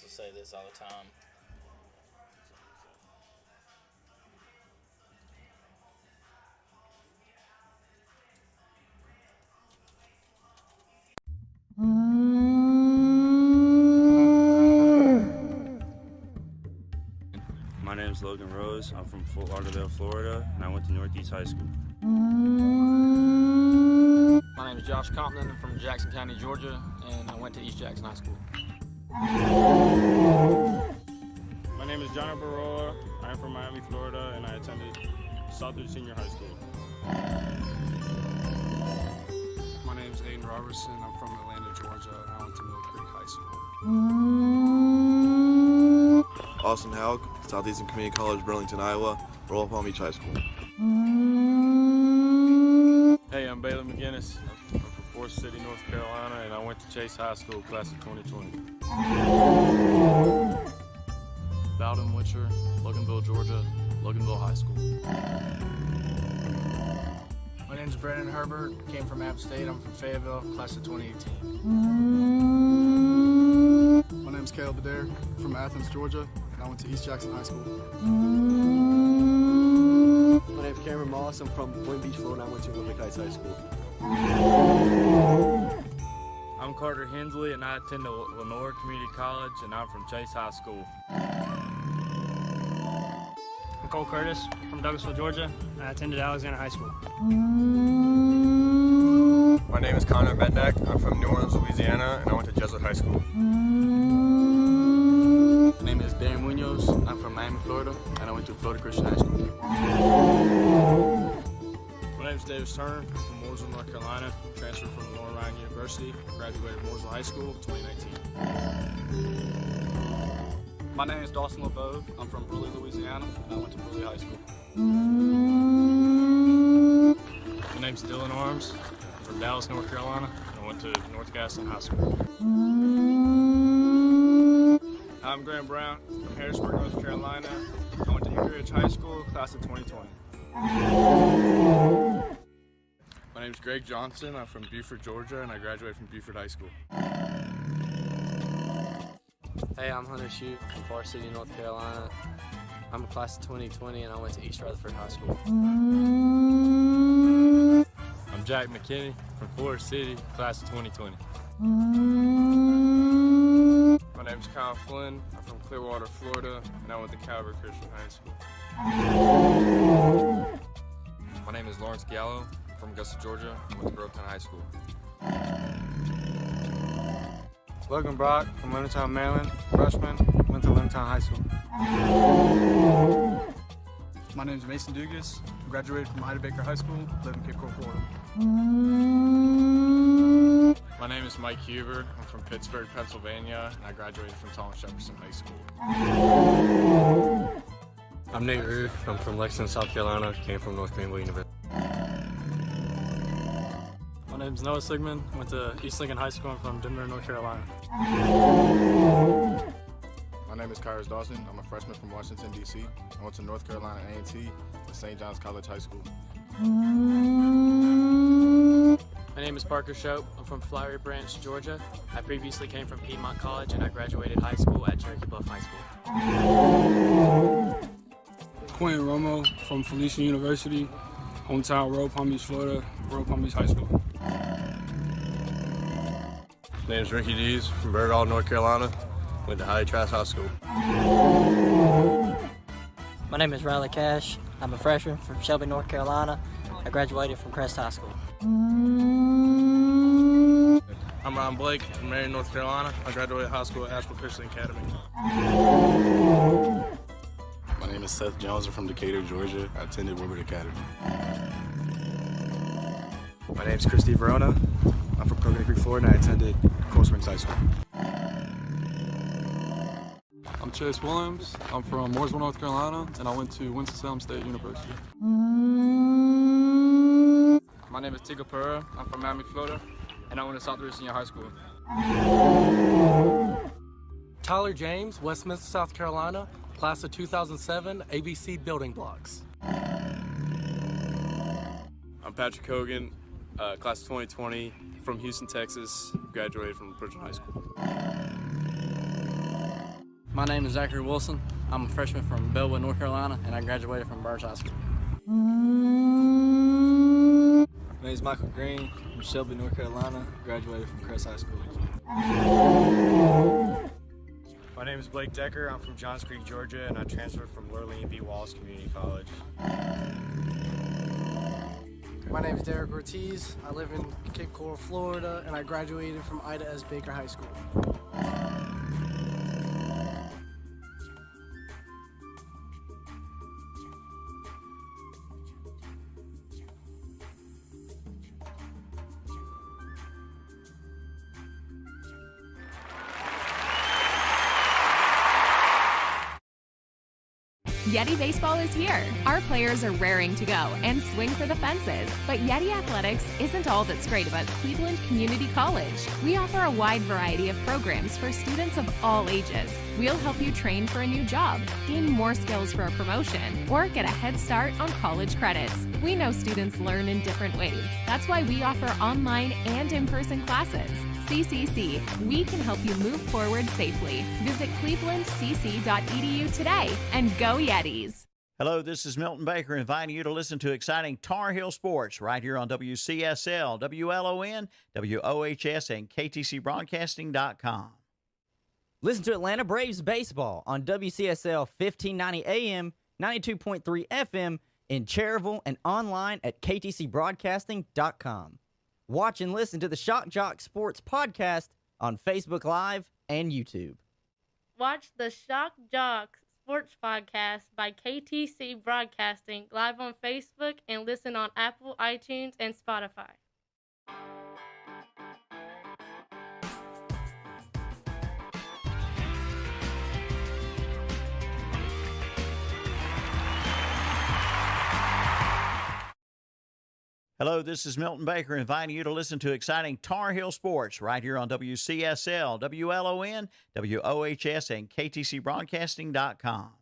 guys will say this all the time. My name is Logan Rose. I'm from Fort Lauderdale, Florida, and I went to Northeast High School. My name is Josh Compton. I'm from Jackson County, Georgia, and I went to East Jackson High School. My name is John Baroa. I'm from Miami, Florida, and I attended Southridge Senior High School. My name is Aiden Robertson. I'm from Atlanta, Georgia, and I went to Mill Creek High School. Austin Haug, Southeastern Community College, Burlington, Iowa, Royal Palm Beach High School. Hey, I'm Bailey McGinnis. I'm from Forest City, North Carolina, and I went to Chase High School, class of 2020. Bowden Witcher, Loganville, Georgia, Loganville High School. My name is Brandon Herbert, came from App State. I'm from Fayeteville, class of 2018. My name is Caleb Adair from Athens, Georgia, and I went to East Jackson High School. My name is Cameron Moss. I'm from Point Beach, Florida, and I went to Olympic Heights High School. I'm Carter Hensley, and I attend Lenore Community College, and I'm from Chase High School. I'm Cole Curtis from Douglasville, Georgia, and I attended Alexander High School. My name is Connor Bednack. I'm from New Orleans, Louisiana, and I went to Jesuit High School. My name is Darren Munoz. I'm from Miami, Florida, and I went to Florida Christian High School. My name is Davis Turner. I'm from Mooresville, North Carolina. Transferred from North Ryan University. Graduated from Mooresville High School in 2019. My name is Dawson LeBeau. I'm from Bruley, Louisiana, and I went to Bruley High School. My name is Dylan Arms. I'm from Dallas, North Carolina. I went to North Gaston High School. I'm Graham Brown from Harrisburg, North Carolina. I went to Hickory High School, class of 2020. My name is Greg Johnson. I'm from Beaufort, Georgia, and I graduated from Beaufort High School. Hey, I'm Hunter Shute from Forest City, North Carolina. I'm a class of 2020, and I went to East Rutherford High School. I'm Jack McKinney from Forest City, class of 2020. My name is Kyle Flynn. I'm from Clearwater, Florida, and I went to Calvary Christian High School. My name is Lawrence Giallo. I'm from Augusta, Georgia. I went to Grovetown High School. Logan Brock from Leonardtown, Maryland, freshman, went to Leonardtown High School. My name is Mason Dugas. Graduated from Ida Baker High School, live in Cape Coral, Florida. My name is Mike Huber. I'm from Pittsburgh, Pennsylvania, and I graduated from Thomas Jefferson High School. I'm Nate Rude. I'm from Lexington, South Carolina. Came from North Greenville University. My name is Noah Sigmund. I went to East Lincoln High School. I'm from Denver, North Carolina. My name is Kyrus Dawson. I'm a freshman from Washington, D.C. I went to North Carolina A&T and St. John's College High School. My name is Parker Shope. I'm from Flowery Branch, Georgia. I previously came from Piedmont College, and I graduated high school at Cherokee Bluff High School. Quentin Romo from Felician University, hometown Royal Palm Beach, Florida, Royal Palm Beach High School. My name is Ricky Dees from Bergall, North Carolina. Went to High Trask High School. My name is Riley Cash. I'm a freshman from Shelby, North Carolina. I graduated from Crest High School. I'm Ron Blake from Marion, North Carolina. I graduated high school at Asheville Christian Academy. My name is Seth Jones. I'm from Decatur, Georgia. I attended Woodward Academy. My name is Christy Verona. I'm from Coconut Creek, Florida, and I attended Cold Springs High School. I'm Chase Williams. I'm from Mooresville, North Carolina, and I went to Winston-Salem State University. My name is Tico Pereira. I'm from Miami, Florida, and I went to Southridge Senior High School. Tyler James, Westminster, South Carolina, class of 2007, ABC Building Blocks. I'm Patrick Hogan, class of 2020, from Houston, Texas. Graduated from Bridgeland High School. My name is Zachary Wilson. I'm a freshman from Bellwood, North Carolina, and I graduated from Burns High School. My name is Michael Green from Shelby, North Carolina. Graduated from Crest High School. My name is Blake Decker. I'm from Johns Creek, Georgia, and I transferred from Lurleen B. Wallace Community College. My name is Derek Ortiz. I live in Cape Coral, Florida, and I graduated from Ida S. Baker High School. Yeti Baseball is here. Our players are raring to go and swing for the fences. But Yeti Athletics isn't all that's great about Cleveland Community College. We offer a wide variety of programs for students of all ages. We'll help you train for a new job, gain more skills for a promotion, or get a head start on college credits. We know students learn in different ways. That's why we offer online and in-person classes. CCC, we can help you move forward safely. Visit clevelandcc.edu today and go Yetis. Hello, this is Milton Baker inviting you to listen to exciting Tar Heel sports right here on WCSL, WLON, WOHS, and KTCBroadcasting.com. Listen to Atlanta Braves baseball on WCSL 1590 AM, 92.3 FM in Cherryville and online at KTCBroadcasting.com. Watch and listen to the Shock Jock Sports Podcast on Facebook Live and YouTube. Watch the Shock Jock Sports Podcast by KTC Broadcasting live on Facebook and listen on Apple, iTunes, and Spotify. Hello, this is Milton Baker inviting you to listen to exciting Tar Heel sports right here on WCSL, WLON, WOHS, and KTCBroadcasting.com.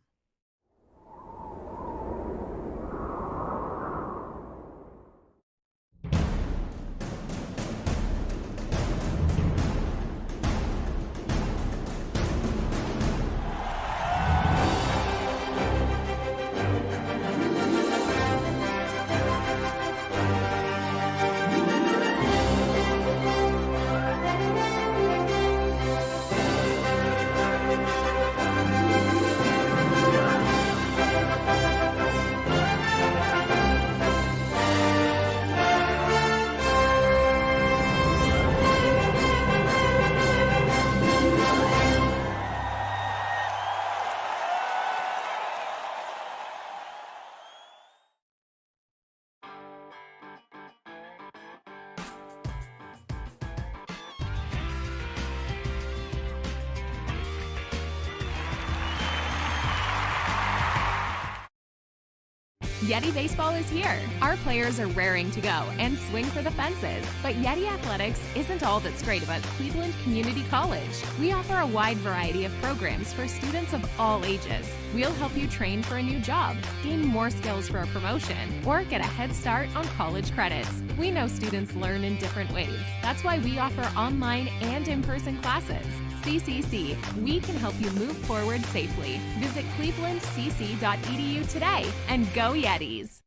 Yeti Baseball is here. Our players are raring to go and swing for the fences. But Yeti Athletics isn't all that's great about Cleveland Community College. We offer a wide variety of programs for students of all ages. We'll help you train for a new job, gain more skills for a promotion, or get a head start on college credits. We know students learn in different ways. That's why we offer online and in-person classes. CCC, we can help you move forward safely. Visit clevelandcc.edu today and go Yetis.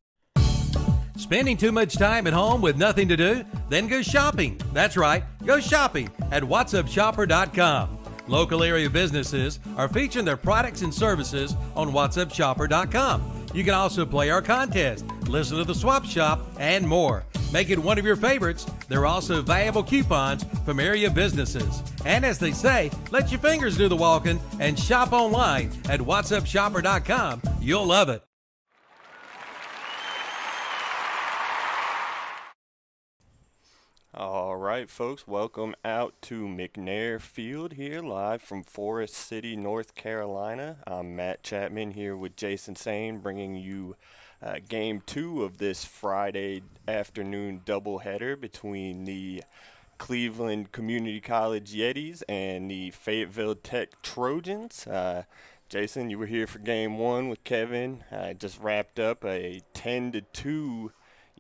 Spending too much time at home with nothing to do? Then go shopping. That's right, go shopping at whatsupshopper.com. Local area businesses are featuring their products and services on whatsupshopper.com. You can also play our contest, listen to the swap shop, and more. Make it one of your favorites. There are also valuable coupons from area businesses. And as they say, let your fingers do the walking and shop online at whatsupshopper.com. You'll love it. All right, folks, welcome out to McNair Field here, live from Forest City, North Carolina. I'm Matt Chapman here with Jason Sane, bringing you Game 2 of this Friday afternoon doubleheader between the Cleveland Community College Yetis and the Fayetteville Tech Trojans. Jason, you were here for Game 1 with Kevin. Just wrapped up a 10-2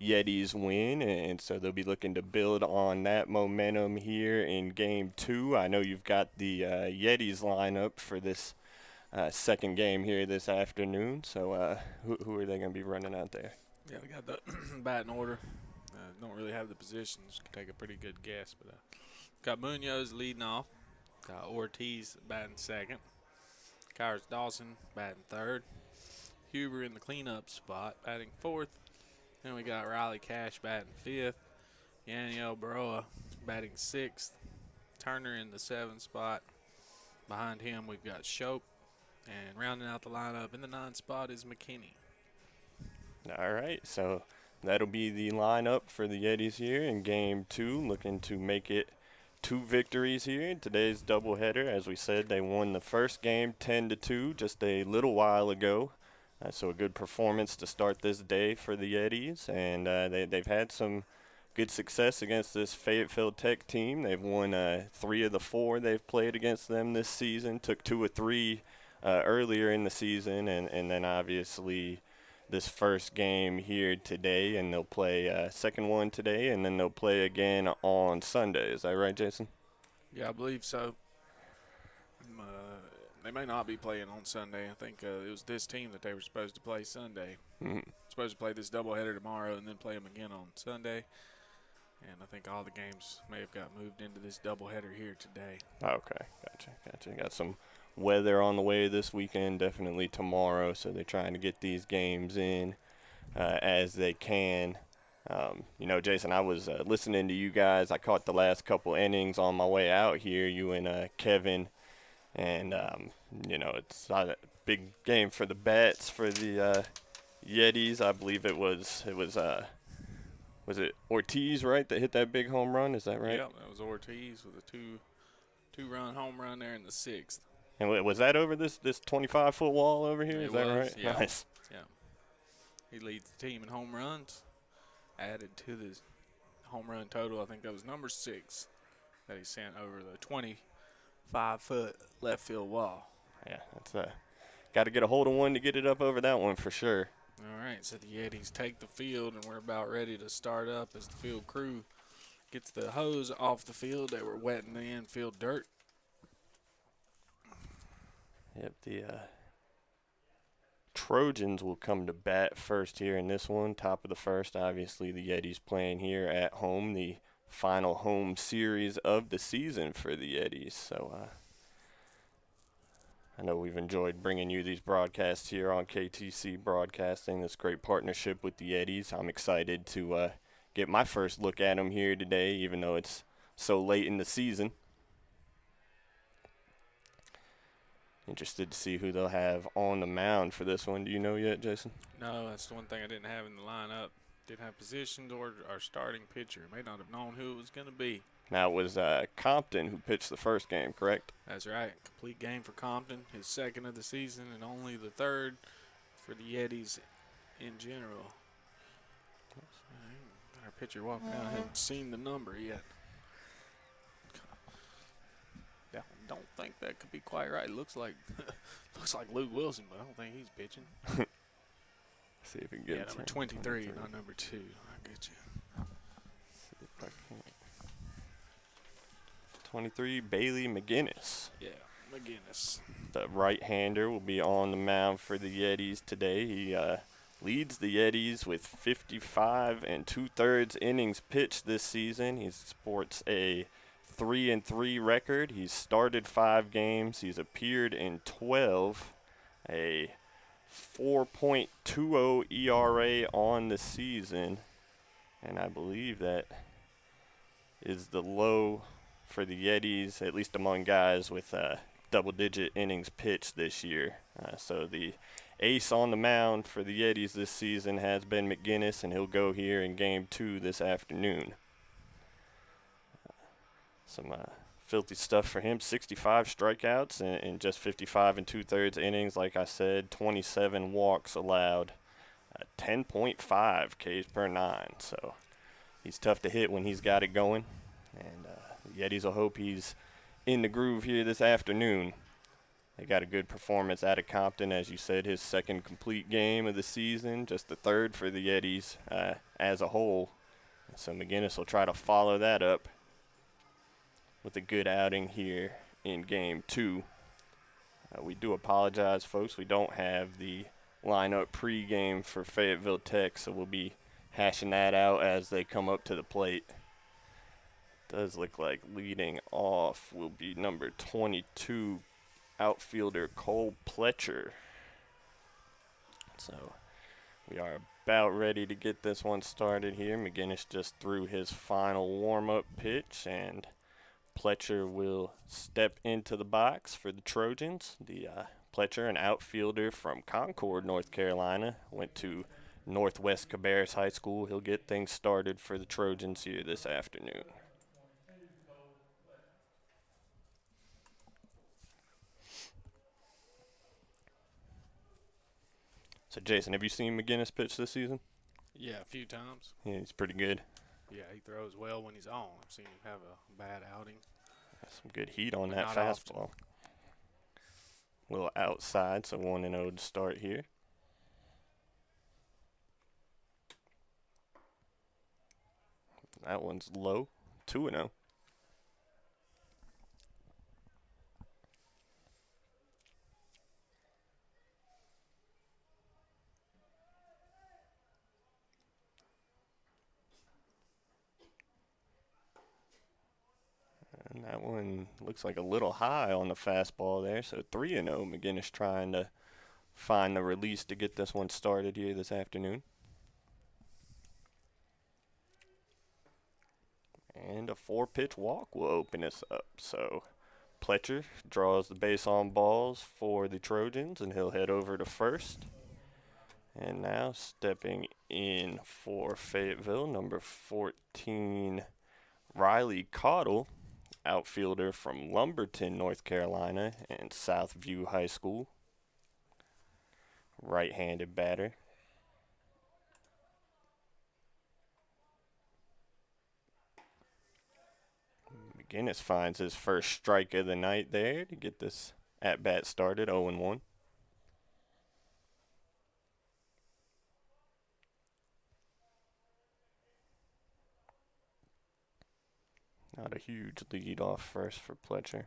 Yetis win, and so they'll be looking to build on that momentum here in Game 2. I know you've got the Yetis lineup for this second game here this afternoon. So who are they going to be running out there? Yeah, we got the batting order. Don't really have the positions. Can take a pretty good guess, but got Munoz leading off. Got Ortiz batting second. Kyers Dawson batting third. Huber in the cleanup spot batting fourth. Then we got Riley Cash batting fifth. Yaniel Baroa batting sixth. Turner in the seventh spot. Behind him we've got Shope. And rounding out the lineup in the ninth spot is McKinney. All right, so that'll be the lineup for the Yetis here in Game 2, looking to make it 2 victories here in today's doubleheader. As we said, they won the first game 10-2 just a little while ago. So a good performance to start this day for the Yetis, and they've had some good success against this Fayetteville Tech team. They've won 3 of the 4 they've played against them this season, took 2 or 3 earlier in the season, and then obviously this first game here today, and they'll play second one today, and then they'll play again on Sunday. Is that right, Jason? Yeah, I believe so. They may not be playing on Sunday. I think it was this team that they were supposed to play Sunday. Supposed to play this doubleheader tomorrow and then play them again on Sunday. And I think all the games may have got moved into this doubleheader here today. Okay, gotcha. Got some weather on the way this weekend, definitely tomorrow, so they're trying to get these games in as they can. Jason, I was listening to you guys. I caught the last couple innings on my way out here, you and Kevin, and it's not a big game for the bats for the Yetis. I believe it was it Ortiz, right, that hit that big home run? Is that right? Yeah, that was Ortiz with a two-run home run there in the 6th. And was that over this 25-foot wall over here? Is that right? Yeah. Nice. Yeah. He leads the team in home runs. Added to the home run total, I think that was number 6 that he sent over the 25-foot left field wall. Yeah, that's got to get a hold of one to get it up over that one for sure. All right, so the Yetis take the field, and we're about ready to start up as the field crew gets the hose off the field. They were wetting the infield dirt. Yep, the Trojans will come to bat first here in this one, top of the first. Obviously, the Yetis playing here at home, the final home series of the season for the Yetis. So I know we've enjoyed bringing you these broadcasts here on KTC Broadcasting, this great partnership with the Yetis. I'm excited to get my first look at them here today, even though it's so late in the season. Interested to see who they'll have on the mound for this one. Do you know yet, Jason? No, that's the one thing I didn't have in the lineup. Didn't have positioned or our starting pitcher. May not have known who it was going to be. Now, it was Compton who pitched the first game, correct? That's right. Complete game for Compton. His second of the season and only the third for the Yetis in general. Our pitcher walking out. I haven't seen the number yet. Don't think that could be quite right. Looks like Luke Wilson, but I don't think he's pitching. See if we can get it. Number 23, not number 2. I get you. See if I can. 23, Bailey McGinnis. Yeah, McGinnis. The right-hander will be on the mound for the Yetis today. He leads the Yetis with 55 2/3 innings pitched this season. He sports a 3-3 record. He's started 5 games. He's appeared in 12. A 4.20 ERA on the season. And I believe that is the low for the Yetis, at least among guys with double-digit innings pitched this year. So the ace on the mound for the Yetis this season has been McGinnis, and he'll go here in Game 2 this afternoon. Some filthy stuff for him. 65 strikeouts in just 55 2/3 innings. Like I said, 27 walks allowed, 10.5 Ks per 9. So he's tough to hit when he's got it going. And the Yetis will hope he's in the groove here this afternoon. They got a good performance out of Compton, as you said, his second complete game of the season, just the third for the Yetis as a whole. So McGinnis will try to follow that up with a good outing here in Game 2. We do apologize, folks. We don't have the lineup pregame for Fayetteville Tech, so we'll be hashing that out as they come up to the plate. Does look like leading off will be number 22, outfielder Cole Pletcher. So we are about ready to get this one started here. McGinnis just threw his final warm-up pitch, and Pletcher will step into the box for the Trojans. Pletcher, an outfielder from Concord, North Carolina, went to Northwest Cabarrus High School. He'll get things started for the Trojans here this afternoon. So, Jason, have you seen McGinnis pitch this season? Yeah, a few times. Yeah, he's pretty good. Yeah, he throws well when he's on. I've seen him have a bad outing. Some good heat on But that not fastball. often. A little outside, so 1-0 to start here. That one's low, 2-0. And that one looks like a little high on the fastball there, so 3-0. McGinnis trying to find the release to get this one started here this afternoon. And a 4-pitch walk will open us up. So Pletcher draws the base on balls for the Trojans, and he'll head over to first. And now stepping in for Fayetteville, number 14, Riley Cottle, outfielder from Lumberton, North Carolina, and Southview High School. Right-handed batter. McGinnis finds his first strike of the night there to get this at-bat started, 0-1. Not a huge lead off first for Pletcher.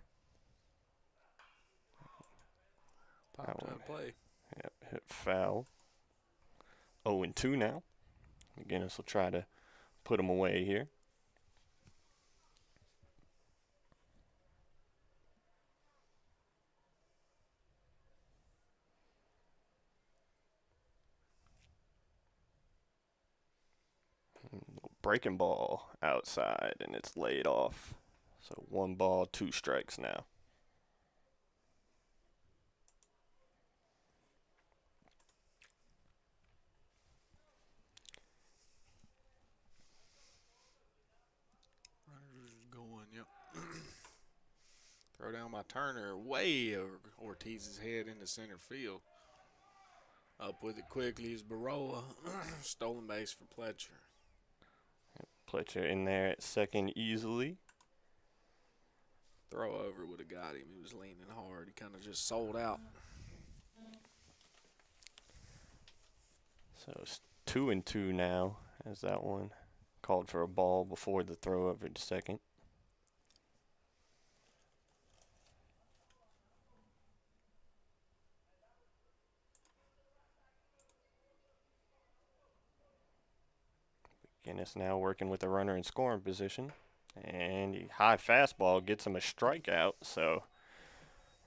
Popped out of play. Yep, hit foul. 0-2 now. McGinnis will try to put him away here. Breaking ball outside, and it's laid off. So 1 ball, 2 strikes now. Runners going, yep. Throw down by Turner way over Ortiz's head into center field. Up with it quickly is Baroa. Stolen base for Pletcher. Pletcher in there at second easily. Throw over would have got him. He was leaning hard. He kind of just sold out. So it's 2-2 now, as that one called for a ball before the throw over to second. McGinnis now working with the runner in scoring position. And the high fastball gets him a strikeout. So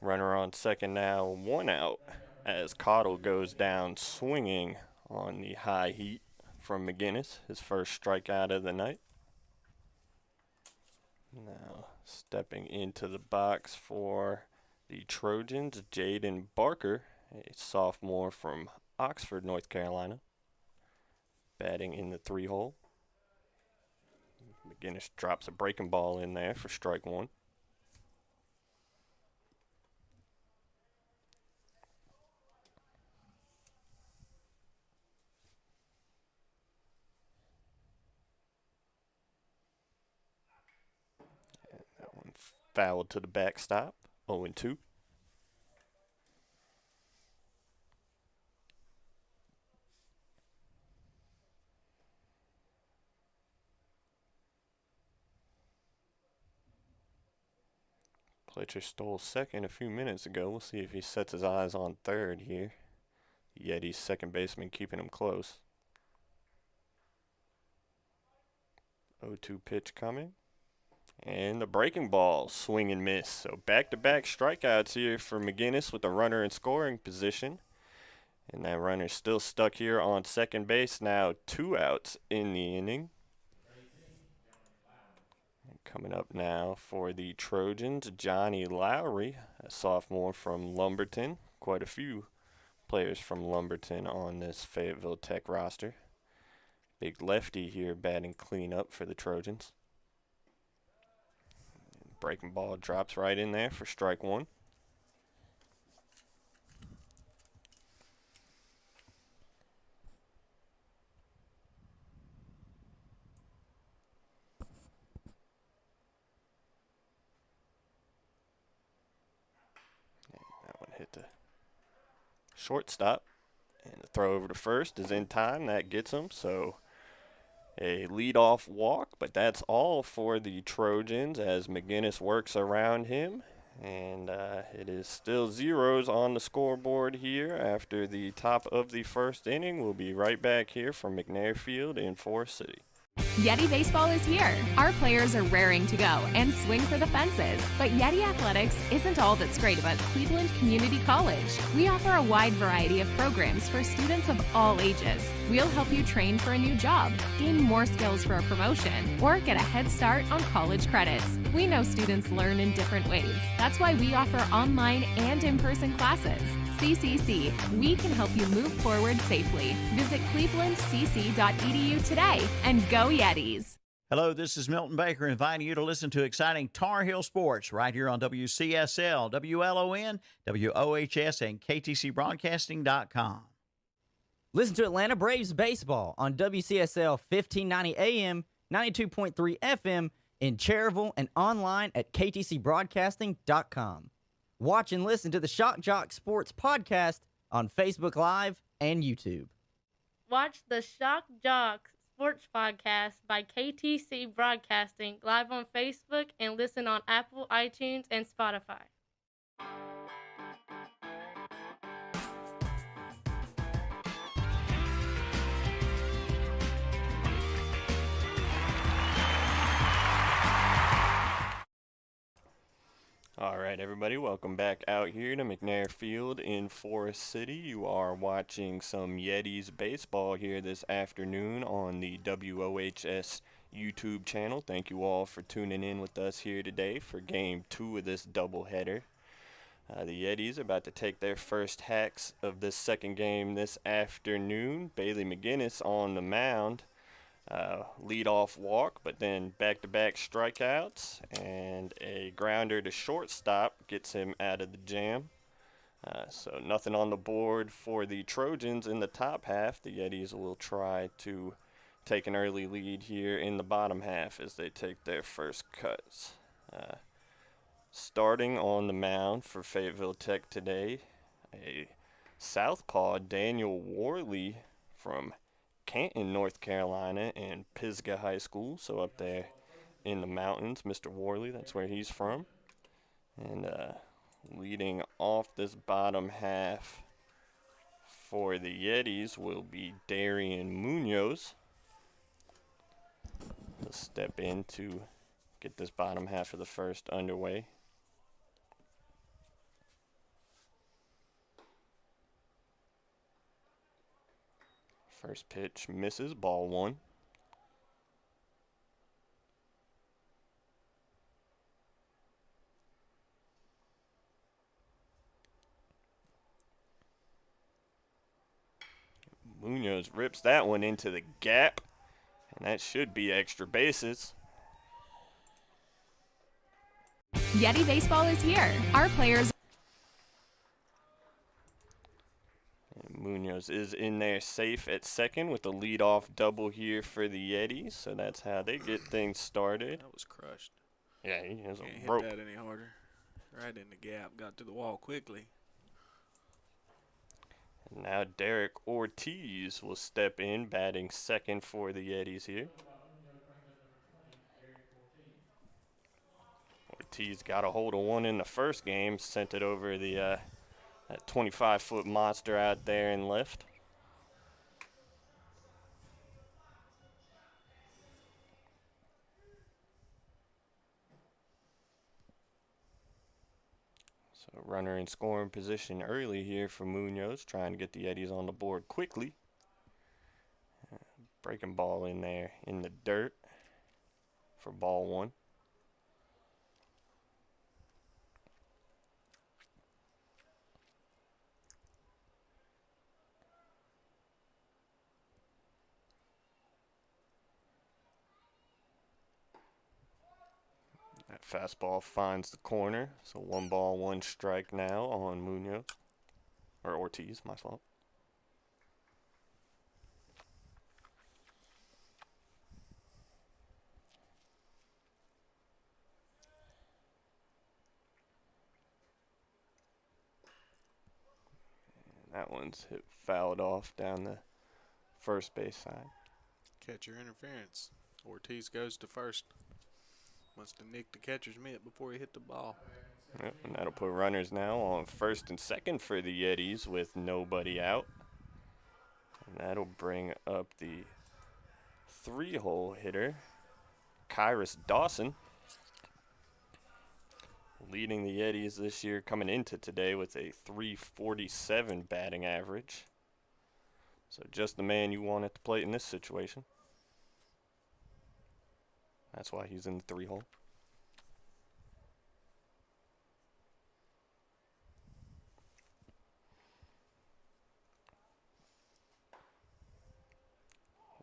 runner on second now, 1 out as Cottle goes down swinging on the high heat from McGinnis, his first strikeout of the night. Now stepping into the box for the Trojans, Jaden Barker, a sophomore from Oxford, North Carolina, batting in the 3-hole. McGinnis drops a breaking ball in there for strike 1. And that one fouled to the backstop, 0-2. Pitcher stole second a few minutes ago. We'll see if he sets his eyes on third here. Yetis second baseman keeping him close. 0-2 pitch coming. And the breaking ball, swing and miss. So back-to-back strikeouts here for McGinnis with the runner in scoring position. And that runner's still stuck here on second base. Now 2 outs in the inning. And coming up now for the Trojans, Johnny Lowry, a sophomore from Lumberton. Quite a few players from Lumberton on this Fayetteville Tech roster. Big lefty here batting cleanup for the Trojans. Breaking ball drops right in there for strike 1. That one hit the shortstop. And the throw over to first is in time. That gets him. So a leadoff walk, but that's all for the Trojans as McGinnis works around him. And it is still zeros on the scoreboard here after the top of the first inning. We'll be right back here from McNair Field in Forest City. Yeti Baseball is here. Our players are raring to go and swing for the fences. But Yeti Athletics isn't all that's great about Cleveland Community College. We offer a wide variety of programs for students of all ages. We'll help you train for a new job, gain more skills for a promotion, or get a head start on college credits. We know students learn in different ways. That's why we offer online and in-person classes. CCC, we can help you move forward safely. Visit clevelandcc.edu today and go Yetis. Hello, this is Milton Baker inviting you to listen to exciting Tar Heel sports right here on WCSL, WLON, WOHS, and KTC Broadcasting.com. Listen to Atlanta Braves baseball on WCSL 1590 AM, 92.3 FM in Cherryville and online at ktcbroadcasting.com. Watch and listen to the Shock Jock Sports Podcast on Facebook Live and YouTube. Watch the Shock Jock Sports Podcast by KTC Broadcasting live on Facebook and listen on Apple, iTunes, and Spotify. All right, everybody, welcome back out here to McNair Field in Forest City. You are watching some Yetis baseball here this afternoon on the WOHS YouTube channel. Thank you all for tuning in with us here today for Game 2 of this doubleheader. The Yetis are about to take their first hacks of this second game this afternoon. Bailey McGinnis on the mound. Lead-off walk, but then back-to-back strikeouts, and a grounder to shortstop gets him out of the jam. So nothing on the board for the Trojans in the top half. The Yetis will try to take an early lead here in the bottom half as they take their first cuts. Starting on the mound for Fayetteville Tech today, a southpaw, Daniel Worley from Canton, North Carolina, and Pisgah High School, so up there in the mountains. Mr. Worley, that's where he's from. And leading off this bottom half for the Yetis will be Darian Munoz. He'll step in to get this bottom half of the first underway. First pitch misses, ball 1. Munoz rips that one into the gap, and that should be extra bases. Yeti Baseball is here. Our players. Munoz is in there safe at second with a leadoff double here for the Yetis, so that's how they get things started. That was crushed. Yeah, he has Can't a hit rope. that any harder. Right in the gap, got to the wall quickly. And now Derek Ortiz will step in, batting second for the Yetis here. Ortiz got a hold of one in the first game, sent it over that 25-foot monster out there in left. So runner in scoring position early here for Munoz, trying to get the Yetis on the board quickly. Breaking ball in there in the dirt for ball one. That fastball finds the corner, so 1 ball, 1 strike now on Munoz, or Ortiz, my fault. And that one's hit fouled off down the first base side. Catcher interference. Ortiz goes to first. Must have nicked the catcher's mitt before he hit the ball. Yep, and that'll put runners now on first and second for the Yetis with nobody out. And that'll bring up the 3-hole hitter, Kyrus Dawson, leading the Yetis this year coming into today with a .347 batting average. So just the man you want at the plate in this situation. That's why he's in the 3-hole.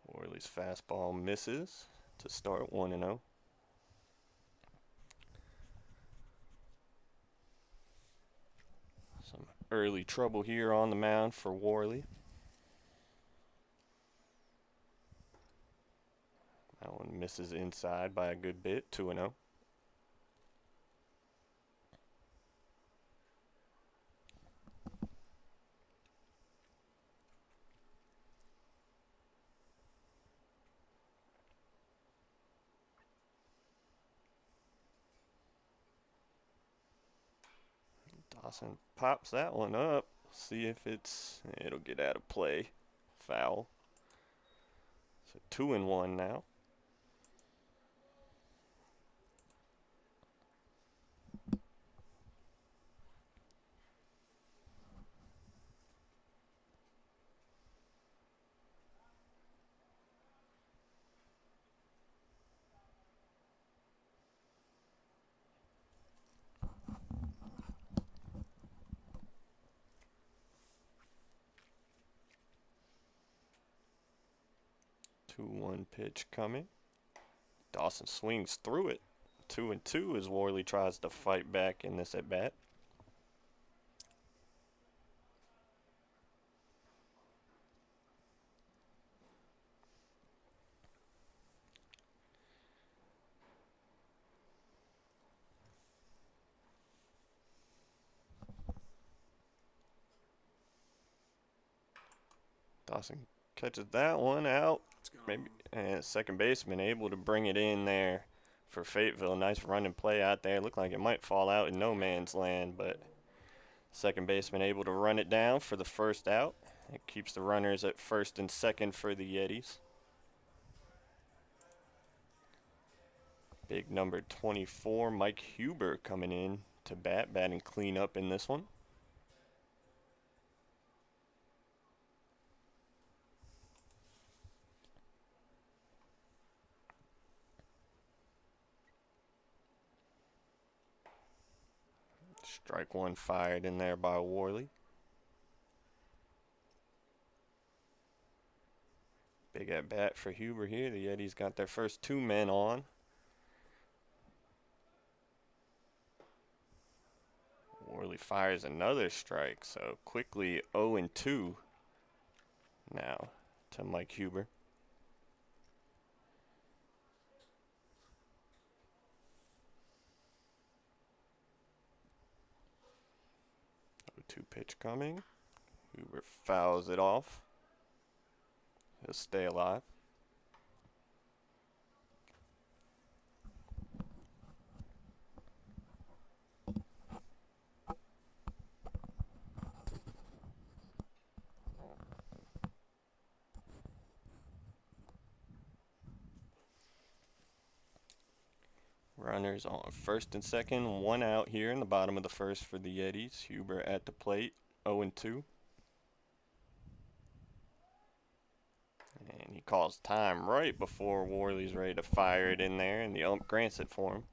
Worley's fastball misses to start 1-0. Some early trouble here on the mound for Worley. That one misses inside by a good bit, 2-0. Dawson pops that one up. See if it'll get out of play. Foul. So 2-1 now. Two-one pitch coming. Dawson swings through it. 2-2 as Worley tries to fight back in this at bat. Dawson catches that one out. Maybe, and second baseman able to bring it in there for Fayeteville. Nice run and play out there. Looked like it might fall out in no man's land, but second baseman able to run it down for the first out. It keeps the runners at first and second for the Yetis. Big number 24, Mike Huber, coming in to batting clean up in this one. Strike one fired in there by Worley. Big at bat for Huber here. The Yetis got their first 2 men on. Worley fires another strike, so quickly 0-2 now to Mike Huber. Two pitch coming. Huber fouls it off. He'll stay alive. Runners on first and second, 1 out here in the bottom of the first for the Yetis. Huber at the plate, 0-2. And he calls time right before Worley's ready to fire it in there, and the ump grants it for him.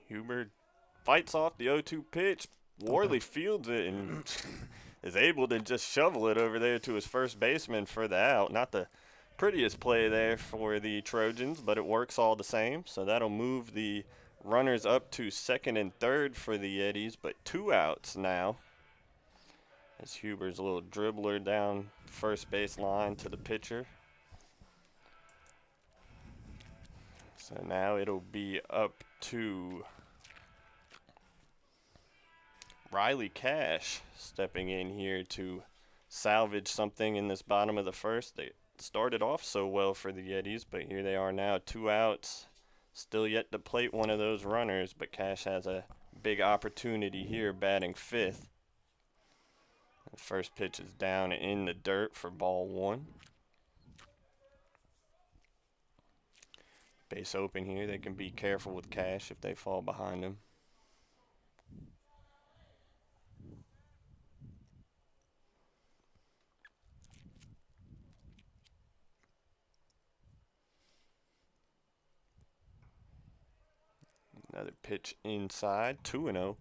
Huber fights off the 0-2 pitch. Worley fields it and is able to just shovel it over there to his first baseman for the out. Not the prettiest play there for the Trojans, but it works all the same. So that'll move the runners up to second and third for the Yetis, but 2 outs now. As Huber's a little dribbler down first base line to the pitcher. So now it'll be up to Riley Cash stepping in here to salvage something in this bottom of the first. They started off so well for the Yetis, but here they are now, 2 outs. Still yet to plate one of those runners, but Cash has a big opportunity here batting 5th. The first pitch is down in the dirt for ball 1. Base open here. They can be careful with Cash if they fall behind him. Another pitch inside, 2-0.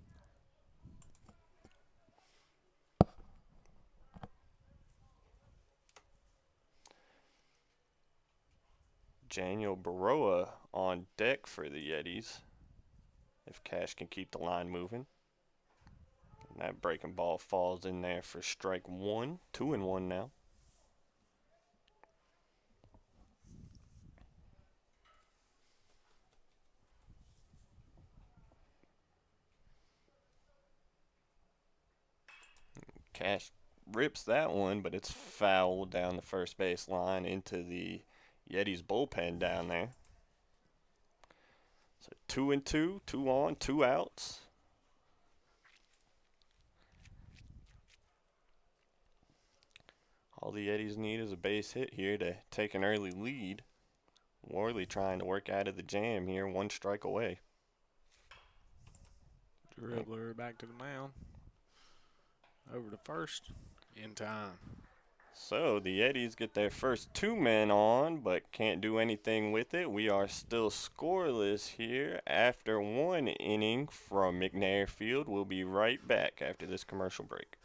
Daniel Baroa on deck for the Yetis, if Cash can keep the line moving. And that breaking ball falls in there for strike 1, 2-1 now. Cash rips that one, but it's fouled down the first base line into the Yetis bullpen down there. So 2-2, 2 on, 2 outs. All the Yetis need is a base hit here to take an early lead. Worley trying to work out of the jam here, 1 strike away. Dribbler back to the mound. Over to first in time. So the Yetis get their first 2 men on, but can't do anything with it. We are still scoreless here after 1 inning from McNair Field. We'll be right back after this commercial break.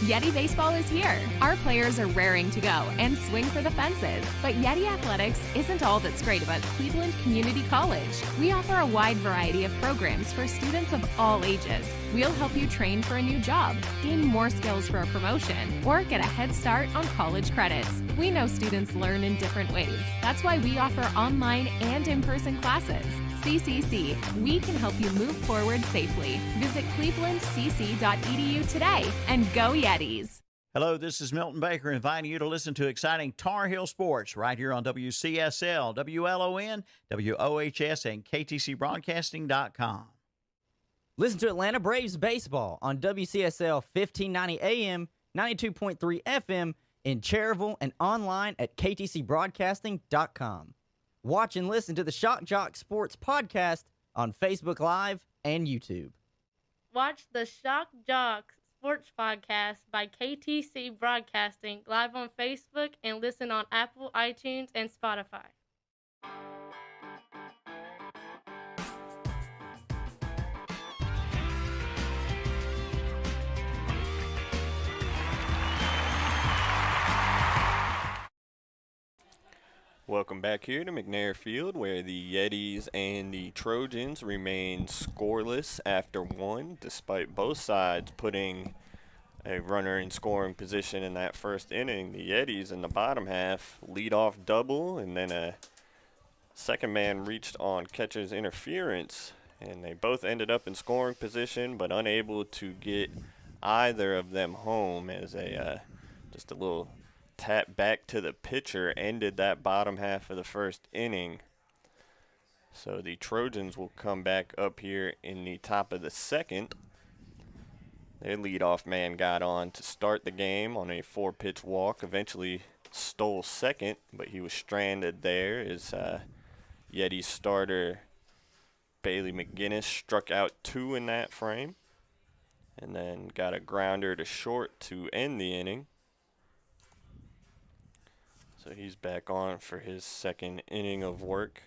Yeti Baseball is here. Our players are raring to go and swing for the fences. But Yeti Athletics isn't all that's great about Cleveland Community College. We offer a wide variety of programs for students of all ages. We'll help you train for a new job, gain more skills for a promotion, or get a head start on college credits. We know students learn in different ways. That's why we offer online and in-person classes. CCC, we can help you move forward safely. Visit clevelandcc.edu today and go Yetis. Hello, this is Milton Baker inviting you to listen to exciting Tar Heel sports right here on WCSL, WLON, WOHS, and KTC Broadcasting.com. Listen to Atlanta Braves baseball on WCSL 1590 AM, 92.3 FM in Cherryville and online at ktcbroadcasting.com. Watch and listen to the Shock Jock Sports Podcast on Facebook Live and YouTube. Watch the Shock Jock Sports Podcast by KTC Broadcasting live on Facebook and listen on Apple, iTunes, and Spotify. Welcome back here to McNair Field, where the Yetis and the Trojans remain scoreless after 1, despite both sides putting a runner in scoring position in that first inning. The Yetis in the bottom half lead off double, and then a second man reached on catcher's interference, and they both ended up in scoring position, but unable to get either of them home as just a little tap back to the pitcher ended that bottom half of the first inning. So the Trojans will come back up here in the top of the second. Their leadoff man got on to start the game on a 4-pitch walk, eventually stole second, but he was stranded there as Yetis starter Bailey McGinnis struck out 2 in that frame and then got a grounder to short to end the inning. So he's back on for his second inning of work.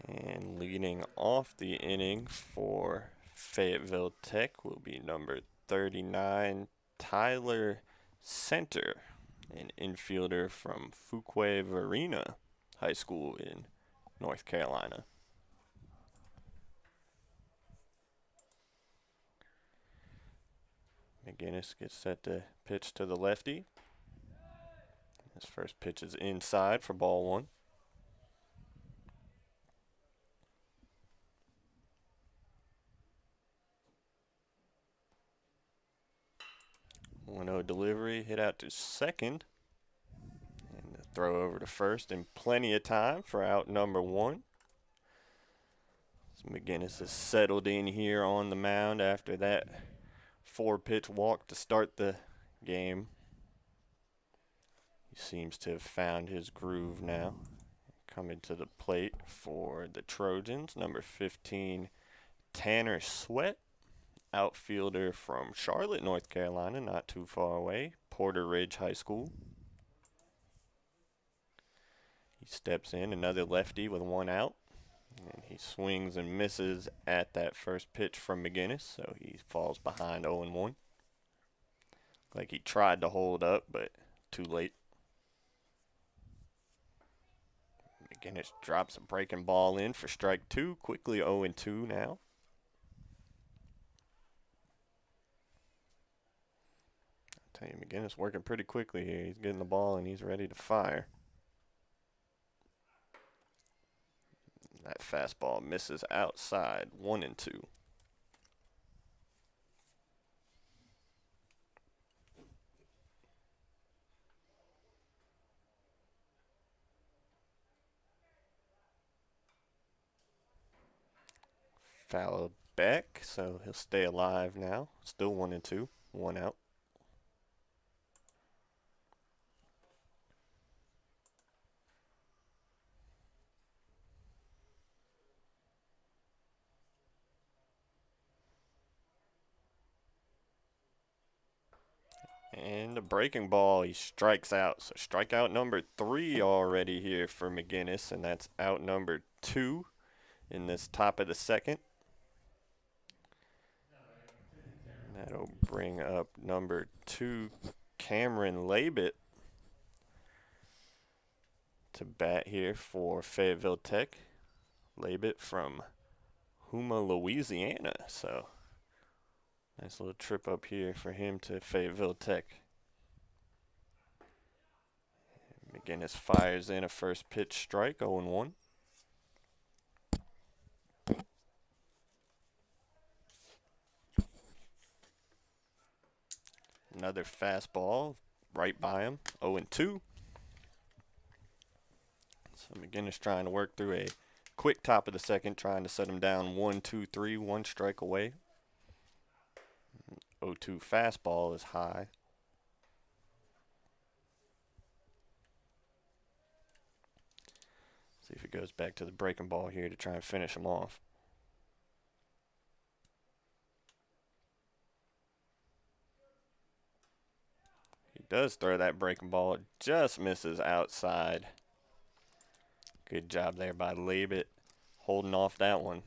And leading off the inning for Fayetteville Tech will be number 39, Tyler Center, an infielder from Fuquay-Varina High School in North Carolina. McGinnis gets set to pitch to the lefty. His first pitch is inside for ball 1. 1-0 delivery, hit out to second. And the throw over to first, and plenty of time for out number 1. So McGinnis has settled in here on the mound after that 4-pitch walk to start the game. He seems to have found his groove now. Coming to the plate for the Trojans, number 15, Tanner Sweat, outfielder from Charlotte, North Carolina, not too far away, Porter Ridge High School. He steps in, another lefty with 1 out, and he swings and misses at that first pitch from McGinnis, so he falls behind 0-1. Like he tried to hold up, but too late. McGinnis drops a breaking ball in for strike 2, quickly 0-2 now. I'll tell you, McGinnis working pretty quickly here. He's getting the ball and he's ready to fire. That fastball misses outside, 1-2. Fouled back, so he'll stay alive now. Still 1-2, 1 out. And a breaking ball, he strikes out. So strikeout number 3 already here for McGinnis, and that's out number 2 in this top of the second. That'll bring up number 2, Cameron Labit, to bat here for Fayetteville Tech. Labit from Houma, Louisiana. So nice little trip up here for him to Fayetteville Tech. McGinnis fires in a first pitch strike, 0-1. Another fastball right by him, 0-2. So McGinnis trying to work through a quick top of the second, trying to set him down 1-2-3, 1 strike away. 0-2 fastball is high. See if he goes back to the breaking ball here to try and finish him off. He does throw that breaking ball. It just misses outside. Good job there by Labit holding off that one.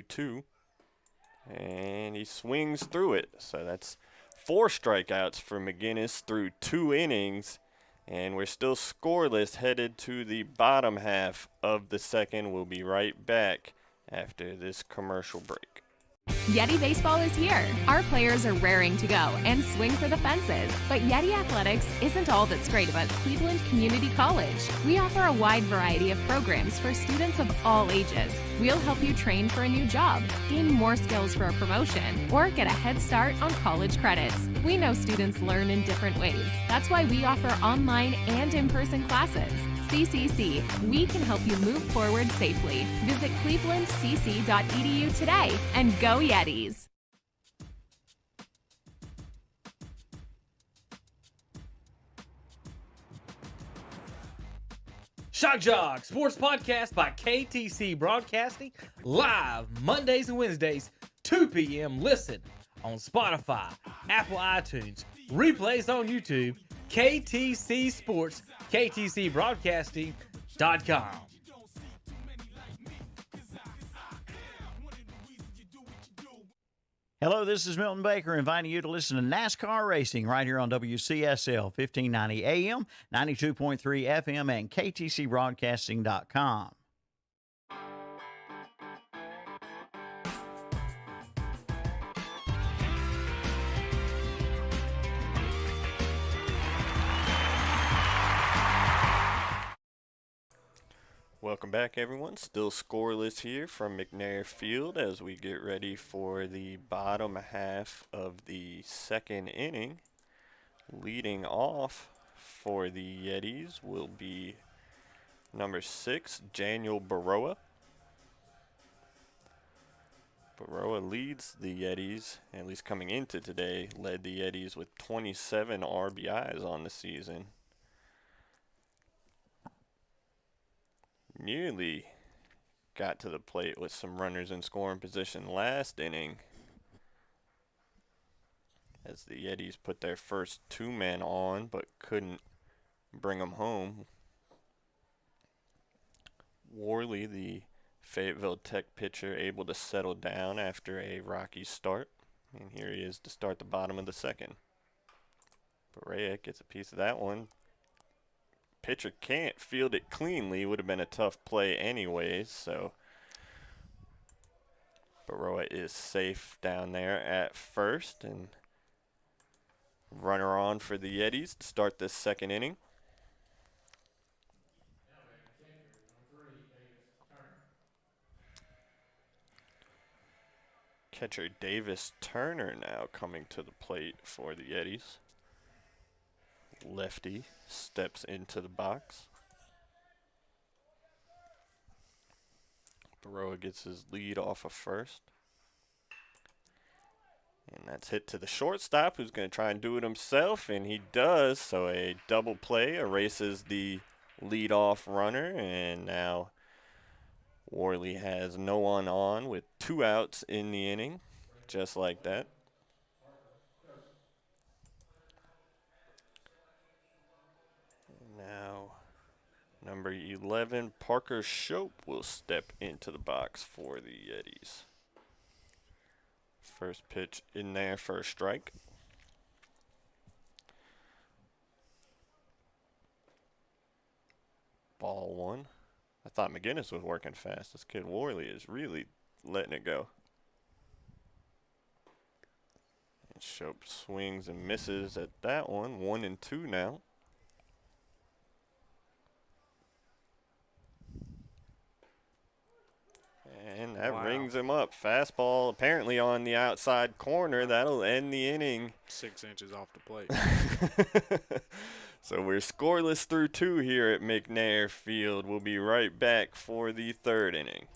Two, and he swings through it. So that's 4 strikeouts for McGinnis through 2 innings, and we're still scoreless headed to the bottom half of the second. We'll be right back after this commercial break. Yeti Baseball is here. Our players are raring to go and swing for the fences. But Yeti Athletics isn't all that's great about Cleveland Community College. We offer a wide variety of programs for students of all ages. We'll help you train for a new job, gain more skills for a promotion, or get a head start on college credits. We know students learn in different ways. That's why we offer online and in-person classes. CCC, we can help you move forward safely. Visit clevelandcc.edu today and go Yetis! Shock Jock Sports Podcast by KTC Broadcasting, live Mondays and Wednesdays, 2 p.m. Listen on Spotify, Apple iTunes, replays on YouTube, KTC Sports, KTCBroadcasting.com. Hello, this is Milton Baker inviting you to listen to NASCAR racing right here on WCSL 1590 AM, 92.3 FM, and KTCBroadcasting.com. Welcome back, everyone. Still scoreless here from McNair Field as we get ready for the bottom half of the second inning. Leading off for the Yetis will be number 6, Daniel Baroa. Baroa leads the Yetis, at least coming into today, led the Yetis with 27 RBIs on the season. Nearly got to the plate with some runners in scoring position last inning as the Yetis put their first 2 men on but couldn't bring them home. Worley, the Fayetteville Tech pitcher, able to settle down after a rocky start, and here he is to start the bottom of the second. Berea gets a piece of that one. Pitcher can't field it cleanly. Would have been a tough play anyways, so Baroa is safe down there at first, and runner on for the Yetis to start this second inning. Catcher Davis Turner now coming to the plate for the Yetis. Lefty steps into the box. Baroa gets his lead off of first. And that's hit to the shortstop, who's going to try and do it himself, and he does. So a double play erases the leadoff runner, and now Worley has no one on with 2 outs in the inning, just like that. Now, number 11, Parker Shope, will step into the box for the Yetis. First pitch in there for a strike. Ball 1. I thought McGinnis was working fast. This kid Worley is really letting it go. And Shope swings and misses at that one. 1-2 now. And that rings him up. Fastball apparently on the outside corner. That'll end the inning. 6 inches off the plate. So we're scoreless through 2 here at McNair Field. We'll be right back for the third inning.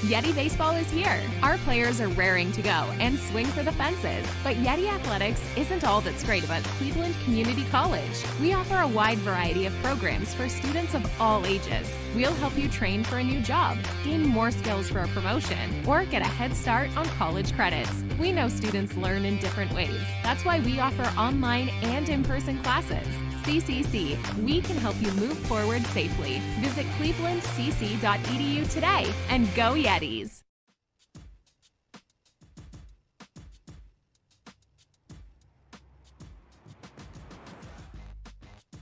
Yeti Baseball is here. Our players are raring to go and swing for the fences. But Yeti Athletics isn't all that's great about Cleveland Community College. We offer a wide variety of programs for students of all ages. We'll help you train for a new job, gain more skills for a promotion, or get a head start on college credits. We know students learn in different ways. That's why we offer online and in-person classes. CCC, we can help you move forward safely. Visit clevelandcc.edu today and go Yetis!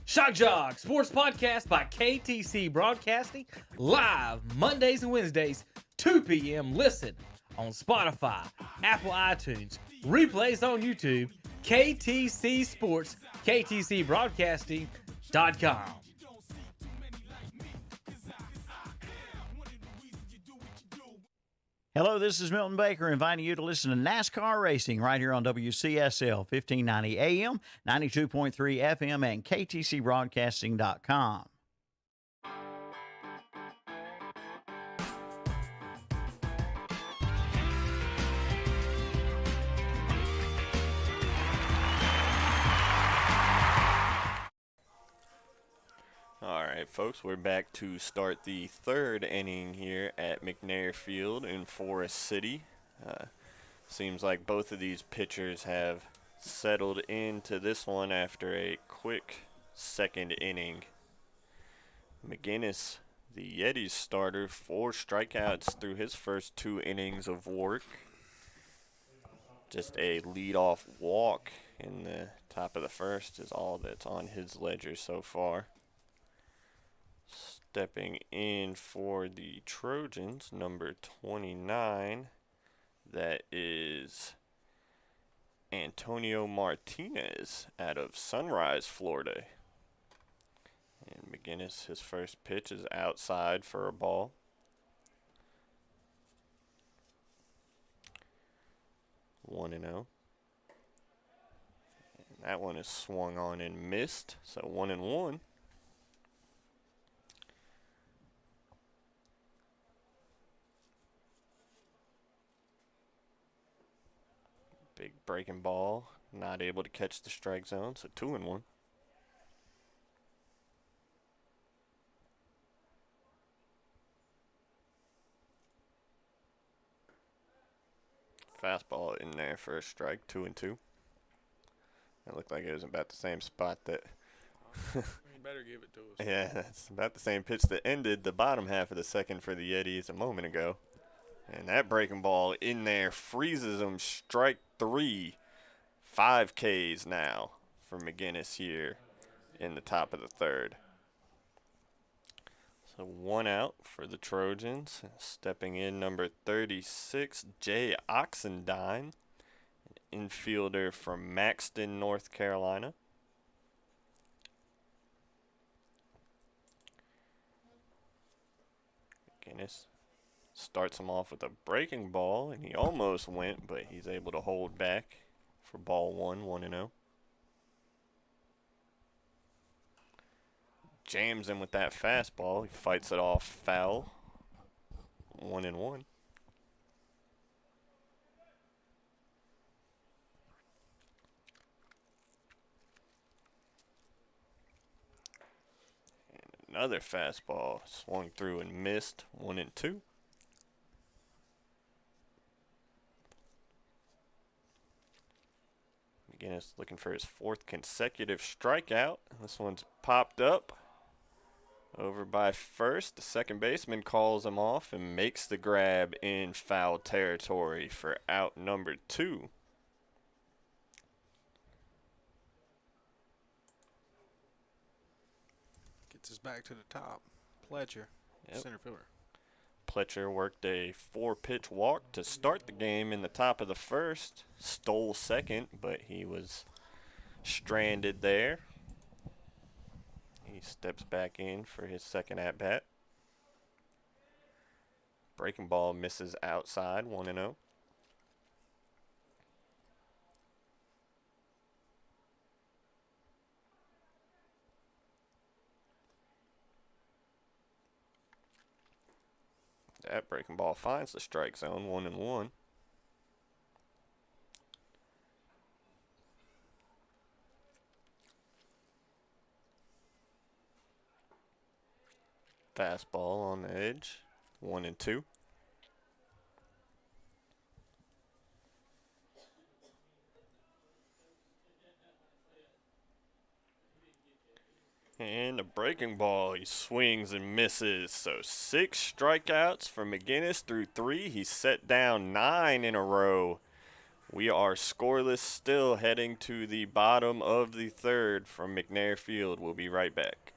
Shock Jock Sports Podcast by KTC Broadcasting, live Mondays and Wednesdays, 2 p.m. Listen on Spotify, Apple iTunes, replays on YouTube, KTC Sports, KTC Broadcasting.com. Hello, this is Milton Baker inviting you to listen to NASCAR racing right here on WCSL 1590 AM, 92.3 FM, and KTCBroadcasting.com. All right, folks, we're back to start the third inning here at McNair Field in Forest City. Seems like both of these pitchers have settled into this one after a quick second inning. McGinnis, the Yetis starter, 4 strikeouts through his first 2 innings of work. Just a leadoff walk in the top of the first is all that's on his ledger so far. Stepping in for the Trojans, number 29, that is Antonio Martinez out of Sunrise, Florida. And McGinnis, his first pitch is outside for a ball. One and 0. And that one is swung on and missed, so 1-1. Big breaking ball, not able to catch the strike zone, so 2-1. Fastball in there for a strike, 2-2. It looked like it was about the same spot that. You better give it to us. Yeah, that's about the same pitch that ended the bottom half of the second for the Yetis a moment ago. And that breaking ball in there freezes them. Strike 3. 5 Ks now for McGinnis here in the top of the third. So 1 out for the Trojans. Stepping in, number 36, Jay Oxendine, an infielder from Maxton, North Carolina. McGinnis starts him off with a breaking ball, and he almost went, but he's able to hold back for ball 1, 1-0. Jams him with that fastball. He fights it off foul. 1-1. And another fastball swung through and missed. 1-2. McGinnis looking for his 4th consecutive strikeout. This one's popped up over by first. The second baseman calls him off and makes the grab in foul territory for out number 2. Gets us back to the top. Pletcher, center fielder. Pletcher worked a 4-pitch walk to start the game in the top of the first. Stole second, but he was stranded there. He steps back in for his second at-bat. Breaking ball misses outside, 1-0. That breaking ball finds the strike zone, 1-1. Fastball on the edge, 1-2. And a breaking ball, he swings and misses. So 6 strikeouts for McGinnis through 3. He's set down 9 in a row. We are scoreless still, heading to the bottom of the third from McNair Field. We'll be right back.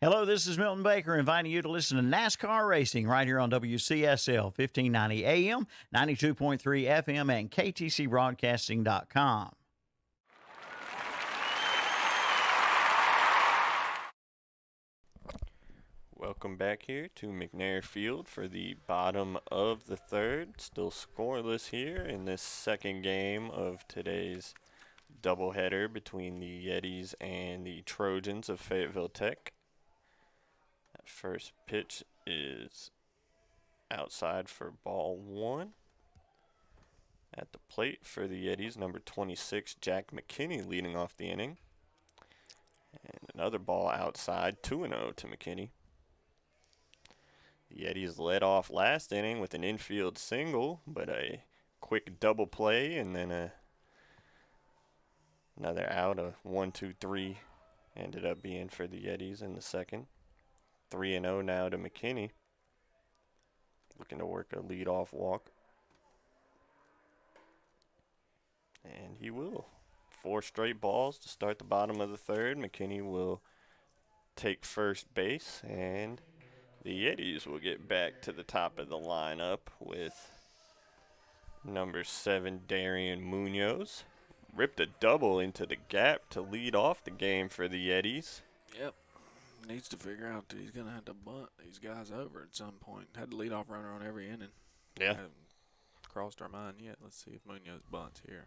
Hello, this is Milton Baker inviting you to listen to NASCAR racing right here on WCSL 1590 AM, 92.3 FM, and KTCBroadcasting.com. Welcome back here to McNair Field for the bottom of the third. Still scoreless here in this second game of today's doubleheader between the Yetis and the Trojans of Fayetteville Tech. That first pitch is outside for ball one. At the plate for the Yetis, number 26, Jack McKinney leading off the inning. And another ball outside, 2-0 to McKinney. The Yetis led off last inning with an infield single, but a quick double play and then another out, a 1-2-3 ended up being for the Yetis in the second. 3-0 now to McKinney. Looking to work a leadoff walk. And he will. 4 straight balls to start the bottom of the third. McKinney will take first base, and the Yetis will get back to the top of the lineup with number 7, Darian Munoz. Ripped a double into the gap to lead off the game for the Yetis. Yep. Needs to figure out that he's going to have to bunt these guys over at some point. Had the leadoff runner on every inning. Yeah. Hasn't crossed our mind yet. Let's see if Munoz bunts here.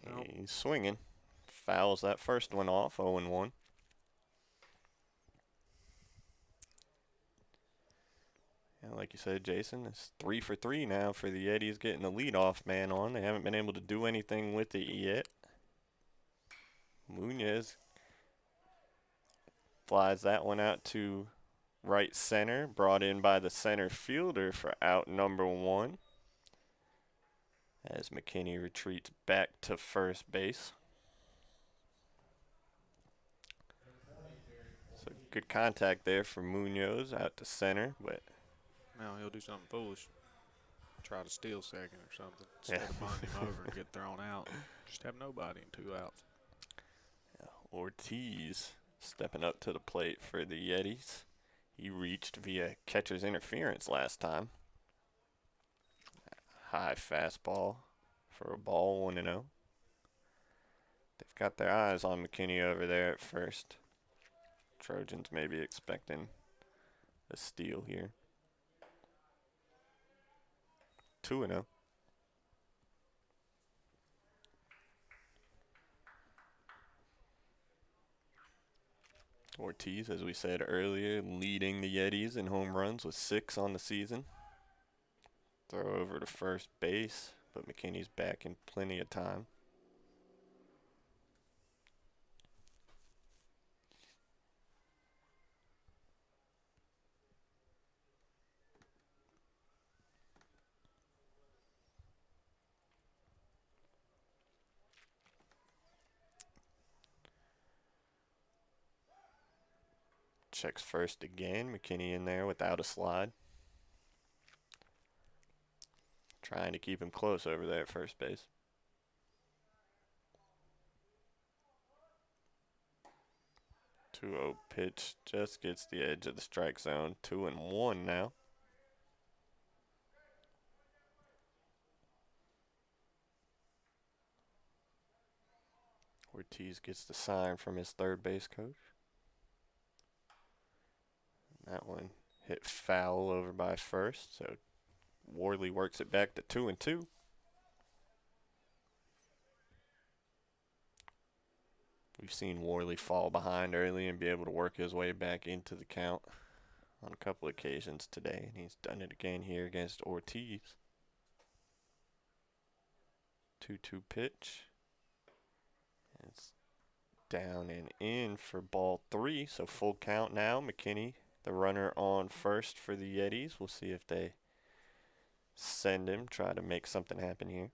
Nope. He's swinging. Fouls that first one off, 0-1. And like you said, Jason, it's 3 for 3 now for the Yetis getting the leadoff man on. They haven't been able to do anything with it yet. Munoz flies that one out to right center, brought in by the center fielder for out number 1. As McKinney retreats back to first base. So good contact there for Munoz out to center, but Now he'll do something foolish. Try to steal second or something. Instead of bunting him over and get thrown out. Just have nobody and 2 outs. Ortiz stepping up to the plate for the Yetis. He reached via catcher's interference last time. High fastball for a ball, 1-0. They've got their eyes on McKinney over there at first. Trojans maybe expecting a steal here. 2-0. Ortiz, as we said earlier, leading the Yetis in home runs with 6 on the season. Throw over to first base, but McKinney's back in plenty of time. Checks first again. McKinney in there without a slide. Trying to keep him close over there at first base. Two-0 pitch just gets the edge of the strike zone. 2-1 now. Ortiz gets the sign from his third base coach. That one hit foul over by first, so Worley works it back to 2-2. We've seen Worley fall behind early and be able to work his way back into the count on a couple occasions today, and he's done it again here against Ortiz. 2-2 pitch. It's down and in for ball 3, so full count now. McKinney, the runner on first for the Yetis. We'll see if they send him, try to make something happen here.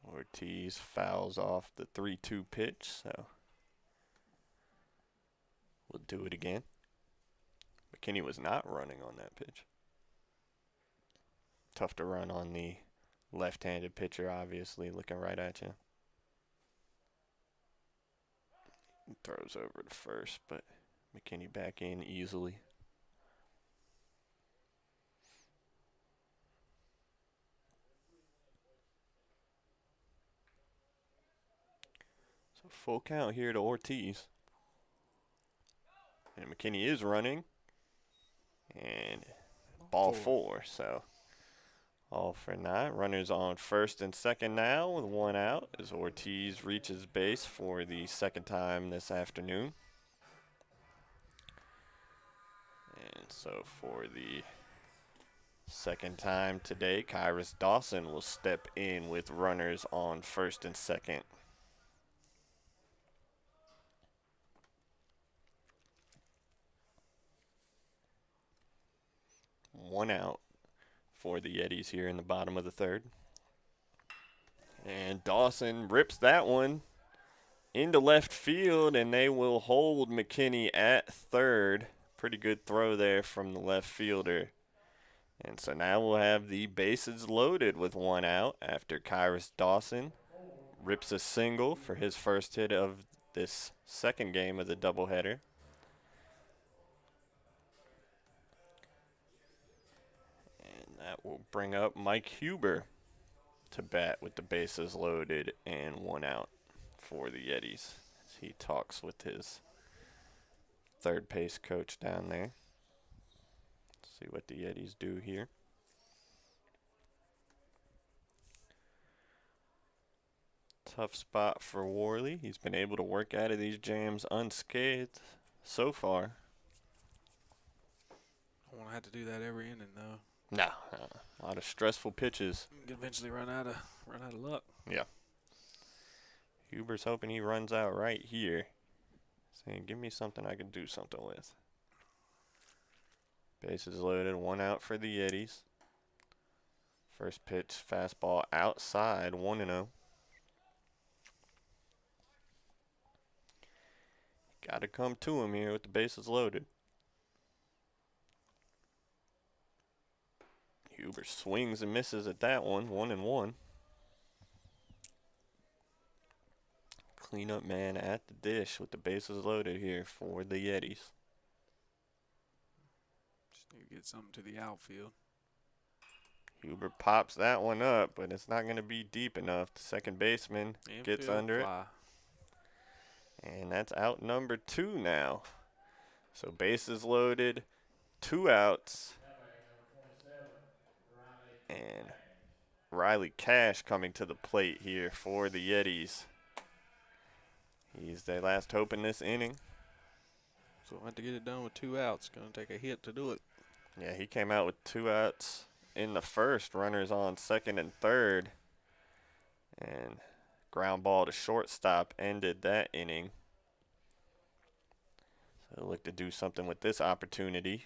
Ortiz fouls off the 3-2 pitch, so we'll do it again. McKinney was not running on that pitch. Tough to run on the left-handed pitcher, obviously, looking right at you. Throws over to first, but McKinney back in easily. So full count here to Ortiz. And McKinney is running. And ball four, so all for naught. Runners on first and second now with one out as Ortiz reaches base for the second time this afternoon. And so for the second time today, Kyrus Dawson will step in with runners on first and second. One out for the Yetis here in the bottom of the third. And Dawson rips that one into left field, and they will hold McKinney at third. Pretty good throw there from the left fielder. And so now we'll have the bases loaded with one out after Kyrus Dawson rips a single for his first hit of this second game of the doubleheader. That will bring up Mike Huber to bat with the bases loaded and one out for the Yetis as he talks with his third base coach down there. Let's see what the Yetis do here. Tough spot for Worley. He's been able to work out of these jams unscathed so far. I won't have to do that every inning, though. No, a lot of stressful pitches. You can eventually run out of luck. Yeah. Huber's hoping he runs out right here, saying, "Give me something I can do something with." Bases loaded, one out for the Yetis. First pitch, fastball outside, 1-0. Got to come to him here with the bases loaded. Huber swings and misses at that one, 1-1. Cleanup man at the dish with the bases loaded here for the Yetis. Just need to get something to the outfield. Huber pops that one up, but it's not going to be deep enough. The second baseman gets under it. And that's out number 2 now. So bases loaded, 2 outs. And Riley Cash coming to the plate here for the Yetis. He's their last hope in this inning. So we'll have to get it done with 2 outs. Going to take a hit to do it. Yeah, he came out with 2 outs in the first. Runners on second and third. And ground ball to shortstop ended that inning. So look to do something with this opportunity.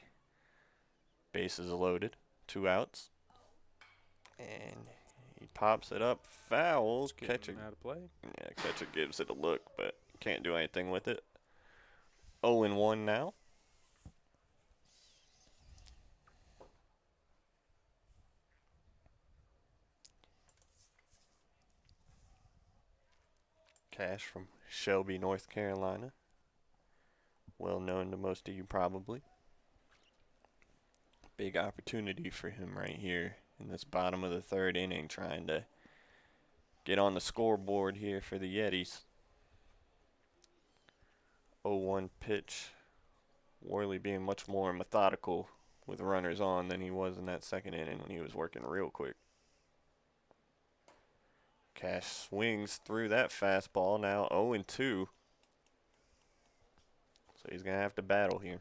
Bases loaded, 2 outs. And he pops it up, fouls. Catcher out of play. Yeah, catcher gives it a look, but can't do anything with it. 0-1 now. Cash from Shelby, North Carolina. Well known to most of you probably. Big opportunity for him right here in this bottom of the third inning, trying to get on the scoreboard here for the Yetis. 0-1 pitch. Worley being much more methodical with runners on than he was in that second inning when he was working real quick. Cash swings through that fastball, now 0-2. So he's going to have to battle here.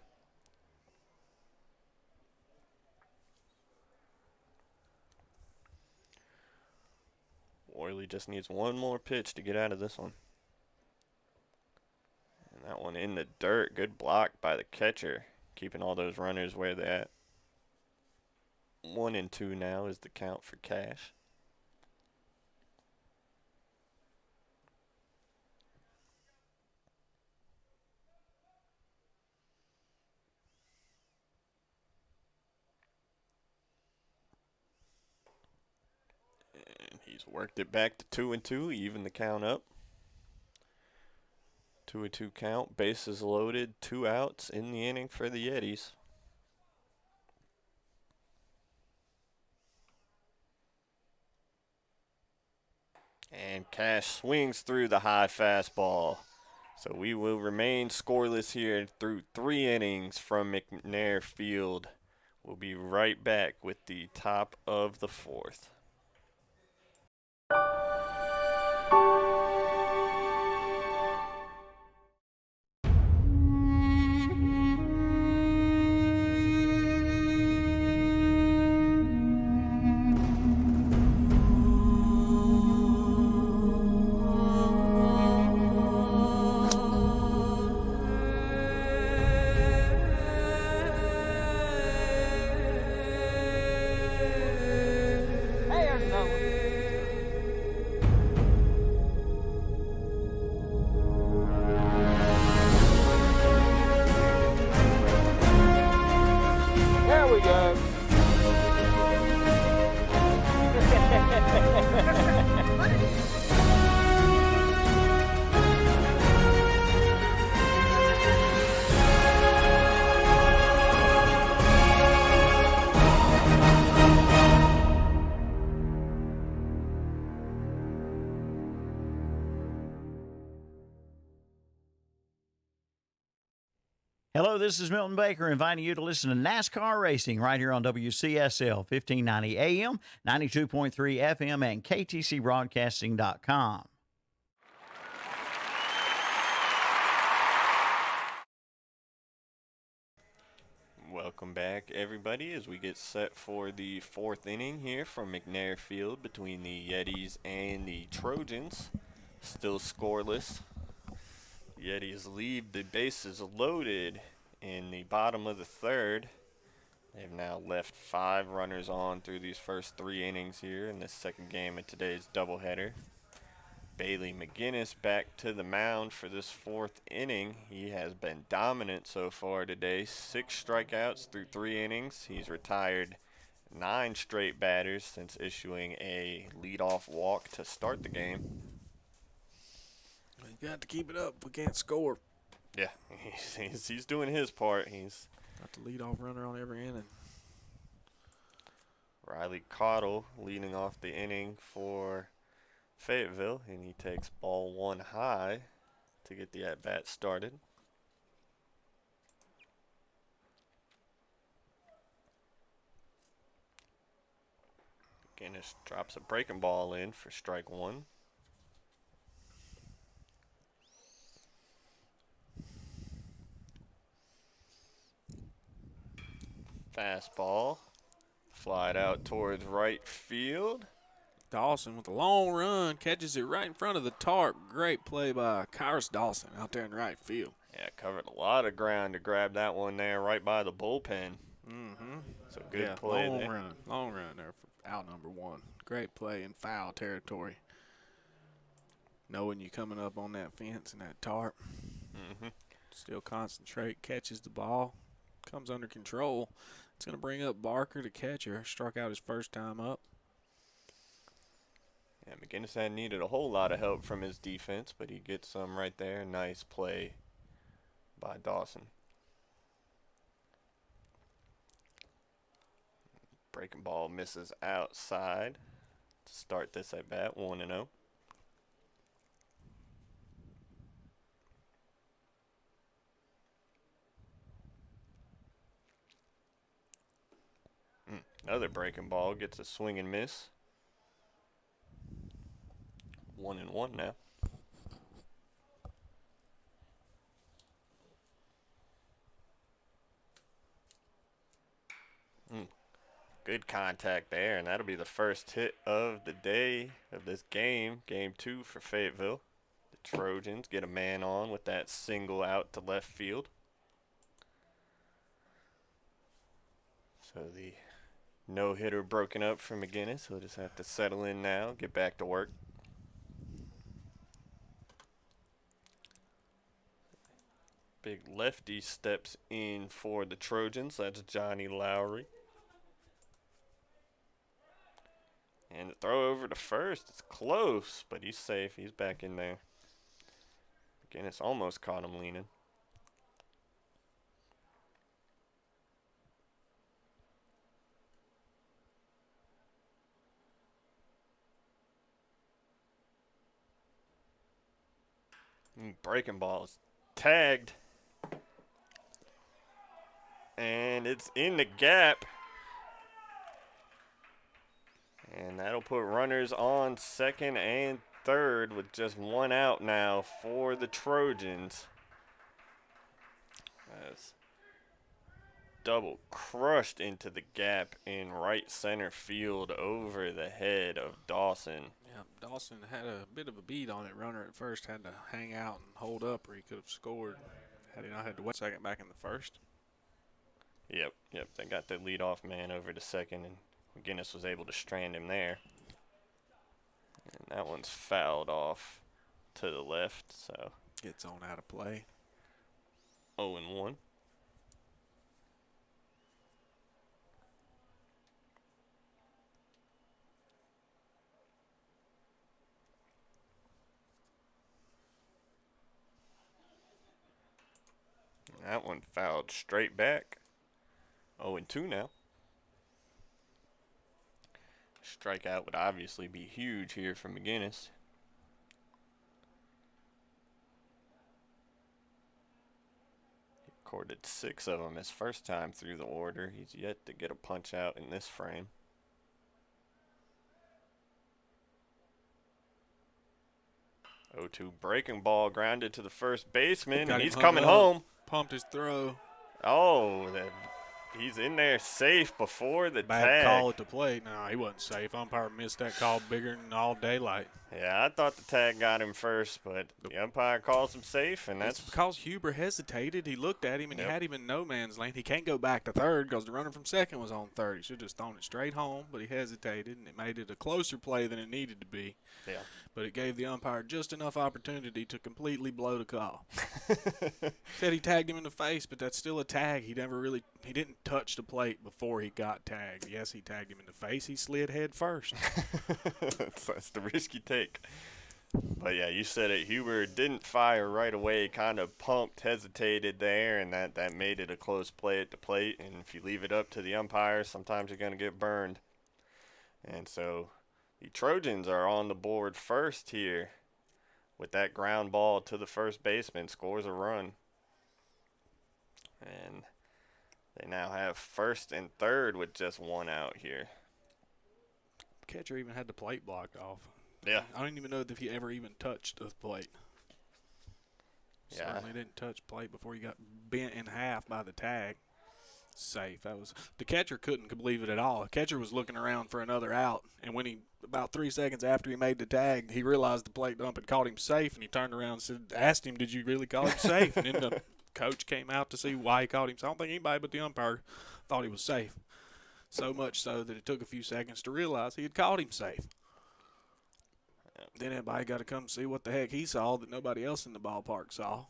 Worley just needs one more pitch to get out of this one. And that one in the dirt. Good block by the catcher, keeping all those runners where they're at. 1-2 now is the count for Cash. He's worked it back to 2-2, even the count up. 2-2 count, bases loaded, 2 outs in the inning for the Yetis. And Cash swings through the high fastball. So we will remain scoreless here through 3 innings from McNair Field. We'll be right back with the top of the 4th. Hello, this is Milton Baker inviting you to listen to NASCAR racing right here on WCSL 1590 AM, 92.3 FM, and KTCBroadcasting.com. Welcome back, everybody, as we get set for the 4th inning here from McNair Field between the Yetis and the Trojans. Still scoreless. Yetis leave the bases loaded in the bottom of the 3rd. They've now left 5 runners on through these first 3 innings here in the 2nd game of today's doubleheader. Bailey McGinnis back to the mound for this 4th inning. He has been dominant so far today. 6 strikeouts through 3 innings. He's retired 9 straight batters since issuing a leadoff walk to start the game. You got to keep it up. We can't score. Yeah, he's doing his part. He's got the leadoff runner on every inning. Riley Cottle leading off the inning for Fayetteville, and he takes ball 1 high to get the at-bat started. Guinness drops a breaking ball in for strike 1. Fastball, flied out towards right field. Dawson with a long run, catches it right in front of the tarp. Great play by Kyrus Dawson out there in right field. Yeah, covered a lot of ground to grab that one there right by the bullpen. Mm-hmm. So good play there. Long run there for out number 1. Great play in foul territory. Knowing you coming up on that fence and that tarp. Mm-hmm. Still concentrate, catches the ball, comes under control. It's going to bring up Barker, the catcher. Struck out his first time up. Yeah, McGinnis had needed a whole lot of help from his defense, but he gets some right there. Nice play by Dawson. Breaking ball misses outside to start this at bat, 1-0. Another breaking ball gets a swing and miss. 1-1 now. Good contact there, and that'll be the first hit of the day of this game. Game 2 for Fayetteville. The Trojans get a man on with that single out to left field. So the no-hitter broken up for McGinnis. He'll just have to settle in now, get back to work. Big lefty steps in for the Trojans. That's Johnny Lowry. And the throw over to first. It's close, but he's safe. He's back in there. McGinnis almost caught him leaning. Breaking ball is tagged. And it's in the gap. And that'll put runners on second and third with just one out now for the Trojans. As double crushed into the gap in right center field over the head of Dawson. Yeah, Dawson had a bit of a beat on it. Runner at first had to hang out and hold up, or he could have scored had he not had to wait second back in the first. Yep. They got the leadoff man over to second, and McGinnis was able to strand him there. And that one's fouled off to the left, so gets on out of play. 0-1. That one fouled straight back. 0-2 now. Strikeout would obviously be huge here for McGinnis. He recorded 6 of them his first time through the order. He's yet to get a punch out in this frame. 0-2 breaking ball grounded to the first baseman, and he's coming home. Pumped his throw. Oh, he's in there safe before the Bad tag. call at the plate. No, he wasn't safe. Umpire missed that call bigger than all daylight. Yeah, I thought the tag got him first, but the umpire calls him safe, and that's because Huber hesitated. He looked at him, and he had him in no man's land. He can't go back to third because the runner from second was on third. He should have just thrown it straight home, but he hesitated, and it made it a closer play than it needed to be. Yeah. But it gave the umpire just enough opportunity to completely blow the call. Said he tagged him in the face, but that's still a tag. He didn't touch the plate before he got tagged. Yes, he tagged him in the face. He slid head first. that's the risk you take. But yeah, you said it. Huber didn't fire right away, kind of pumped, hesitated there, and that made it a close play at the plate. And if you leave it up to the umpires, sometimes you're going to get burned. And so the Trojans are on the board first here with that ground ball to the first baseman, scores a run. And they now have first and third with just one out here. Catcher even had the plate blocked off. Yeah. I don't even know if he ever even touched the plate. Yeah. Certainly didn't touch plate before he got bent in half by the tag. Safe. The catcher couldn't believe it at all. The catcher was looking around for another out, and when about 3 seconds after he made the tag, he realized the plate dump had caught him safe, and he turned around and asked him, "Did you really call him safe?" And then the coach came out to see why he caught him. So I don't think anybody but the umpire thought he was safe. So much so that it took a few seconds to realize he had caught him safe. Then everybody got to come see what the heck he saw that nobody else in the ballpark saw.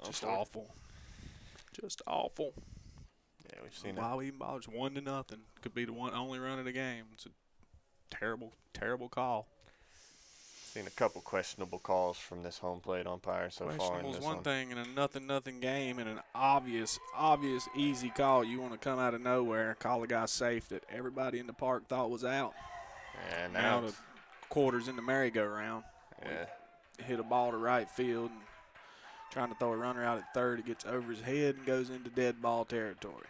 Just awful. Just awful. Yeah, we've seen Why we even bother? It's 1-0. Could be the only run of the game. It's a terrible, terrible call. Seen a couple questionable calls from this home plate umpire so far. Questionable is one thing in a nothing game, and an obvious easy call. You want to come out of nowhere, call a guy safe that everybody in the park thought was out. And now the quarters in the merry-go-round. Yeah. Hit a ball to right field and trying to throw a runner out at third. It gets over his head and goes into dead ball territory.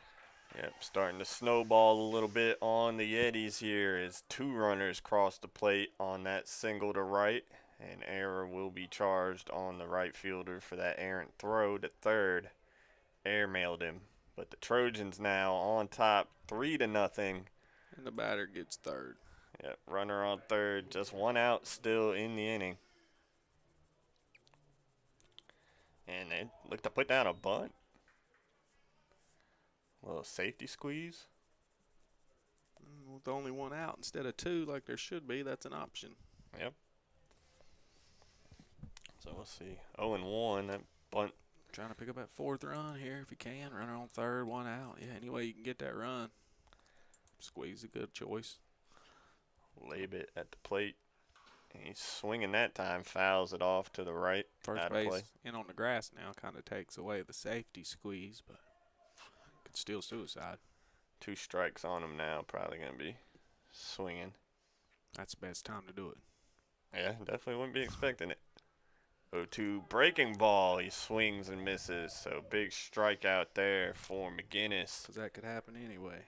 Yep, starting to snowball a little bit on the Yetis here as 2 runners cross the plate on that single to right. An error will be charged on the right fielder for that errant throw to third. Airmailed him. But the Trojans now on top 3-0. And the batter gets third. Yep, runner on third, just one out still in the inning. And they look to put down a bunt. A little safety squeeze. With only one out instead of 2 like there should be, that's an option. Yep. So we'll see. 0-1, that bunt. Trying to pick up that 4th run here if you can. Runner on third, 1 out. Yeah, any way you can get that run. Squeeze a good choice. Labit at the plate. He's swinging that time, fouls it off to the right. First base in on the grass now kind of takes away the safety squeeze, but could still suicide. 2 strikes on him now, probably going to be swinging. That's the best time to do it. Yeah, definitely wouldn't be expecting it. 0-2 breaking ball. He swings and misses, so big strikeout there for McGinnis. Because that could happen anyway.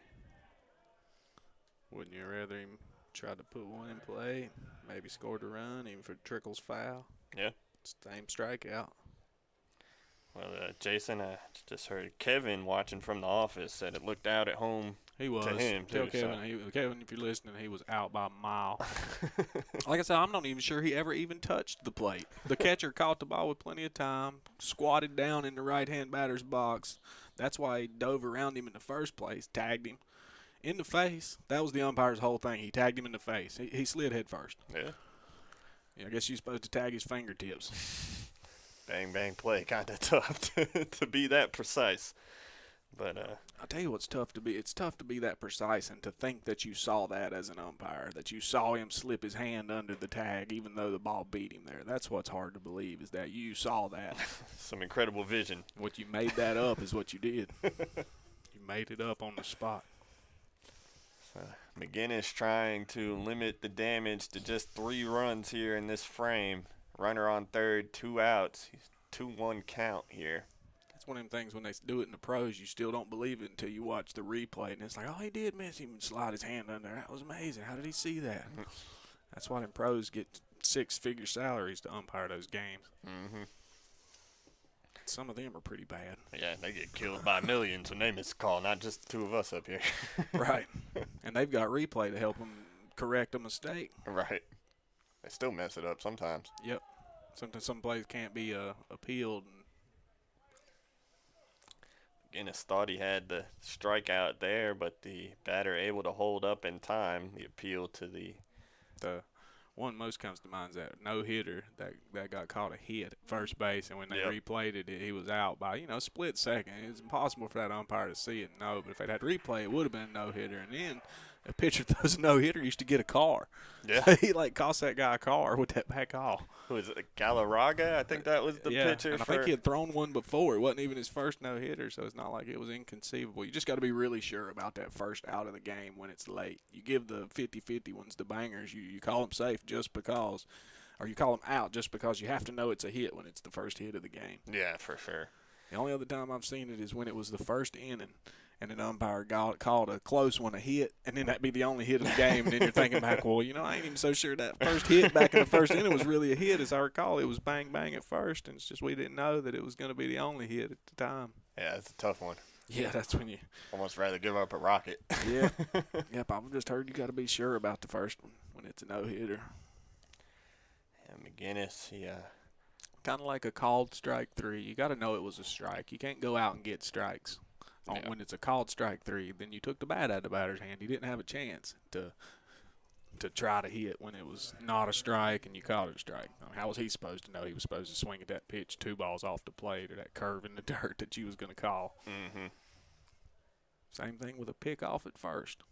Wouldn't you rather him try to put one in play, maybe scored a run, even if it trickles foul? Yeah. Same strikeout. Well, Jason, I just heard Kevin watching from the office said it looked out at home. He was. To him, Tell too, Kevin, Kevin, if you're listening, he was out by a mile. Like I said, I'm not even sure he ever even touched the plate. The catcher caught the ball with plenty of time, squatted down in the right-hand batter's box. That's why he dove around him in the first place, tagged him in the face. That was the umpire's whole thing. He tagged him in the face. He slid head first. Yeah. I guess you're supposed to tag his fingertips. Bang, bang play. Kind of tough to be that precise. But I'll tell you what's tough to be. It's tough to be that precise and to think that you saw that as an umpire, that you saw him slip his hand under the tag even though the ball beat him there. That's what's hard to believe, is that you saw that. Some incredible vision. What you made that up is what you did. You made it up on the spot. McGinnis trying to limit the damage to just 3 runs here in this frame. Runner on third, 2 outs. 2-1 count here. That's one of them things when they do it in the pros, you still don't believe it until you watch the replay. And it's like, oh, he did miss him and slide his hand under. That was amazing. How did he see that? That's why them pros get 6-figure salaries to umpire those games. Mm-hmm. Some of them are pretty bad. Yeah, they get killed by millions when they miss a call, not just the 2 of us up here. Right. And they've got replay to help them correct a mistake. Right. They still mess it up sometimes. Yep. Sometimes some plays can't be appealed. McGinnis thought he had the strikeout there, but the batter able to hold up in time. The appeal to the one most comes to mind is that no-hitter that got caught a hit at first base, and when they replayed it, he was out by, a split second. It was impossible for that umpire to see it and know, but if they'd had replay, it would have been a no-hitter. And then a pitcher throws a no-hitter used to get a car. Yeah. So he, cost that guy a car with that back call. Who is it, Galarraga? I think that was the pitcher. And I think he had thrown one before. It wasn't even his first no-hitter, so it's not like it was inconceivable. You just got to be really sure about that first out of the game when it's late. You give the 50-50 ones the bangers. You call them safe just because, or you call them out just because you have to know it's a hit when it's the first hit of the game. Yeah, for sure. The only other time I've seen it is when it was the first inning and an umpire called a close one a hit, and then that'd be the only hit of the game. And then you're thinking back, well, I ain't even so sure that first hit back in the first inning was really a hit. As I recall, it was bang, bang at first, and it's just we didn't know that it was going to be the only hit at the time. Yeah, it's a tough one. Yeah, that's when you almost rather give up a rocket. Yeah. Yep, I've just heard you got to be sure about the first one when it's a no-hitter. And McGinnis, kind of like a called strike 3. You got to know it was a strike. You can't go out and get strikes. When it's a called strike 3, then you took the bat out of the batter's hand. He didn't have a chance to try to hit when it was not a strike and you called it a strike. How was he supposed to know he was supposed to swing at that pitch 2 balls off the plate or that curve in the dirt that you was going to call? Mm-hmm. Same thing with a pick off at first.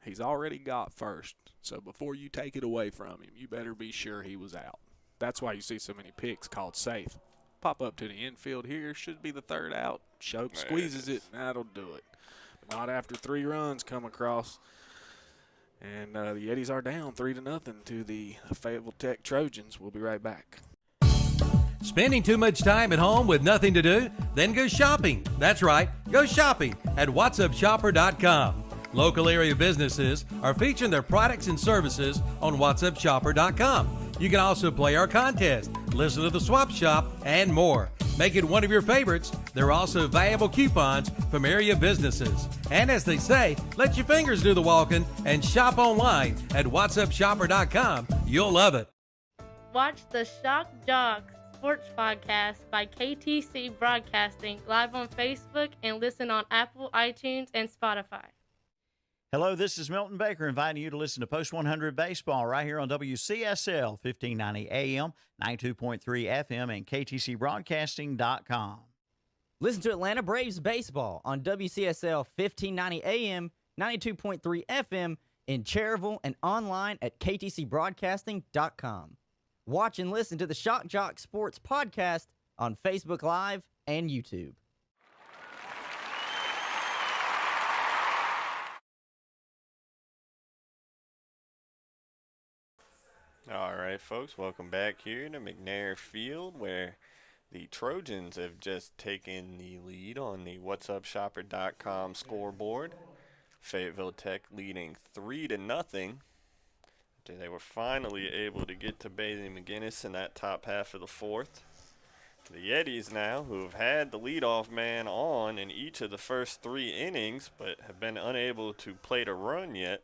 He's already got first, so before you take it away from him, you better be sure he was out. That's why you see so many picks called safe. Pop up to the infield here, should be the 3rd out. Shope squeezes it, and that'll do it. But not after 3 runs come across. And the Yetis are down 3-0 to the Fayeteville Tech Trojans. We'll be right back. Spending too much time at home with nothing to do? Then go shopping. That's right, go shopping at whatsupshopper.com. Local area businesses are featuring their products and services on whatsupshopper.com. You can also play our contest, listen to the swap shop, and more. Make it one of your favorites. There are also valuable coupons from area businesses. And as they say, let your fingers do the walking and shop online at whatsupshopper.com. You'll love it. Watch the Shock Jocks Sports Podcast by KTC Broadcasting live on Facebook and listen on Apple, iTunes, and Spotify. Hello, this is Milton Baker inviting you to listen to Post 100 Baseball right here on WCSL 1590 AM, 92.3 FM, and KTCBroadcasting.com. Listen to Atlanta Braves Baseball on WCSL 1590 AM, 92.3 FM, in Cherville and online at ktcbroadcasting.com. Watch and listen to the Shock Jock Sports Podcast on Facebook Live and YouTube. All right, folks, welcome back here to McNair Field, where the Trojans have just taken the lead on the whatsupshopper.com scoreboard. Fayetteville Tech leading 3-0 after they were finally able to get to Bailey McGinnis in that top half of the fourth. The Yetis now, who have had the leadoff man on in each of the first 3 innings, but have been unable to plate a run yet,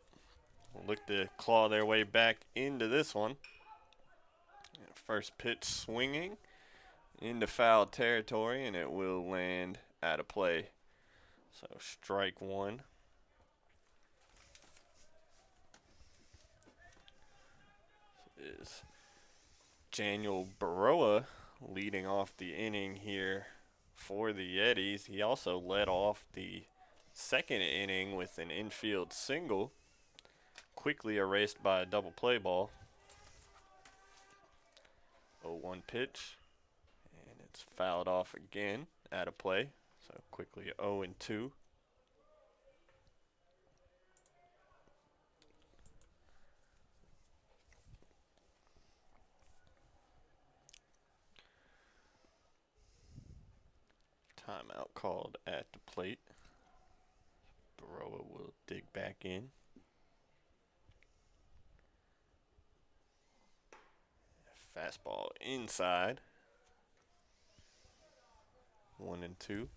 will look to claw their way back into this one. First pitch swinging into foul territory, and it will land out of play. So strike one. This is Daniel Baroa leading off the inning here for the Yetis. He also led off the second inning with an infield single, quickly erased by a double play ball. 0-1 pitch, and it's fouled off again out of play. So quickly 0-2. Timeout called at the plate. Baroa will dig back in. Fastball inside. 1-2.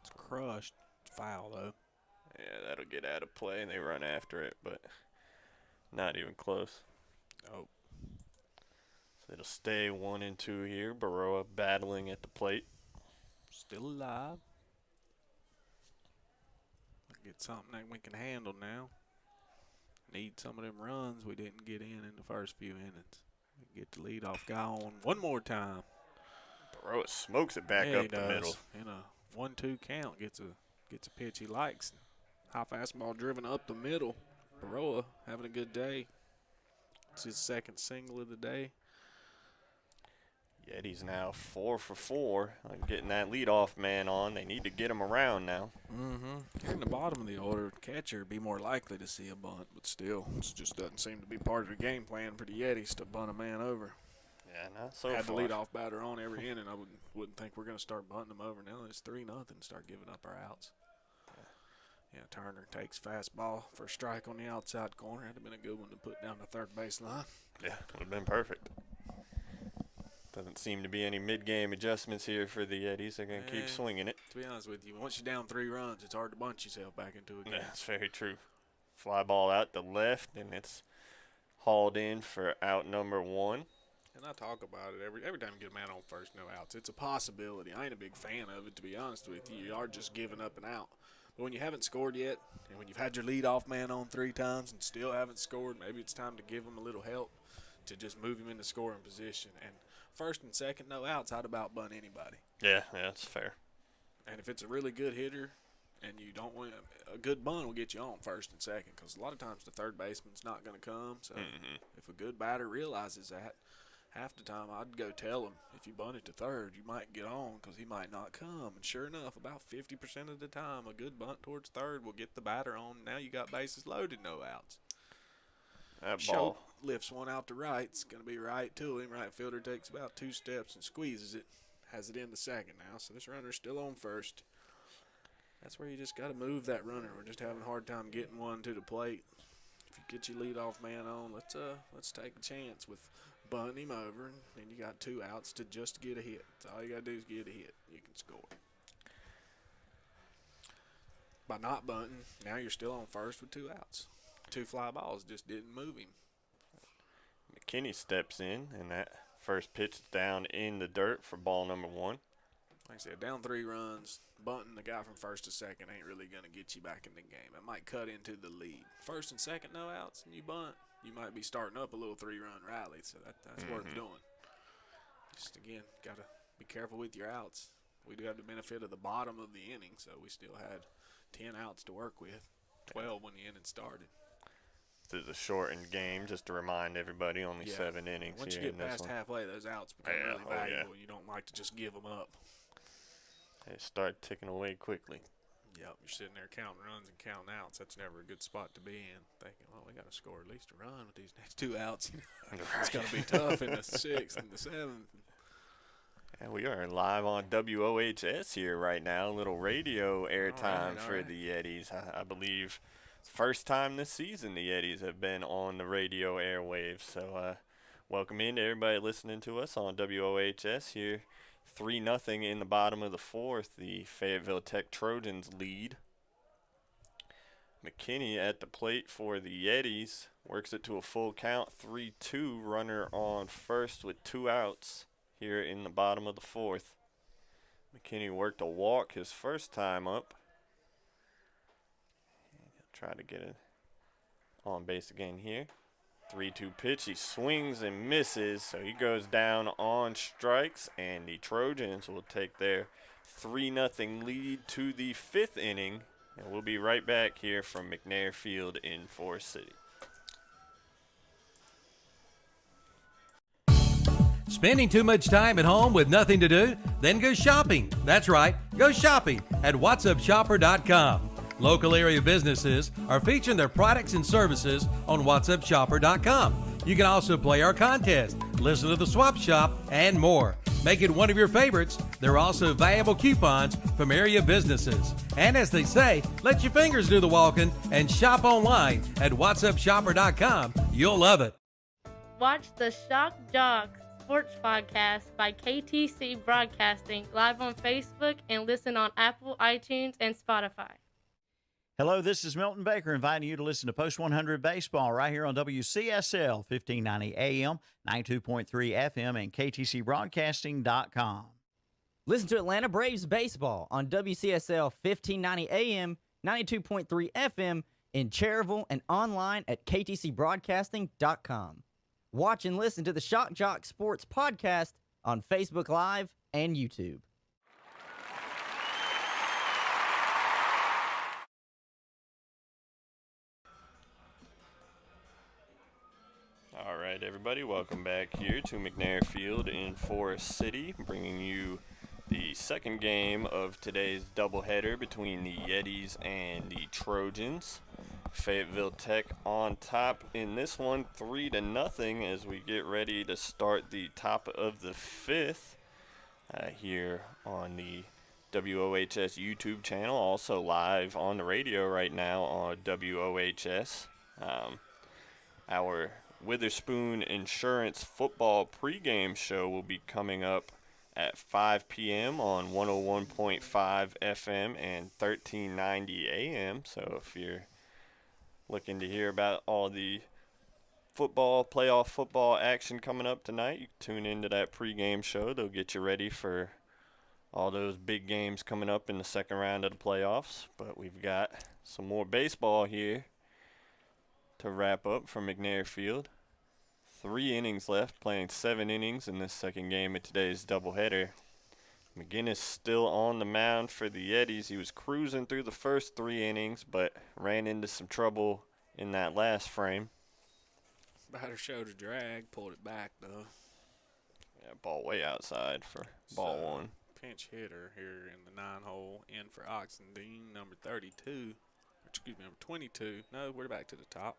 It's crushed. It's foul, though. Yeah, that'll get out of play, and they run after it, but not even close. Oh. So it'll stay 1-2 here. Baroa battling at the plate. Still alive. Get something that we can handle now. Need some of them runs we didn't get in the first few innings. Get the leadoff guy on one more time. Baroa smokes it back up the middle. In a 1-2 count, gets a pitch he likes. High fastball driven up the middle. Baroa having a good day. It's his second single of the day. Yetis now 4 for 4 on getting that leadoff man on. They need to get him around now. Here in the bottom of the order, catcher would be more likely to see a bunt, but still, it just doesn't seem to be part of the game plan for the Yetis to bunt a man over. Yeah, not so Had far. the leadoff batter on every inning, I wouldn't think we're going to start bunting them over. Now it's 3-0, start giving up our outs. Yeah, Turner takes fastball for a strike on the outside corner. That'd have been a good one to put down the third base line. Yeah, would have been perfect. Doesn't seem to be any mid-game adjustments here for the Yetis. They're going to keep swinging it. To be honest with you, once you're down 3 runs, it's hard to bunt yourself back into a game. That's very true. Fly ball out to left, and it's hauled in for out number 1. And I talk about it every time you get a man on first, no outs. It's a possibility. I ain't a big fan of it, to be honest with you. You are just giving up an out. But when you haven't scored yet, and when you've had your leadoff man on 3 times and still haven't scored, maybe it's time to give him a little help to just move him into scoring position. And first and second, no outs, I'd about bunt anybody. Yeah, that's fair. And if it's a really good hitter and you don't win, a good bunt will get you on first and second, because a lot of times the third baseman's not going to come. So if a good batter realizes that, half the time I'd go tell him, if you bunt it to third, you might get on because he might not come. And sure enough, about 50% of the time, a good bunt towards third will get the batter on. Now you got bases loaded, no outs. That ball lifts one out to right. It's going to be right to him. Right fielder takes about 2 steps and squeezes it. Has it into second now. So this runner's still on first. That's where you just got to move that runner. We're just having a hard time getting one to the plate. If you get your leadoff man on, let's take a chance with bunting him over, and then you got 2 outs to just get a hit. That's all you got to do is get a hit. You can score. By not bunting, now you're still on first with 2 outs. 2 fly balls just didn't move him. McKinney steps in, and that first pitch is down in the dirt for ball number 1. Like I said, down 3 runs, bunting the guy from first to second ain't really going to get you back in the game. It might cut into the lead. First and second, no outs, and you bunt. You might be starting up a little 3-run rally, so that's worth doing. Just, again, got to be careful with your outs. We do have the benefit of the bottom of the inning, so we still had 10 outs to work with, 12 when the inning started. This is a shortened game, just to remind everybody, only 7 innings. Once you here get in this past one. halfway, those outs become really valuable. You don't like to just give them up. They start ticking away quickly. Yep, you're sitting there counting runs and counting outs. That's never a good spot to be in. Thinking, well, we got to score at least a run with these next 2 outs. It's going to be tough in the 6th and the 7th. And we are live on WOHS here right now. A little radio airtime for the Yetis. I believe first time this season the Yetis have been on the radio airwaves. So welcome in to everybody listening to us on WOHS here. 3-0 in the bottom of the 4th. The Fayetteville Tech Trojans lead. McKinney at the plate for the Yetis. Works it to a full count. 3-2. Runner on first with 2 outs here in the bottom of the 4th. McKinney worked a walk his first time up. He'll try to get it on base again here. 3-2 pitch. He swings and misses, so he goes down on strikes, and the Trojans will take their 3-0 lead to the 5th inning. And we'll be right back here from McNair Field in Forest City. Spending too much time at home with nothing to do? Then go shopping. That's right, go shopping at whatsupshopper.com. Local area businesses are featuring their products and services on whatsupshopper.com. You can also play our contest, listen to the swap shop, and more. Make it one of your favorites. There are also valuable coupons from area businesses. And as they say, let your fingers do the walking and shop online at whatsupshopper.com. You'll love it. Watch the Shock Jocks Sports Podcast by KTC Broadcasting live on Facebook and listen on Apple, iTunes, and Spotify. Hello, this is Milton Baker inviting you to listen to Post 100 Baseball right here on WCSL 1590 AM, 92.3 FM, and KTCBroadcasting.com. Listen to Atlanta Braves Baseball on WCSL 1590 AM, 92.3 FM in Cherryville and online at KTCBroadcasting.com. Watch and listen to the Shock Jock Sports Podcast on Facebook Live and YouTube. All right, everybody, welcome back here to McNair Field in Forest City, bringing you the second game of today's doubleheader between the Yetis and the Trojans. Fayetteville Tech on top in this one, 3-0, as we get ready to start the top of the 5th here on the WOHS YouTube channel, also live on the radio right now on WOHS. Our Witherspoon Insurance football pregame show will be coming up at 5 p.m. on 101.5 FM and 1390 AM. So if you're looking to hear about all the football, playoff football action coming up tonight, you can tune into that pregame show. They'll get you ready for all those big games coming up in the second round of the playoffs. But we've got some more baseball here to wrap up from McNair Field. 3 innings left, playing 7 innings in this second game of today's doubleheader. McGinnis still on the mound for the Yetis. He was cruising through the first 3 innings, but ran into some trouble in that last frame. Batter showed a drag, pulled it back, though. Yeah, ball way outside for ball 1. Pinch hitter here in the 9-hole, in for Oxendine, number 32. Excuse me, number 22. No, we're back to the top.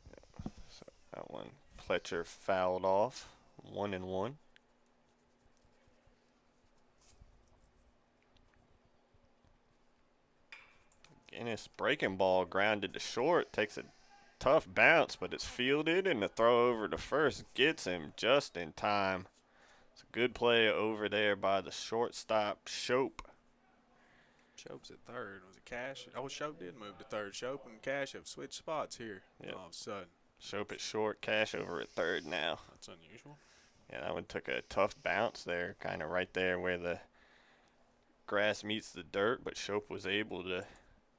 Yeah, so that one, Pletcher fouled off, 1-1. Guinness breaking ball grounded to short, takes a tough bounce, but it's fielded, and the throw over to first gets him just in time. It's a good play over there by the shortstop, Shope. Shope's at third. Was it Cash? Oh, Shope did move to third. Shope and Cash have switched spots here all of a sudden. Shope at short, Cash over at third now. That's unusual. Yeah, that one took a tough bounce there, kind of right there where the grass meets the dirt, but Shope was able to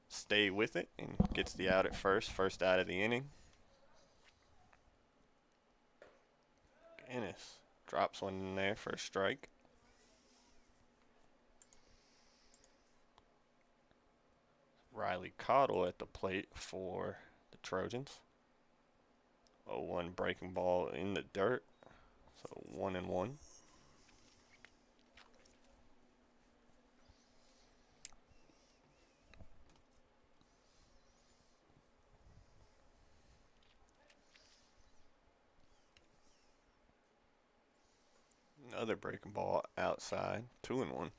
stay with it and gets the out at first out of the inning. Guinness Drops one in there for a strike. Riley Cottle at the plate for the Trojans. 0-1 breaking ball in the dirt. So 1-1. Another breaking ball outside. 2-1.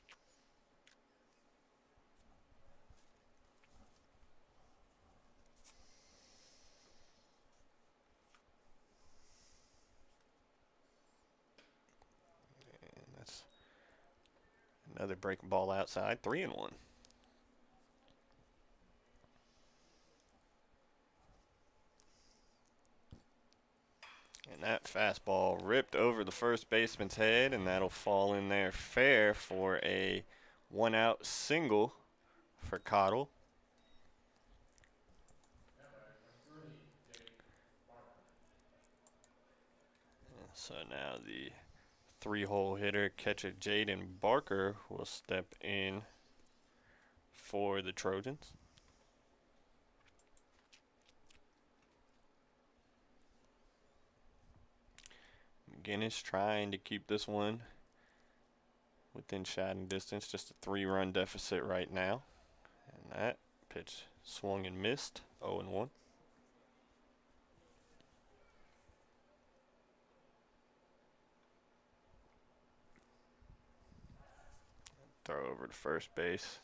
Another breaking ball outside, 3-1. And that fastball ripped over the first baseman's head, and that'll fall in there fair for a 1-out single for Cottle. So now the 3-hole hitter, catcher Jaden Barker, will step in for the Trojans. McGinnis trying to keep this one within shouting distance, just a 3-run deficit right now. And that pitch swung and missed, 0-1. Throw over to first base.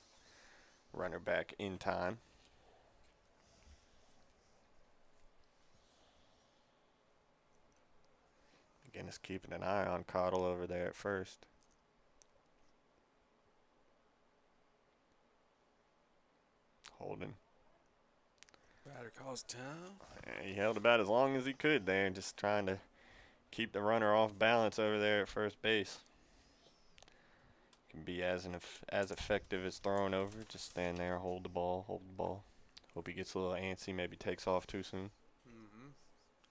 Runner back in time. Again, is keeping an eye on Cottle over there at first. Holding. Batter calls time. He held about as long as he could there, just trying to keep the runner off balance over there at first base. Can be as effective as throwing over. Just stand there, hold the ball, hold the ball. Hope he gets a little antsy, maybe takes off too soon.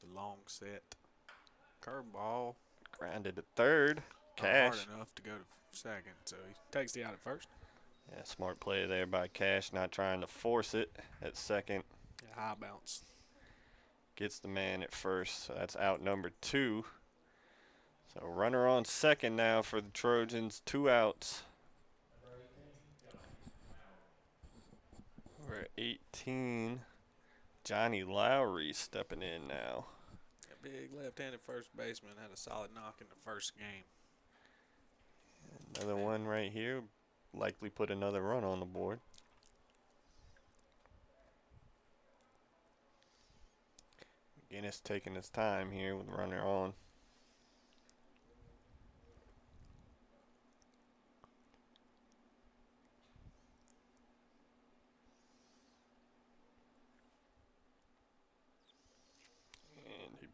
The long set. Curveball. Grounded to third. Cash. Not hard enough to go to second, so he takes the out at first. Yeah, smart play there by Cash, not trying to force it at second. Yeah, high bounce. Gets the man at first, so that's out number 2. So runner on second now for the Trojans, 2 outs. We're at 18. Johnny Lowry stepping in now. A big left-handed first baseman had a solid knock in the first game. Another one right here. Likely put another run on the board. Guinness taking his time here with the runner on.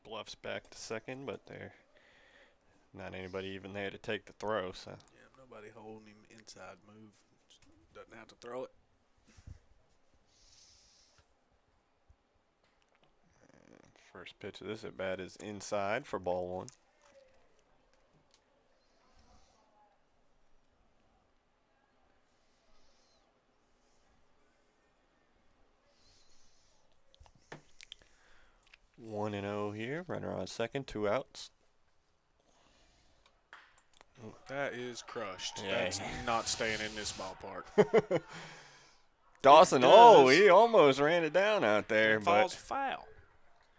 Bluffs back to second, but there's not anybody even there to take the throw. So yeah, nobody holding him inside move. Doesn't have to throw it. And first pitch of this at bat is inside for ball 1. One and 0 here. Runner on second, 2 outs. That is crushed. Yeah. That's not staying in this ballpark. Dawson, he almost ran it down out there. It falls foul.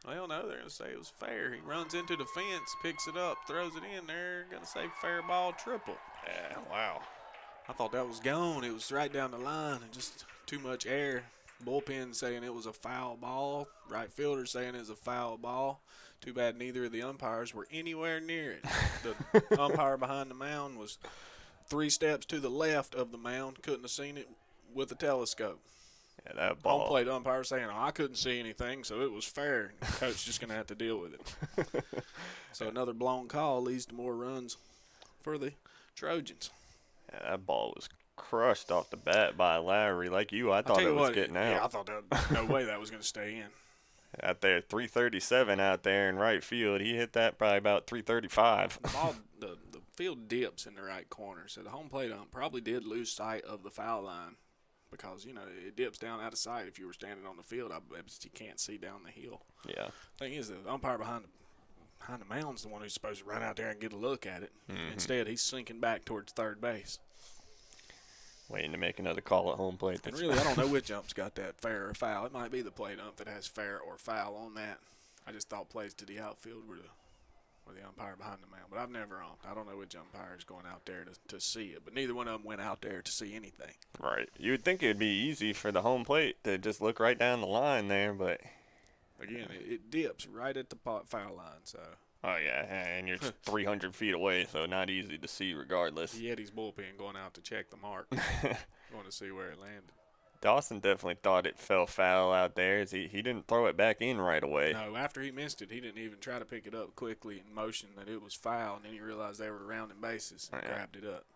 Well, no, they're going to say it was fair. He runs into the fence, picks it up, throws it in there. Going to say fair ball, triple. Yeah, wow. I thought that was gone. It was right down the line and just too much air. Bullpen saying it was a foul ball. Right fielder saying it was a foul ball. Too bad neither of the umpires were anywhere near it. The umpire behind the mound was 3 steps to the left of the mound. Couldn't have seen it with a telescope. Yeah, that ball. Home plate umpire saying, I couldn't see anything, so it was fair. Coach just going to have to deal with it. So another blown call leads to more runs for the Trojans. Yeah, that ball was crushed off the bat by Lowry. Like you, I thought it was getting out. Yeah, I thought no way that was going to stay in. out there, 337 out there in right field. He hit that probably about 335. The ball, the field dips in the right corner, so the home plate ump probably did lose sight of the foul line because, you know, it dips down out of sight. If you were standing on the field, I bet you can't see down the hill. Yeah. Thing is, the umpire behind the mound's the one who's supposed to run out there and get a look at it. Instead, he's sinking back towards third base. Waiting to make another call at home plate. And really, I don't know which ump's got that, fair or foul. It might be the plate ump that has fair or foul on that. I just thought plays to the outfield were the umpire behind the mound. But I've never umped. I don't know which umpire is going out there to see it. But neither one of them went out there to see anything. Right. You would think it would be easy for the home plate to just look right down the line there, but again, it dips right at the foul line. So. Oh, yeah, and you're 300 feet away, so not easy to see regardless. The Yetis bullpen going out to check the mark, going to see where it landed. Dawson definitely thought it fell foul out there. He didn't throw it back in right away. No, after he missed it, he didn't even try to pick it up quickly and motion that it was foul, and then he realized they were rounding bases and grabbed it up.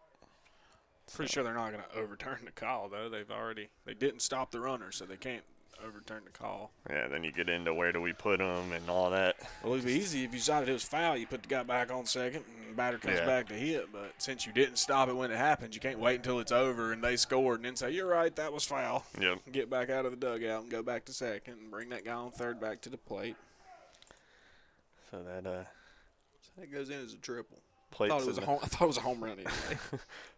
Pretty sure they're not going to overturn the call, though. They didn't stop the runner, so they can't overturn the call. Yeah, then you get into where do we put him and all that. Well, it'd be easy if you decided it was foul. You put the guy back on second, and the batter comes back to hit. But since you didn't stop it when it happened, you can't wait until it's over and they scored and then say, you're right, that was foul. Yep. Get back out of the dugout and go back to second and bring that guy on third back to the plate. So that goes in as a triple. I thought it was a home run anyway.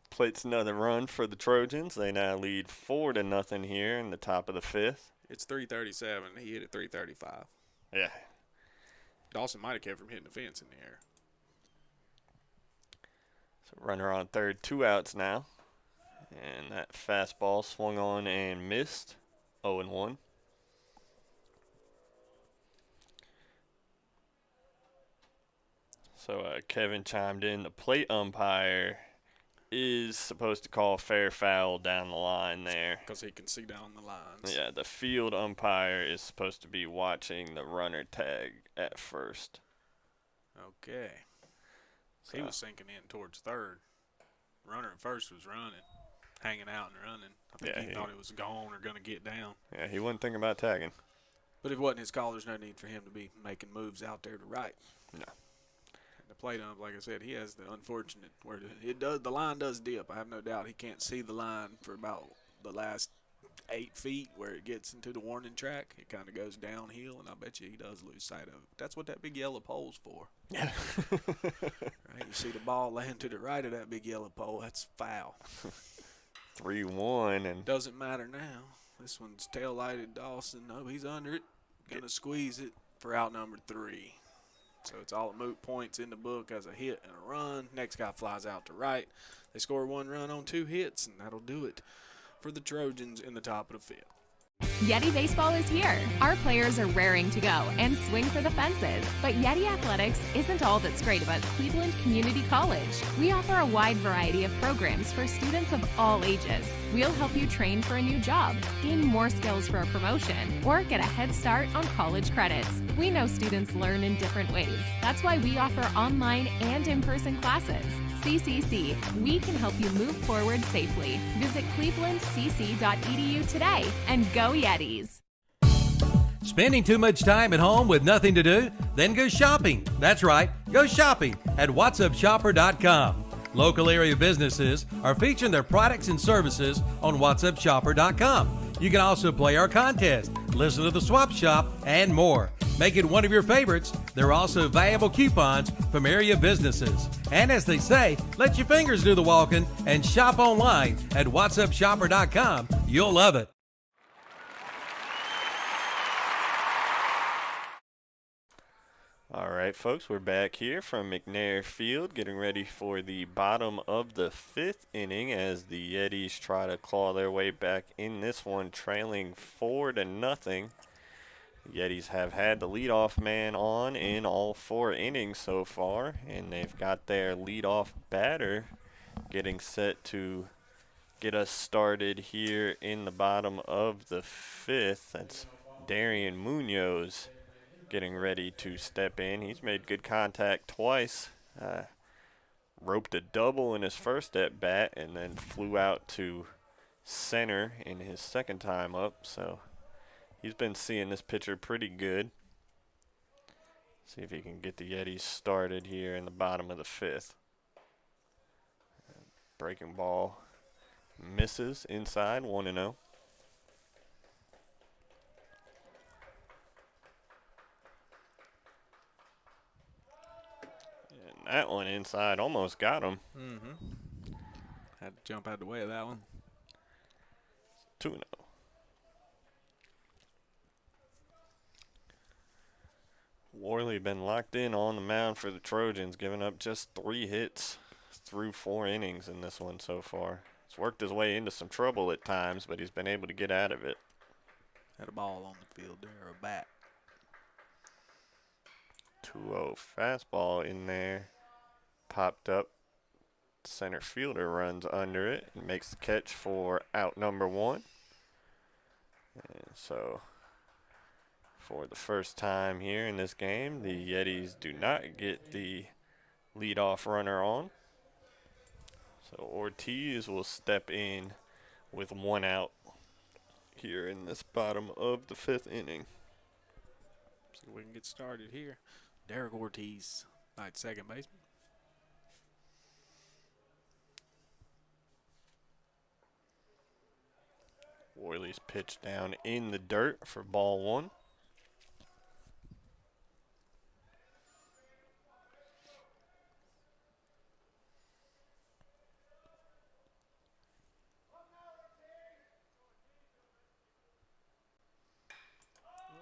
Plate's another run for the Trojans. They now lead 4-0 here in the top of the fifth. It's 337. He hit it 335. Yeah. Dawson might have kept from hitting the fence in the air. So runner on third, 2 outs now. And that fastball swung on and missed. 0-1. So Kevin chimed in. The plate umpire is supposed to call fair foul down the line there. Because he can see down the lines. Yeah, the field umpire is supposed to be watching the runner tag at first. Okay. So he was sinking in towards third. Runner at first was running, hanging out and running. I think he thought it was gone or going to get down. Yeah, he wasn't thinking about tagging. But if it wasn't his call, there's no need for him to be making moves out there to right. No. The plate ump, like I said, he has the unfortunate where the line does dip. I have no doubt he can't see the line for about the last 8 feet where it gets into the warning track. It kind of goes downhill, and I bet you he does lose sight of it. That's what that big yellow pole's for. Yeah. Right, you see the ball land to the right of that big yellow pole. That's foul. 3-1 and doesn't matter now. This one's tail lighted Dawson. No, he's under it. Gonna squeeze it for out number 3. So it's all moot points in the book as a hit and a run. Next guy flies out to right. They score 1 run on 2 hits, and that'll do it for the Trojans in the top of the 5th. Yeti Baseball is here. Our players are raring to go and swing for the fences. But Yeti Athletics isn't all that's great about Cleveland Community College. We offer a wide variety of programs for students of all ages. We'll help you train for a new job, gain more skills for a promotion, or get a head start on college credits. We know students learn in different ways. That's why we offer online and in-person classes. CCC, we can help you move forward safely. Visit clevelandcc.edu today and go Yetis. Spending too much time at home with nothing to do? Then go shopping. That's right, go shopping at whatsupshopper.com. Local area businesses are featuring their products and services on whatsupshopper.com. You can also play our contest, listen to the swap shop, and more. Make it one of your favorites. There are also valuable coupons from area businesses. And as they say, let your fingers do the walking and shop online at whatsupshopper.com. You'll love it. All right, folks, we're back here from McNair Field, getting ready for the bottom of the 5th inning as the Yetis try to claw their way back in this one, trailing 4-0. The Yetis have had the leadoff man on in all 4 innings so far, and they've got their leadoff batter getting set to get us started here in the bottom of the 5th. That's Darian Munoz getting ready to step in. He's made good contact twice. Roped a double in his first at bat and then flew out to center in his second time up. So He's been seeing this pitcher pretty good. See if he can get the Yetis started here in the bottom of the 5th. Breaking ball misses inside, 1-0. And that one inside almost got him. Had to jump out the way of that one. 2-0. Worley been locked in on the mound for the Trojans, giving up just 3 hits through 4 innings in this one so far. He's worked his way into some trouble at times, but he's been able to get out of it. Had a ball on the field there, or a bat. 2-0 fastball in there. Popped up. Center fielder runs under it and makes the catch for out number 1. And so, for the first time here in this game, the Yetis do not get the leadoff runner on. So Ortiz will step in with 1 out here in this bottom of the 5th inning. See if we can get started here. Derek Ortiz, night second baseman. Worley's pitch down in the dirt for ball 1.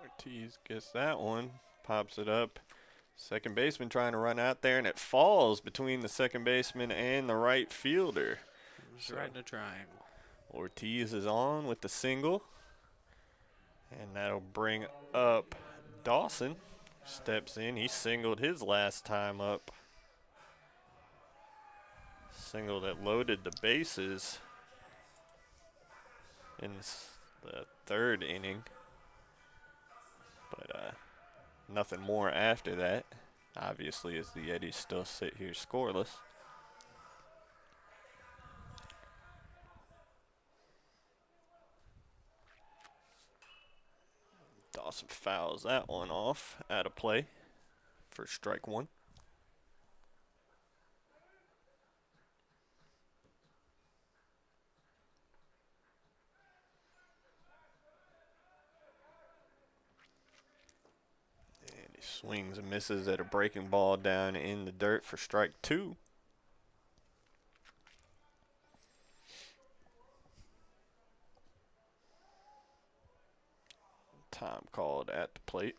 Ortiz gets that one, pops it up. Second baseman trying to run out there, and it falls between the second baseman and the right fielder. It's right in the triangle. Ortiz is on with the single, and that'll bring up Dawson. Steps in. He singled his last time up. Single that loaded the bases in the 3rd inning. But nothing more after that, obviously, as the Yetis still sit here scoreless. Dawson fouls that one off, out of play for strike 1. And he swings and misses at a breaking ball down in the dirt for strike 2. Time called at the plate.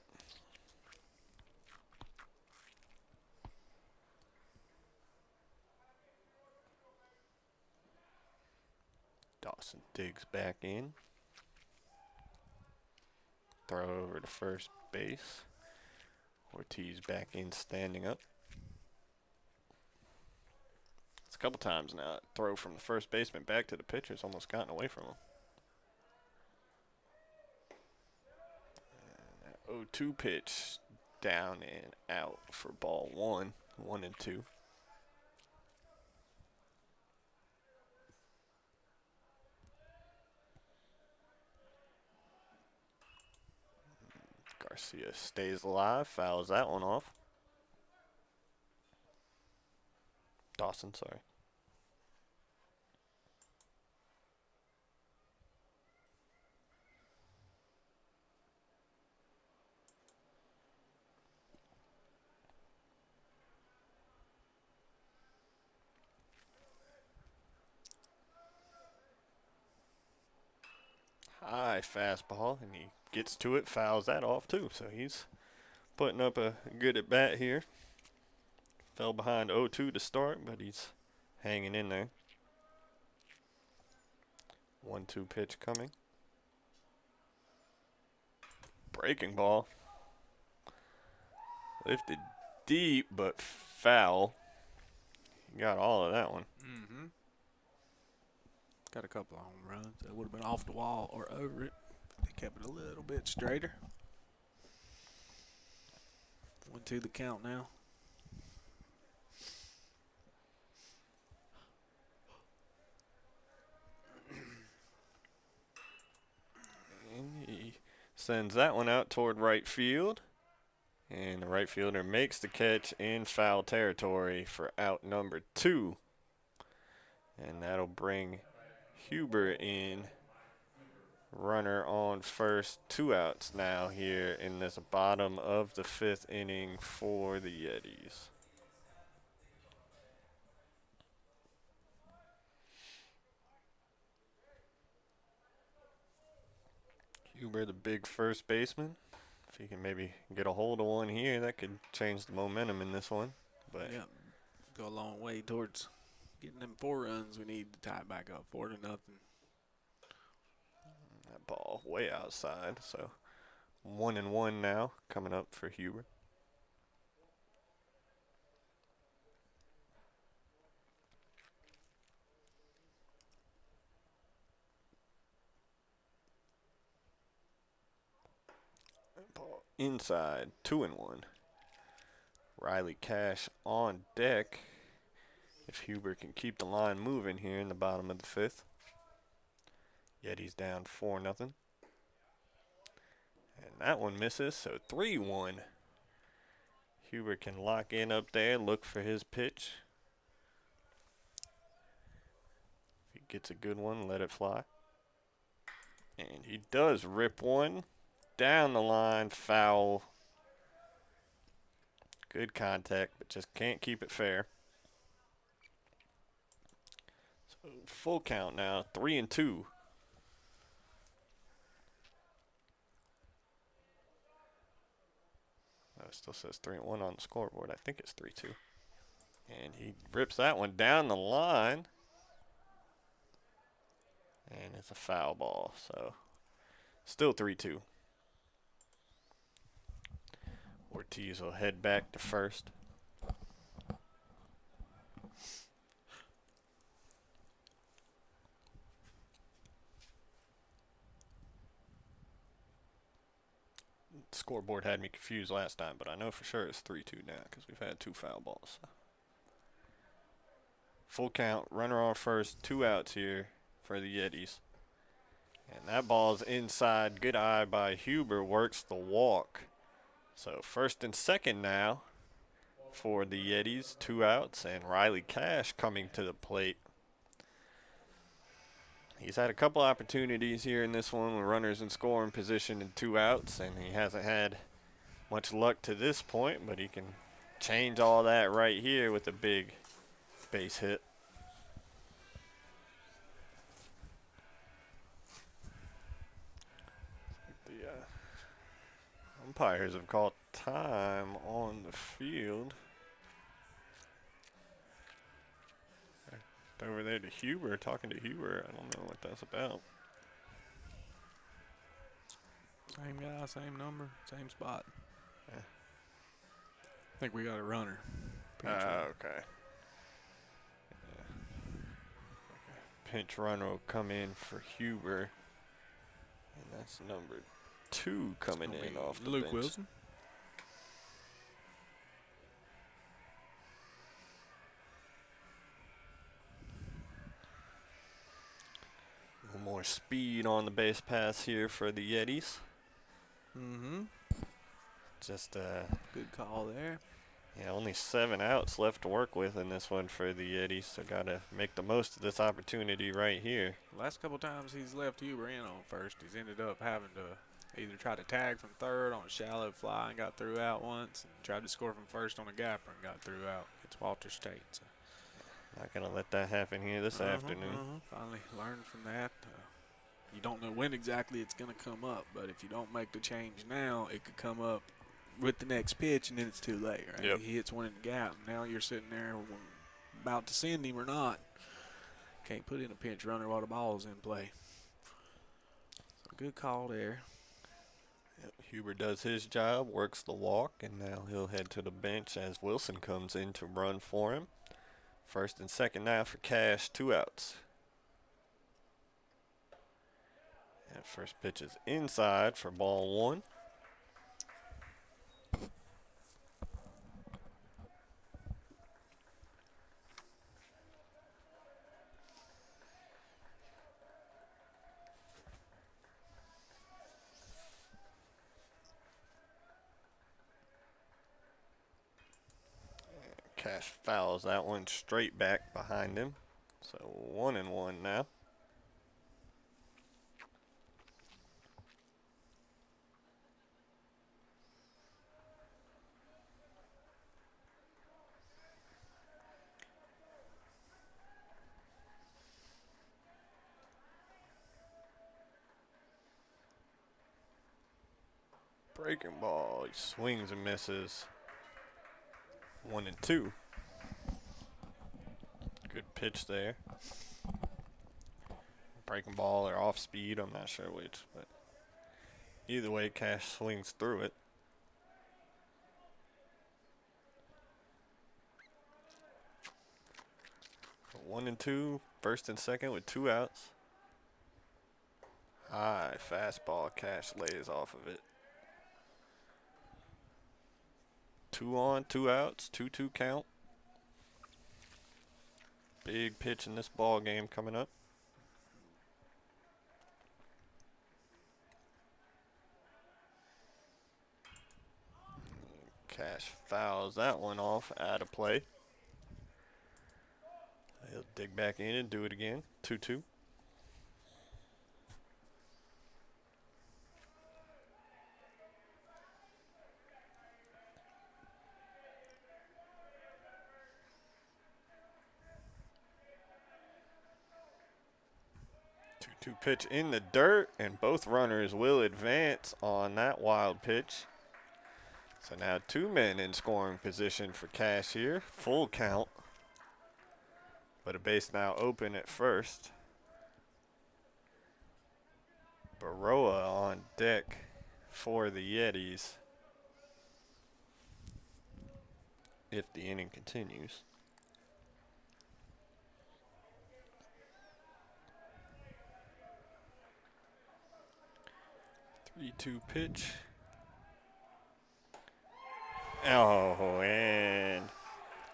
Dawson digs back in. Throw over to first base. Ortiz back in, standing up. It's a couple times now. Throw from the first baseman back to the pitcher's almost gotten away from him. 0-2 pitch down and out for ball 1, 1-2. Garcia stays alive, fouls that one off. Dawson, sorry. High fastball, and he gets to it, fouls that off too. So he's putting up a good at bat here. Fell behind 0-2 to start, but he's hanging in there. 1-2 pitch coming. Breaking ball. Lifted deep, but foul. Got all of that one. Mm-hmm. Got a couple of home runs. That would have been off the wall or over it. They kept it a little bit straighter. 1-2 the count now. And he sends that one out toward right field. And the right fielder makes the catch in foul territory for out number 2. And that'll bring Huber in. Runner on first, 2 outs now here in this bottom of the 5th inning for the Yetis. Huber, the big first baseman. If he can maybe get a hold of one here, that could change the momentum in this one. But yeah, go a long way towards getting them 4 runs we need to tie it back up 4-0. That ball way outside, so 1-1 now coming up for Huber. Ball inside, 2-1. Riley Cash on deck. If Huber can keep the line moving here in the bottom of the 5th. Yetis down 4-0. And that one misses, so 3-1. Huber can lock in up there, look for his pitch. If he gets a good one, let it fly. And he does rip one down the line, foul. Good contact, but just can't keep it fair. So full count now, 3-2. It still says 3-1 on the scoreboard. I think it's 3-2. And he rips that one down the line. And it's a foul ball, so still 3-2. Ortiz will head back to first. Scoreboard had me confused last time, but I know for sure it's 3-2 now because we've had 2 foul balls. So. Full count, runner on first, 2 outs here for the Yetis. And that ball's inside. Good eye by Huber, works the walk. So first and second now for the Yetis, 2 outs, and Riley Cash coming to the plate. He's had a couple opportunities here in this one with runners in scoring position and 2 outs, and he hasn't had much luck to this point, but he can change all that right here with a big base hit. The umpires have called time on the field. Over there to Huber, talking to Huber. I don't know what that's about. Same guy, same number, same spot. Yeah. I think we got a runner. Okay. Yeah. Pinch runner will come in for Huber. And that's number 2 coming in off the Luke bench. Wilson. More speed on the base pass here for the Yetis. Just a good call there. Yeah, only 7 outs left to work with in this one for the Yetis, so got to make the most of this opportunity right here. Last couple times he's left Huber in on first, he's ended up having to either try to tag from third on a shallow fly and got through out once, and tried to score from first on a gapper and got through out. It's Walter State. So. Not going to let that happen here this afternoon. Finally learned from that. You don't know when exactly it's going to come up, but if you don't make the change now, it could come up with the next pitch, and then it's too late, right? Yep. He hits one in the gap. Now you're sitting there about to send him or not. Can't put in a pinch runner while the ball's in play. So good call there. Yep. Huber does his job, works the walk, and now he'll head to the bench as Wilson comes in to run for him. First and second now for Cash, 2 outs. And first pitch is inside for ball 1. Cash fouls that one straight back behind him. So 1-1 now. Breaking ball, he swings and misses. 1-2. Good pitch there. Breaking ball or off speed, I'm not sure which, but either way, Cash swings through it. So 1-2, first and second with 2 outs. High fastball, Cash lays off of it. 2 on, 2 outs, 2-2 count. Big pitch in this ball game coming up. Cash fouls that one off out of play. He'll dig back in and do it again. 2-2. Two pitch in the dirt, and both runners will advance on that wild pitch. So now 2 men in scoring position for Cash here. Full count, but a base now open at first. Baroa on deck for the Yetis if the inning continues. 3-2 pitch. Oh, and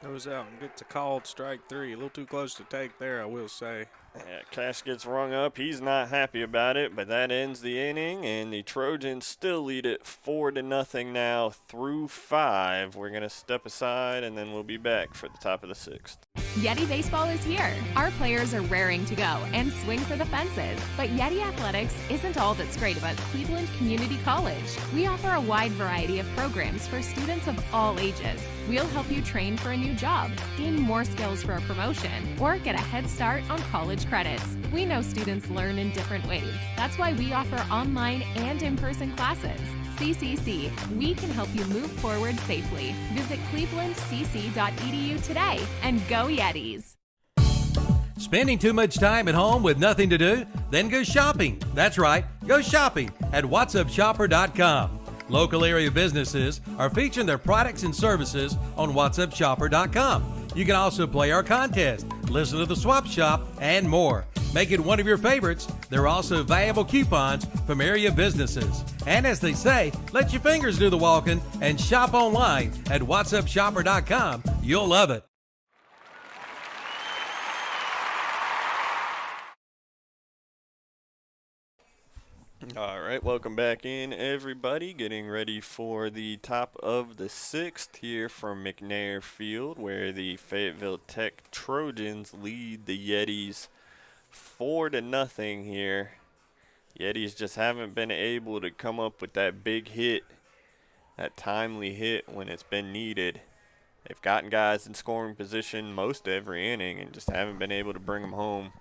goes out and gets a called strike 3. A little too close to take there, I will say. Yeah, Cash gets rung up. He's not happy about it, but that ends the inning, and the Trojans still lead it 4-0 now through 5. We're going to step aside, and then we'll be back for the top of the 6th. Yeti Baseball is here. Our players are raring to go and swing for the fences. But Yeti Athletics isn't all that's great about Cleveland Community College. We offer a wide variety of programs for students of all ages. We'll help you train for a new job, gain more skills for a promotion, or get a head start on college credits. We know students learn in different ways. That's why we offer online and in-person classes. CCC, we can help you move forward safely. Visit clevelandcc.edu today and go Yetis. Spending too much time at home with nothing to do? Then go shopping. That's right, go shopping at whatsupshopper.com. Local area businesses are featuring their products and services on whatsupshopper.com. You can also play our contest, listen to the swap shop, and more. Make it one of your favorites. There are also valuable coupons from area businesses. And as they say, let your fingers do the walking and shop online at whatsupshopper.com. You'll love it. All right, welcome back in, everybody. Getting ready for the top of the 6th here from McNair Field, where the Fayetteville Tech Trojans lead the Yetis 4-0 here. Yetis just haven't been able to come up with that big hit, that timely hit when it's been needed. They've gotten guys in scoring position most every inning and just haven't been able to bring them home.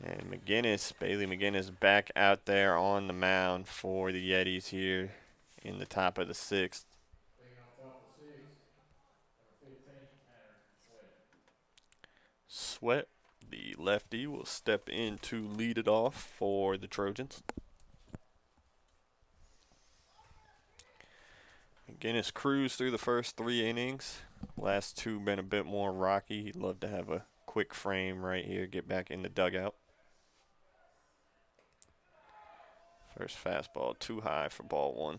And Bailey McGinnis back out there on the mound for the Yetis here in the top of the 6th. Sweat, the lefty, will step in to lead it off for the Trojans. McGinnis cruised through the first 3 innings. Last 2 been a bit more rocky. He'd love to have a quick frame right here, get back in the dugout. First fastball too high for ball 1.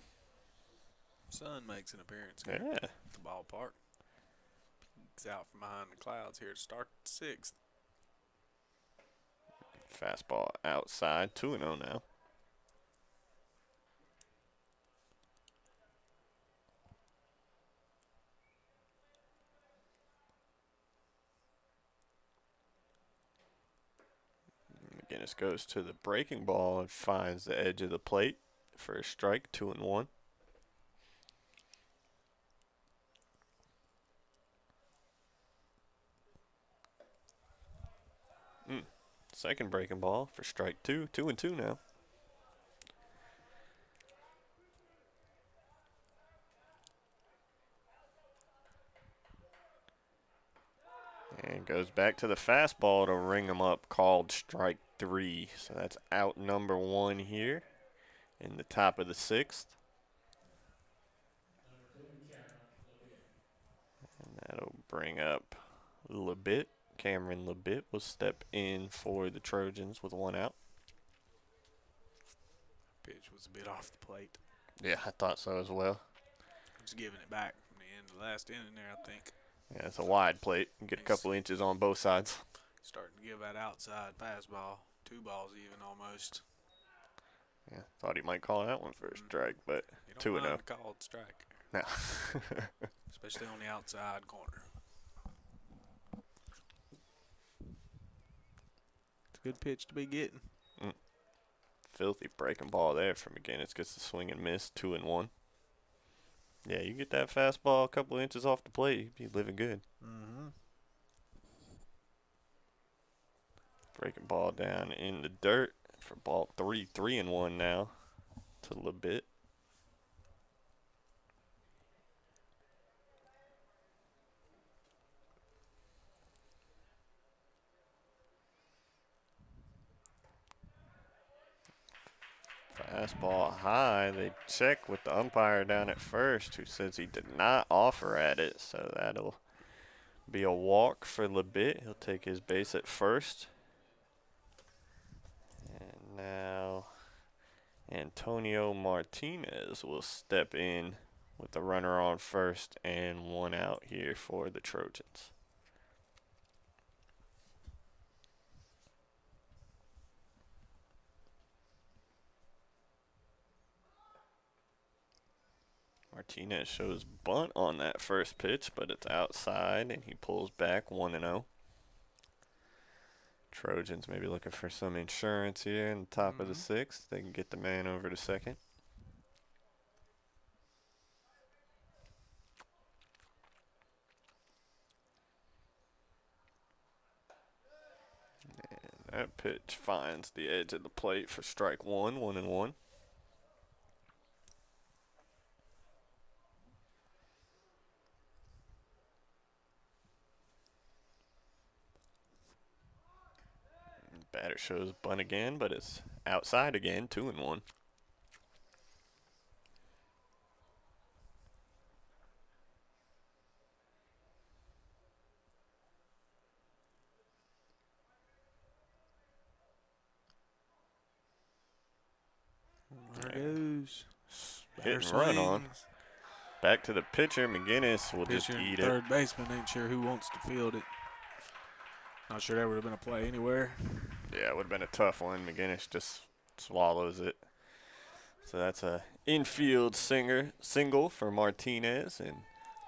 Sun makes an appearance here at the ballpark. Peeks out from behind the clouds here to start the 6th. Fastball outside, 2-0 now. McGinnis goes to the breaking ball and finds the edge of the plate for a strike, 2-1. Second breaking ball for strike 2, 2-2 now. And goes back to the fastball to ring him up, called strike 3. So that's out number 1 here in the top of the 6th. And that'll bring up Labit. Cameron Labit will step in for the Trojans with 1 out. Pitch was a bit off the plate. Yeah, I thought so as well. Just giving it back from the end of the last inning there, I think. Yeah, it's a wide plate. You get a couple inches on both sides. Starting to give that outside fastball. 2 balls even almost. Yeah, thought he might call that one for a strike, but 2-0. Called strike. No. Especially on the outside corner. It's a good pitch to be getting. Filthy breaking ball there from McGinnis. Gets the swing and miss, 2-1. Yeah, you get that fastball a couple inches off the plate, you'd be living good. Breaking ball down in the dirt for ball 3, 3-1 now to Labit. Fastball high. They check with the umpire down at first, who says he did not offer at it. So that'll be a walk for Labit. He'll take his base at first. And now Antonio Martinez will step in with the runner on first and 1 out here for the Trojans. Martinez shows bunt on that first pitch, but it's outside, and he pulls back 1-0. Trojans maybe looking for some insurance here in the top of the 6th. They can get the man over to second. And that pitch finds the edge of the plate for strike 1, 1-1. Batter shows bunt again, but it's outside again, 2-1. There goes. Hit and run on. Back to the pitcher. McGinnis will just eat it. Third baseman ain't sure who wants to field it. Not sure that would have been a play anywhere. Yeah, it would have been a tough one. McGinnis just swallows it. So that's a infield single for Martinez and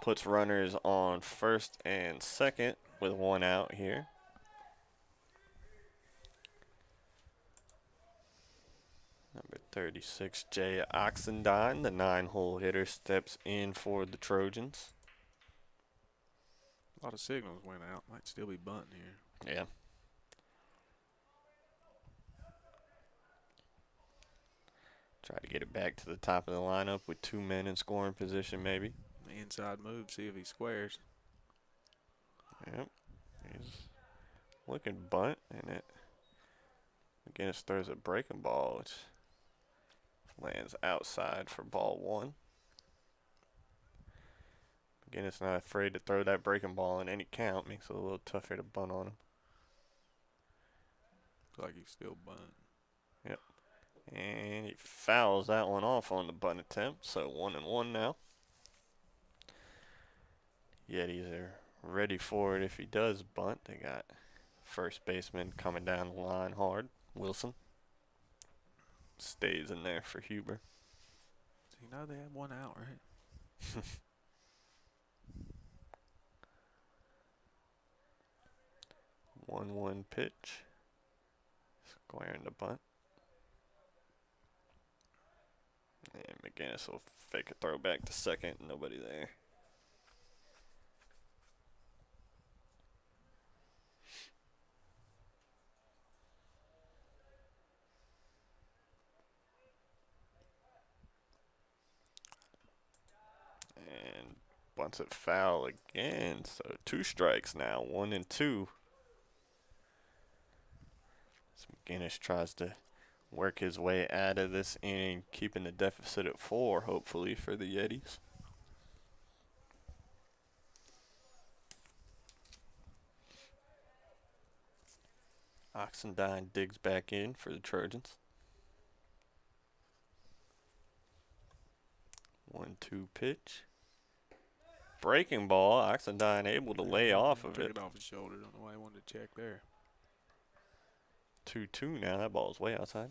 puts runners on first and second with 1 out here. Number 36, Jay Oxendine, the 9-hole hitter, steps in for the Trojans. A lot of signals went out. Might still be bunting here. Yeah. Try to get it back to the top of the lineup with 2 men in scoring position, maybe. The inside move, see if he squares. Yep. He's looking bunt, and it McGinnis throws a breaking ball, which lands outside for ball 1. McGinnis not afraid to throw that breaking ball in any count. Makes it a little tougher to bunt on him. Looks like he's still bunting. Yep. And he fouls that one off on the bunt attempt, so 1-1 now. Yetis are ready for it if he does bunt. They got first baseman coming down the line hard. Wilson stays in there for Huber. So you know they had 1 out, right? 1-1 pitch. Squaring the bunt. And McGinnis will fake a throw back to second. Nobody there. And bunts it foul again. So 2 strikes now, 1 and 2. So McGinnis tries to work his way out of this inning, keeping the deficit at 4, hopefully, for the Yetis. Oxendine digs back in for the Trojans. 1-2 pitch. Breaking ball. Oxendine able to lay off of Took it. it off his shoulder. Don't know why he wanted to check there. 2-2 now. That ball's way outside.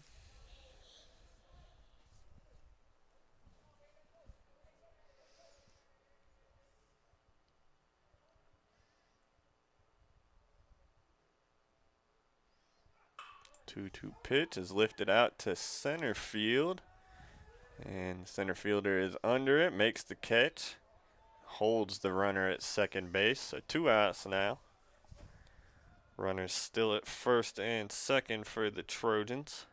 Two pitch is lifted out to center field. And the center fielder is under it, makes the catch, holds the runner at second base. So 2 outs now. Runners still at first and second for the Trojans.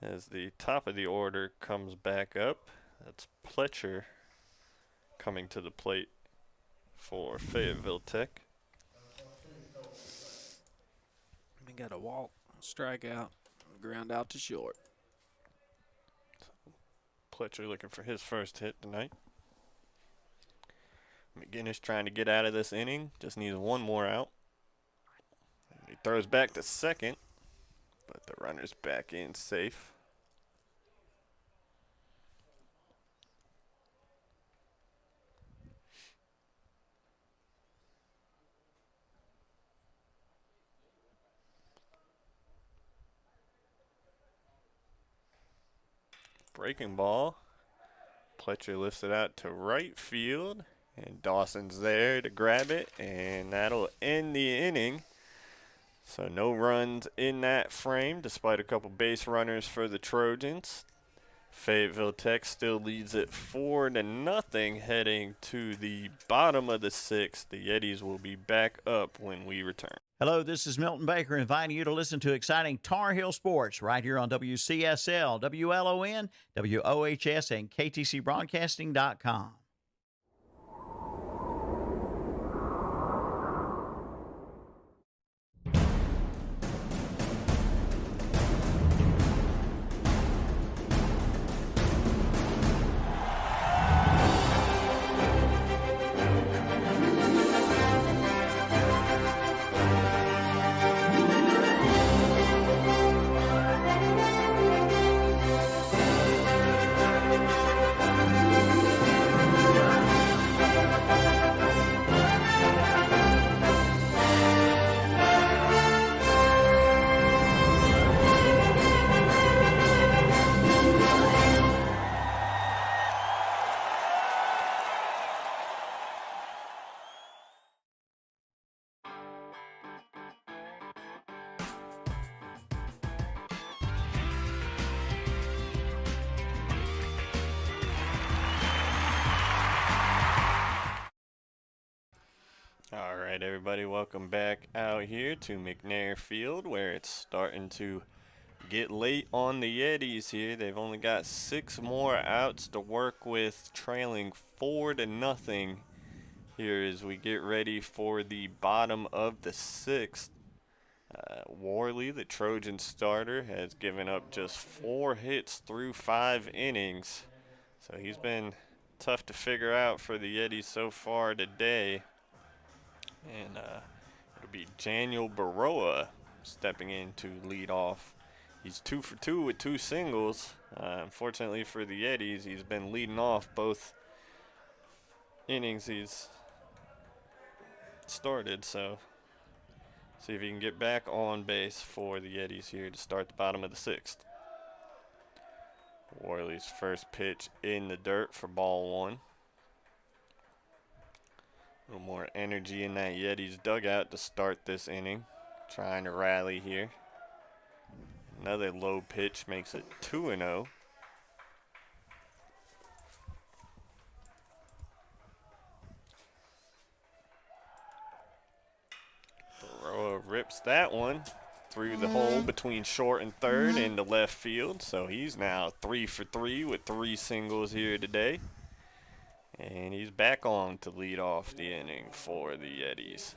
As the top of the order comes back up, that's Pletcher coming to the plate for Fayetteville Tech. We got a walk, strikeout, ground out to short. Pletcher looking for his first hit tonight. McGinnis trying to get out of this inning, just needs 1 more out. He throws back to second, but the runner's back in safe. Breaking ball. Pletcher lifts it out to right field, and Dawson's there to grab it, and that'll end the inning. So no runs in that frame, despite a couple base runners for the Trojans. Fayetteville Tech still leads it 4-0 heading to the bottom of the 6th. The Yetis will be back up when we return. Hello, this is Milton Baker inviting you to listen to exciting Tar Heel Sports right here on WCSL, WLON, WOHS, and KTCBroadcasting.com. All right, everybody, welcome back out here to McNair Field, where it's starting to get late on the Yetis here. They've only got 6 more outs to work with, trailing 4-0 here as we get ready for the bottom of the 6th. Worley, the Trojan starter, has given up just 4 hits through 5 innings. So he's been tough to figure out for the Yetis so far today. And it'll be Daniel Baroa stepping in to lead off. He's 2 for 2 with 2 singles. Unfortunately for the Yetis, he's been leading off both innings he's started. So see if he can get back on base for the Yetis here to start the bottom of the 6th. Worley's first pitch in the dirt for ball 1. A little more energy in that Yetis dugout to start this inning. Trying to rally here. Another low pitch makes it 2-0. Baroa rips that one through the hole between short and third into left field. So he's now 3 for 3 with 3 singles here today. And he's back on to lead off the inning for the Yetis.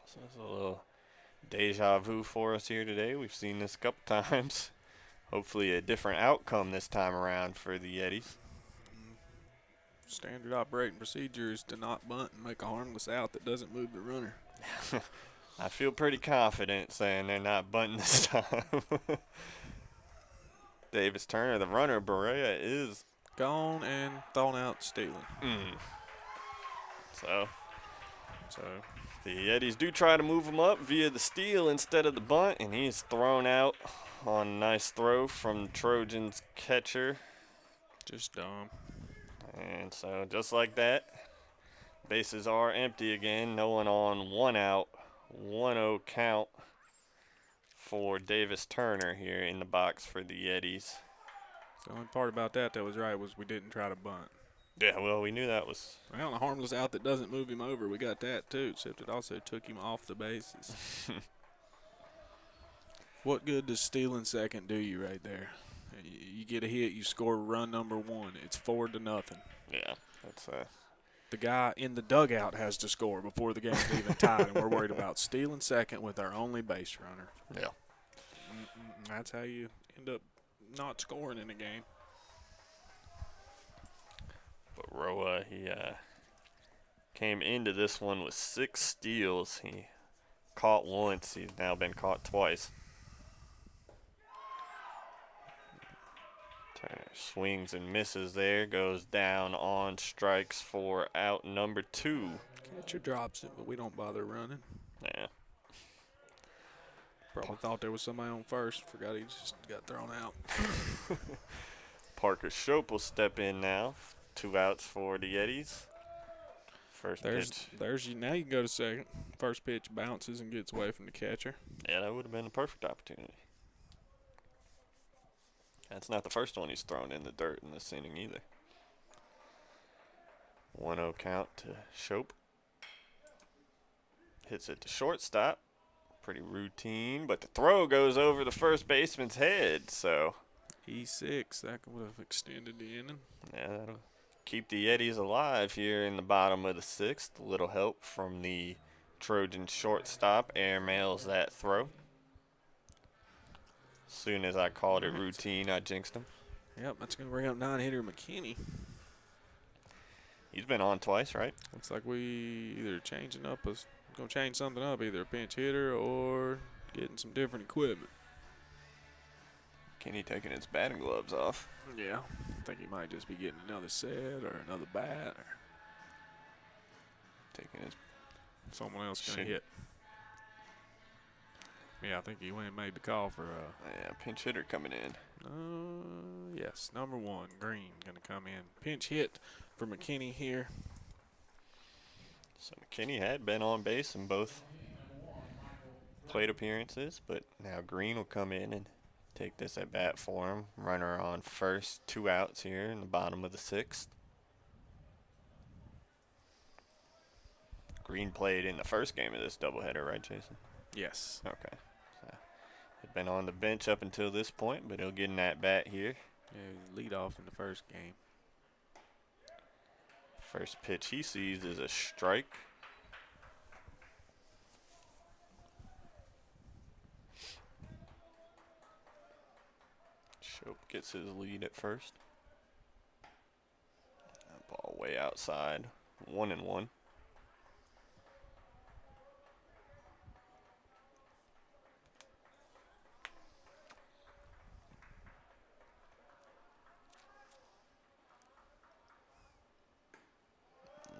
So it's a little deja vu for us here today. We've seen this a couple times. Hopefully a different outcome this time around for the Yetis. Standard operating procedure is to not bunt and make a harmless out that doesn't move the runner. I feel pretty confident saying they're not bunting this time. Davis Turner, the runner, Berea is gone and thrown out stealing. So the Yetis do try to move him up via the steal instead of the bunt, and he's thrown out on a nice throw from the Trojans catcher. Just dumb. And so just like that, bases are empty again. No one on, 1 out, 1-0 count for Davis Turner here in the box for the Yetis. The only part about that was right was we didn't try to bunt. Yeah, well, we knew that was. Well, a harmless out that doesn't move him over. We got that too, except it also took him off the bases. What good does stealing second do you right there? You get a hit, you score run number 1. It's 4-0. Yeah, that's the guy in the dugout has to score before the game's even tied, and we're worried about stealing second with our only base runner. Yeah. That's how you end up not scoring in a game. But Roa, he came into this one with 6 steals. He caught once. He's now been caught twice. Turner swings and misses there. Goes down on strikes for out number 2. Catcher drops it, but we don't bother running. Yeah. Probably thought there was somebody on first. Forgot he just got thrown out. Parker Shope will step in now. 2 outs for the Yetis. First pitch. Now you can go to second. First pitch bounces and gets away from the catcher. Yeah, that would have been a perfect opportunity. That's not the first one he's thrown in the dirt in this inning either. 1-0 count to Shope. Hits it to shortstop. Pretty routine, but the throw goes over the first baseman's head, so. E6, that would have extended the inning. Yeah, that'll keep the Yetis alive here in the bottom of the 6th. A little help from the Trojan shortstop. Airmails that throw. Soon as I called it routine, I jinxed him. Yep, that's going to bring up 9-hitter McKinney. He's been on twice, right? Looks like we either changing up going to change something up, either a pinch hitter or getting some different equipment. Kenny taking his batting gloves off. Yeah, I think he might just be getting another set or another bat or taking his someone else going to hit. Yeah, I think he went and made the call for pinch hitter coming in. Yes, number 1, Green, going to come in. Pinch hit for McKinney here. So McKinney had been on base in both plate appearances, but now Green will come in and take this at bat for him. Runner on first, 2 outs here in the bottom of the 6th. Green played in the first game of this doubleheader, right, Jason? Yes. Okay. So, he'd been on the bench up until this point, but he'll get in that bat here. Yeah, lead off in the first game. First pitch he sees is a strike. Shope gets his lead at first. That ball way outside. 1-1.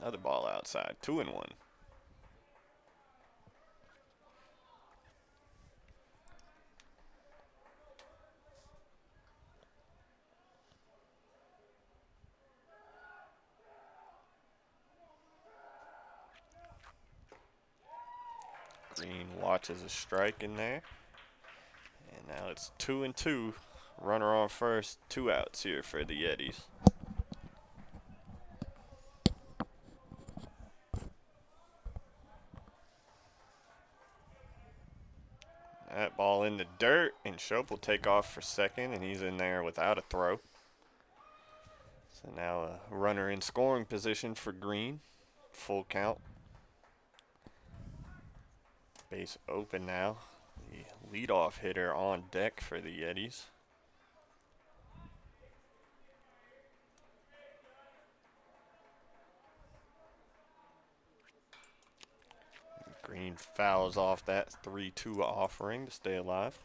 Another ball outside. 2-1. Green watches a strike in there. And now it's 2-2. Runner on first, 2 outs here for the Yetis. That ball in the dirt, and Shope will take off for second, and he's in there without a throw. So now a runner in scoring position for Green. Full count. Base open now. The leadoff hitter on deck for the Yetis. Green fouls off that 3-2 offering to stay alive.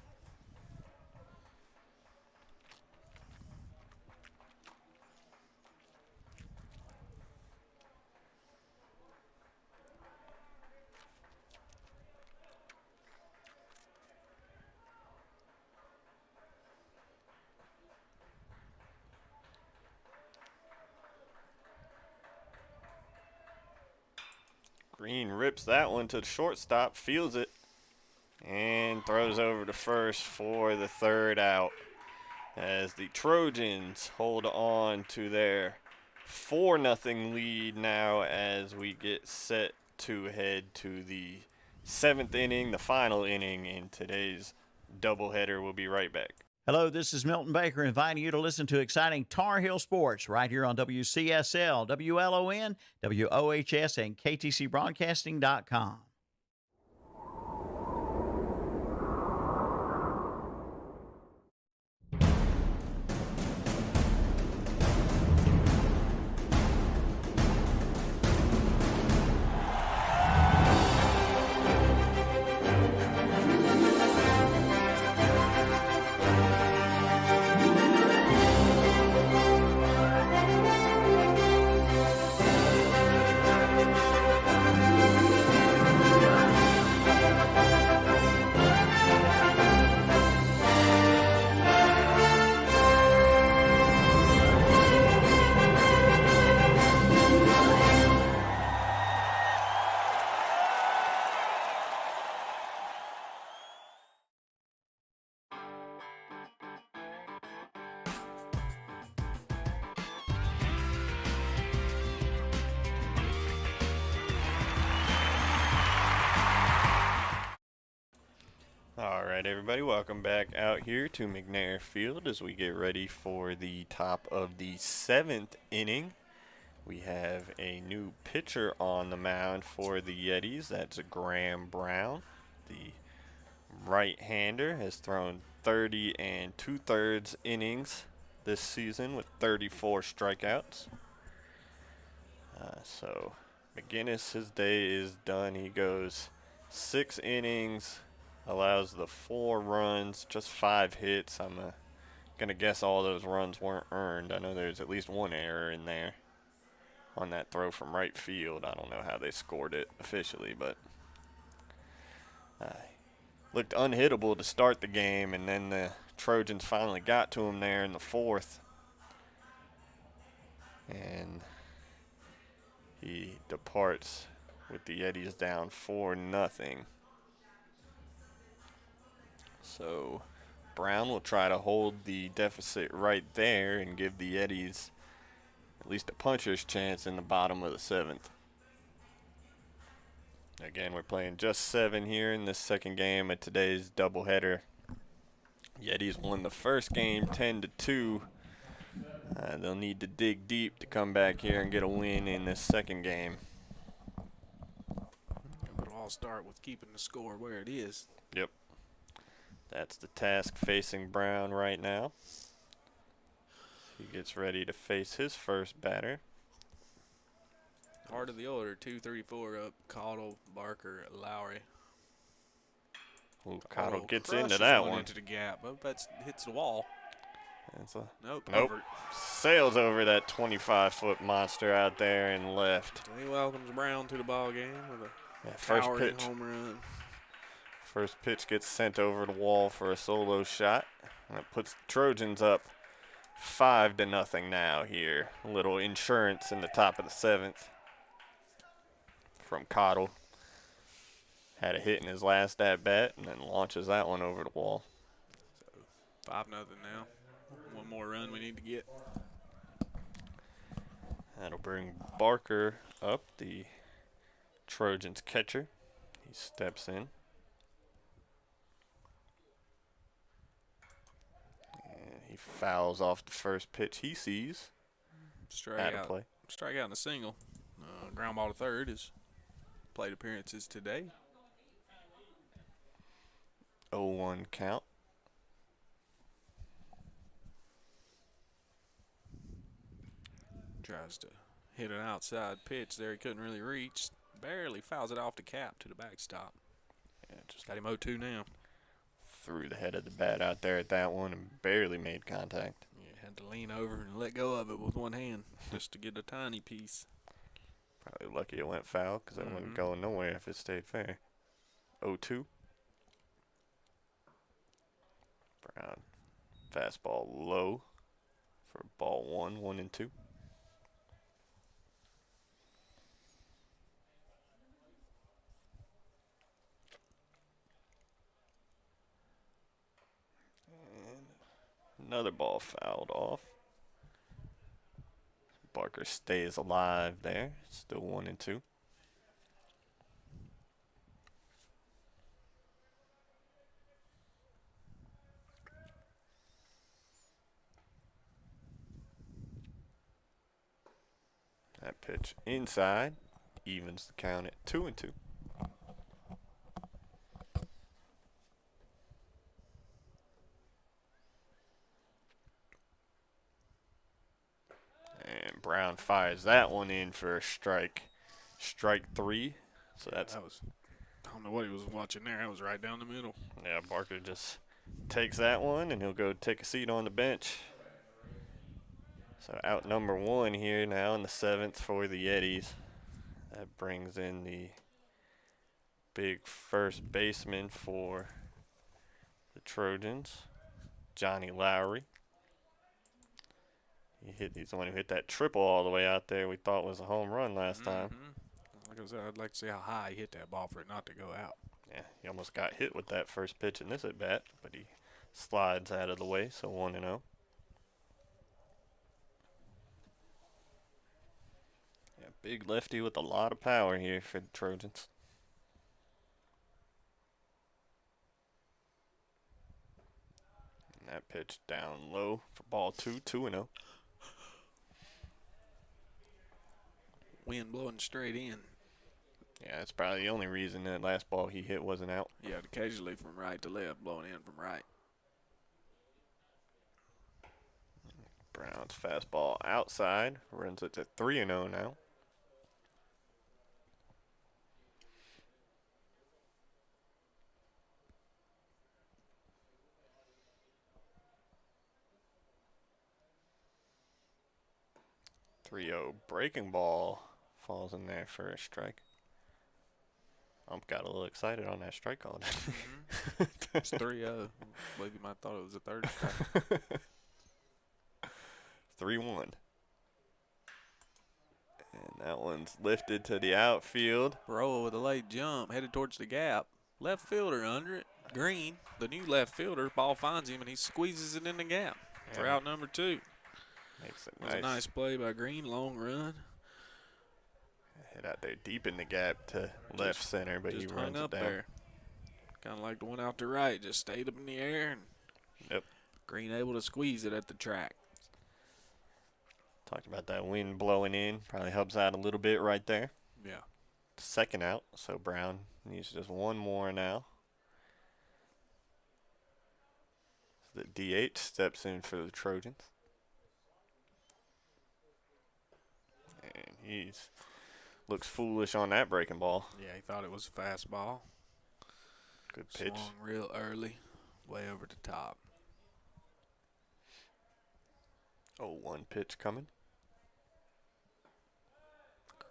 Green rips that one to the shortstop, fields it, and throws over to first for the 3rd out as the Trojans hold on to their 4-0 lead now as we get set to head to the 7th inning, the final inning in today's doubleheader. We'll be right back. Hello, this is Milton Baker inviting you to listen to exciting Tar Heel Sports right here on WCSL, WLON, WOHS, and KTC Broadcasting.com. All right, everybody, welcome back out here to McNair Field as we get ready for the top of the 7th inning. We have a new pitcher on the mound for the Yetis. That's Graham Brown. The right-hander has thrown 30 2/3 innings this season with 34 strikeouts. So McGinnis, his day is done. He goes 6 innings, allows the 4 runs, just 5 hits. I'm going to guess all those runs weren't earned. I know there's at least 1 error in there on that throw from right field. I don't know how they scored it officially, but looked unhittable to start the game, and then the Trojans finally got to him there in the 4th. And he departs with the Yetis down 4-0. So Brown will try to hold the deficit right there and give the Yetis at least a puncher's chance in the bottom of the 7th. Again, we're playing just 7 here in this second game of today's doubleheader. Yetis won the first game 10-2. They'll need to dig deep to come back here and get a win in this second game. But it'll all start with keeping the score where it is. Yep. That's the task facing Brown right now. He gets ready to face his first batter. Part of the order, 2, 3, 4 up. Caudle, Barker, Lowry. Ooh, Caudle gets crushes into that one. Into the gap. Oh, that hits the wall. Nope. Nope. Sails over that 25-foot monster out there and left. He welcomes Brown to the ball game with a first powering pitch. home run. First pitch gets sent over the wall for a solo shot. And it puts the Trojans up 5-0 now here. A little insurance in the top of the 7th from Caudle. had a hit in his last at-bat and then launches that one over the wall. So 5-0 now. One more run we need to get. That'll bring Barker up, the Trojans catcher. He steps in. And he fouls off the first pitch he sees. Out of play. Strikeout and a single. Ground ball to third. His plate appearances today. 0-1 count. Tries to hit an outside pitch there. He couldn't really reach. Barely fouls it off the cap to the backstop. Yeah, just got him 0-2 now. Threw the head of the bat out there at that one and barely made contact. Yeah, had to lean over and let go of it with one hand just to get a tiny piece. Probably lucky it went foul because it wouldn't go nowhere if it stayed fair. 0-2. Brown fastball low for ball 1-1-2. Another ball fouled off. Barker stays alive there. Still 1-2. That pitch inside evens the count at 2-2. And Brown fires that one in for a strike. Strike 3. So that's. That was, I don't know what he was watching there. That was right down the middle. Yeah, Barker just takes that one and he'll go take a seat on the bench. So out number 1 here now in the 7th for the Yetis. That brings in the big first baseman for the Trojans, Johnny Lowry. He's the one who hit that triple all the way out there we thought was a home run last time. Like I said, I'd like to see how high he hit that ball for it not to go out. Yeah, he almost got hit with that first pitch in this at bat, but he slides out of the way, so 1-0. Yeah, big lefty with a lot of power here for the Trojans. And that pitch down low for ball 2, 2-0. Wind blowing straight in. Yeah, that's probably the only reason that last ball he hit wasn't out. Yeah, occasionally from right to left, blowing in from right. Brown's fastball outside runs it to 3-0 now. Breaking ball falls in there for a strike. Got a little excited on that strike call. It's 3-0. I believe you might have thought it was a third strike. 3-1. And that one's lifted to the outfield. Roa with a late jump, headed towards the gap. Left fielder under it. Green, the new left fielder, ball finds him and he squeezes it in the gap for out number 2. Makes it nice. A nice play by Green, long run. Hit out there deep in the gap to left center, but he runs it down. There. Kind of like the one out to right, just stayed up in the air. And Green able to squeeze it at the track. Talked about that wind blowing in. Probably helps out a little bit right there. Yeah. Second out, so Brown needs just one more now. So the DH steps in for the Trojans. And he's looks foolish on that breaking ball. Yeah, he thought it was a fastball. Good pitch. Swung real early, way over the top. 0-1 pitch coming.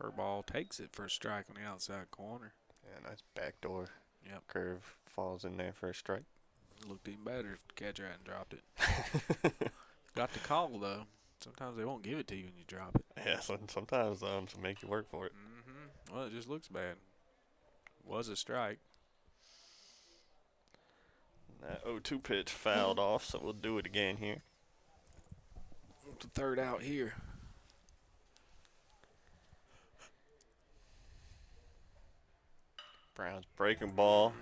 Curveball takes it for a strike on the outside corner. Yeah, nice backdoor. Yep. Curve falls in there for a strike. Looked even better if the catcher hadn't dropped it. Got the call, though. Sometimes they won't give it to you when you drop it. Yeah, sometimes to make you work for it. Well, it just looks bad. Was a strike. That 0-2 pitch fouled off, so we'll do it again here. The third out here. Brown's breaking ball.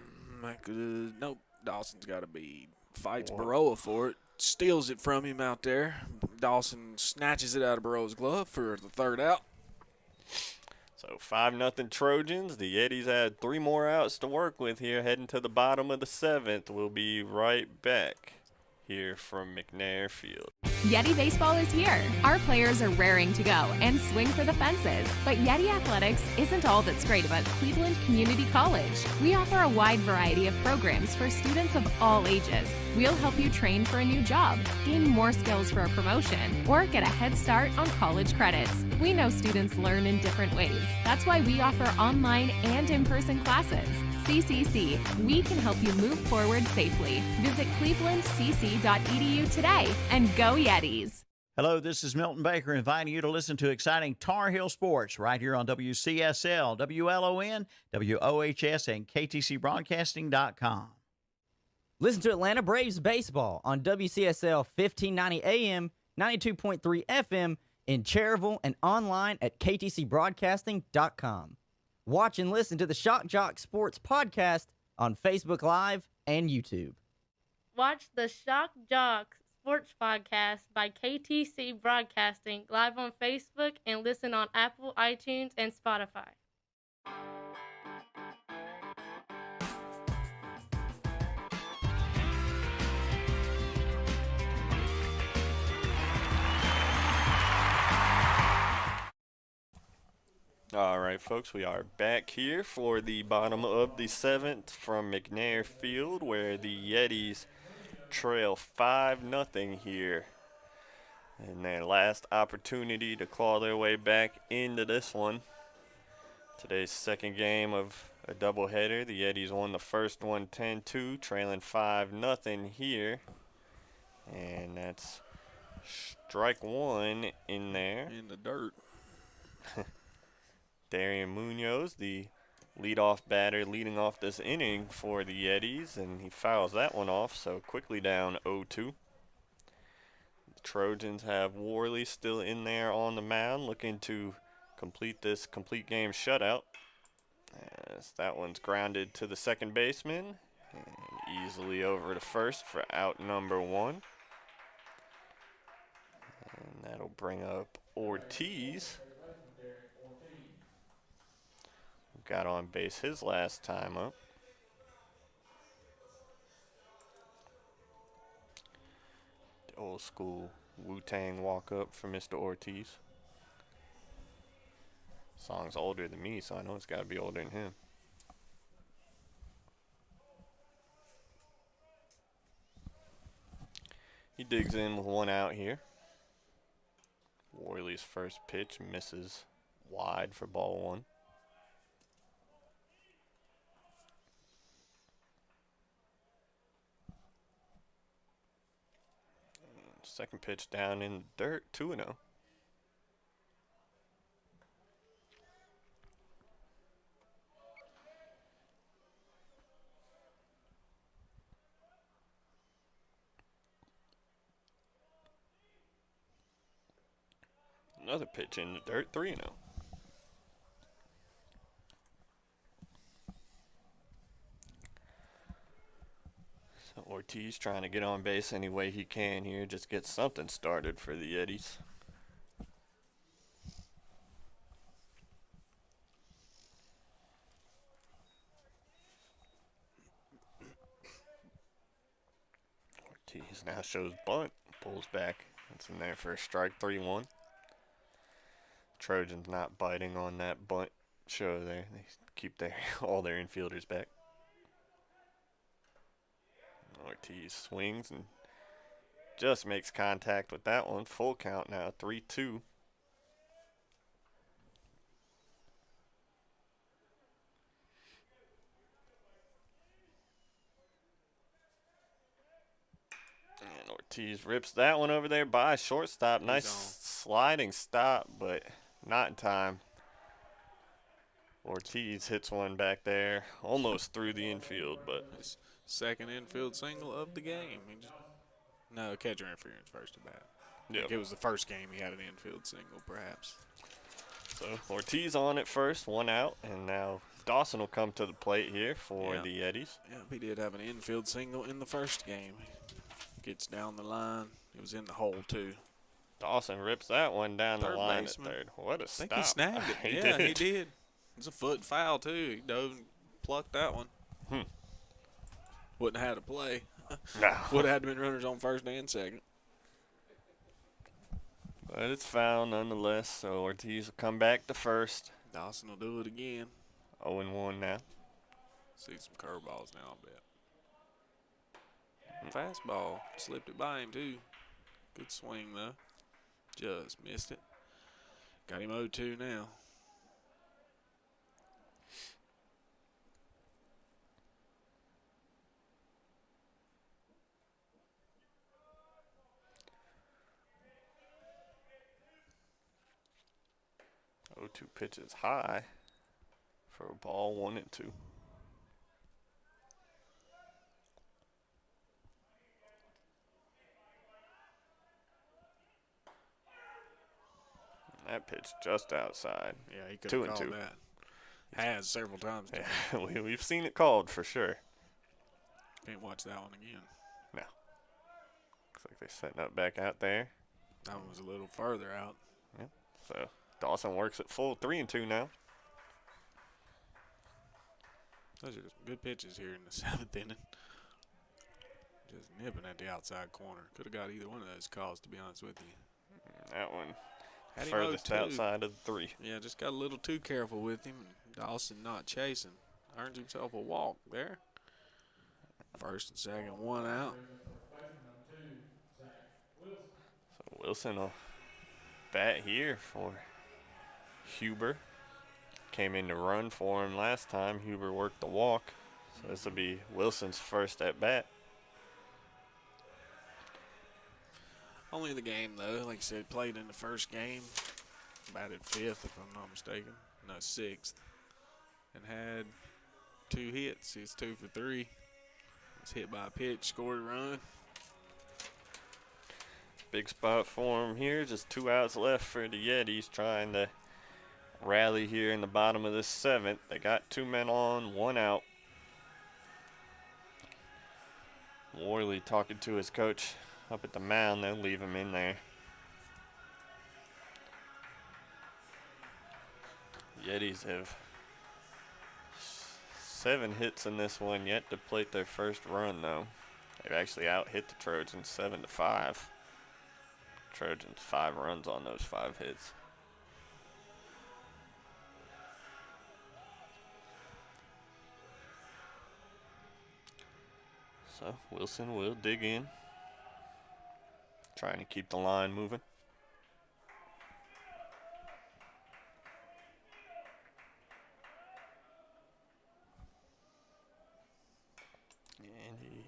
Nope. Dawson's got to be. Fights Baroa for it. Steals it from him out there. Dawson snatches it out of Baroa's glove for the third out. So 5-0 Trojans. The Yetis had 3 more outs to work with here, heading to the bottom of the 7th. We'll be right back here from McNair Field. Yeti Baseball is here. Our players are raring to go and swing for the fences. But Yeti Athletics isn't all that's great about Cleveland Community College. We offer a wide variety of programs for students of all ages. We'll help you train for a new job, gain more skills for a promotion, or get a head start on college credits. We know students learn in different ways. That's why we offer online and in-person classes. CCC, we can help you move forward safely. Visit clevelandcc.edu today and go Yetis. Hello, this is Milton Baker inviting you to listen to exciting Tar Heel sports right here on WCSL, WLON, WOHS, and KTCBroadcasting.com. Listen to Atlanta Braves baseball on WCSL 1590 AM, 92.3 FM in Cherville and online at KTCBroadcasting.com. Watch and listen to the Shock Jock Sports Podcast on Facebook Live and YouTube. Watch the Shock Jock Sports Podcast by KTC Broadcasting live on Facebook and listen on Apple, iTunes, and Spotify. All right, folks, we are back here for the bottom of the 7th from McNair Field, where the Yetis trail 5-0 here. And their last opportunity to claw their way back into this one. Today's second game of a doubleheader. The Yetis won the first one 10-2, trailing 5-0 here. And that's strike one in there. In the dirt. Darian Munoz, the leadoff batter, leading off this inning for the Yetis, and he fouls that one off, so quickly down 0-2. The Trojans have Worley still in there on the mound, looking to complete this complete game shutout. As that one's grounded to the second baseman, and easily over to first for out number 1. And that'll bring up Ortiz. Got on base his last time up. The old school Wu-Tang walk-up for Mr. Ortiz. Song's older than me, so I know it's got to be older than him. He digs in with 1 out here. Worley's first pitch misses wide for ball 1. Second pitch down in the dirt, 2-0. Another pitch in the dirt, 3-0. Ortiz trying to get on base any way he can here, just get something started for the Yetis. Ortiz now shows bunt, pulls back. It's in there for a strike, 3-1. Trojans not biting on that bunt show there. They keep all their infielders back. Ortiz swings and just makes contact with that one. Full count now, 3-2. And Ortiz rips that one over there by shortstop. Nice sliding stop, but not in time. Ortiz hits one back there, almost through the infield, but his second infield single of the game. No, catcher interference first at bat. Yep. It was the first game he had an infield single, perhaps. So Ortiz on at first, 1 out, and now Dawson will come to the plate here for the Yetis. Yeah, he did have an infield single in the first game. Gets down the line. It was in the hole, too. Dawson rips that one down the line baseman. at third. What a stop. I think he snagged it. He did. It was a foot foul, too. He dove and plucked that one. Wouldn't have had to play. No. Would have had to been runners on first and second. But it's foul nonetheless, so Ortiz will come back to first. Dawson will do it again. 0-1 now. See some curveballs now, I bet. Fastball. Slipped it by him, too. Good swing, though. Just missed it. Got him 0-2 now. Two pitches high for a ball, 1-2. That pitch just outside. Yeah, he could have 2-2. called that. Has several times. Yeah, we've seen it called for sure. Can't watch that one again. No. Looks like they're setting up back out there. That one was a little further out. Yep. So Dawson works at full, 3-2 now. Those are some good pitches here in the 7th inning. Just nipping at the outside corner. Could have got either one of those calls, to be honest with you. That one Had him furthest 0-2. outside of the 3. Yeah, just got a little too careful with him. Dawson not chasing. Earns himself a walk there. First and second, 1 out. So Wilson will bat here for Huber. Came in to run for him last time. Huber worked the walk. So this will be Wilson's first at bat. Only the game, though. Like I said, played in the first game. Batted 5th, if I'm not mistaken. No, 6th. And had 2 hits. He's 2 for 3. Was hit by a pitch, scored a run. Big spot for him here. Just 2 outs left for the Yetis, trying to rally here in the bottom of the 7th. They got 2 men on, 1 out. Worley talking to his coach up at the mound. They'll leave him in there. Yetis have 7 hits in this one, yet to plate their first run, though. They've actually out-hit the Trojans 7-5. Trojans 5 runs on those 5 hits. So Wilson will dig in, trying to keep the line moving.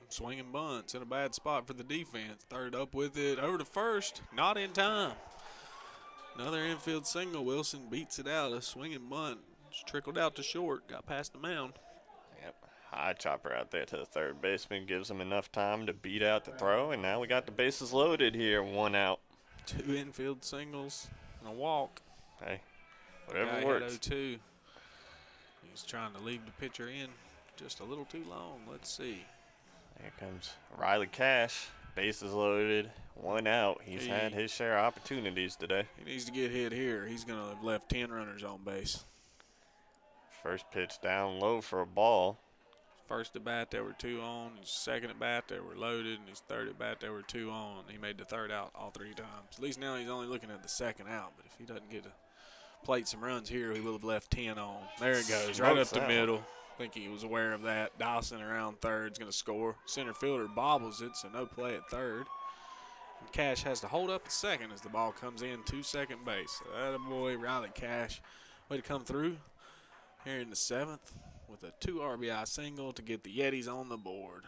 Swinging bunts in a bad spot for the defense. Third up with it over to first. Not in time. Another infield single. Wilson beats it out. A swinging bunt. Just trickled out to short. Got past the mound. Yep. High chopper out there to the third baseman. Gives him enough time to beat out the throw. And now we got the bases loaded here. 1 out. 2 infield singles and a walk. Hey, whatever Guy works. hit 0-2. He's trying to leave the pitcher in just a little too long. Let's see. Here comes Riley Cash. Bases loaded. 1 out. He's had his share of opportunities today. He needs to get hit here. He's going to have left 10 runners on base. First pitch down low for a ball. First at bat, there were 2 on. His second at bat, they were loaded. And his third at bat, there were 2 on. He made the third out all 3 times. At least now he's only looking at the second out. But if he doesn't get to plate some runs here, he will have left 10 on. There it goes, right up the middle. I think he was aware of that. Dawson around third is going to score. Center fielder bobbles it, so no play at third. And Cash has to hold up at second as the ball comes in to second base. So that boy, Riley Cash, way to come through here in the 7th with a 2 RBI single to get the Yetis on the board.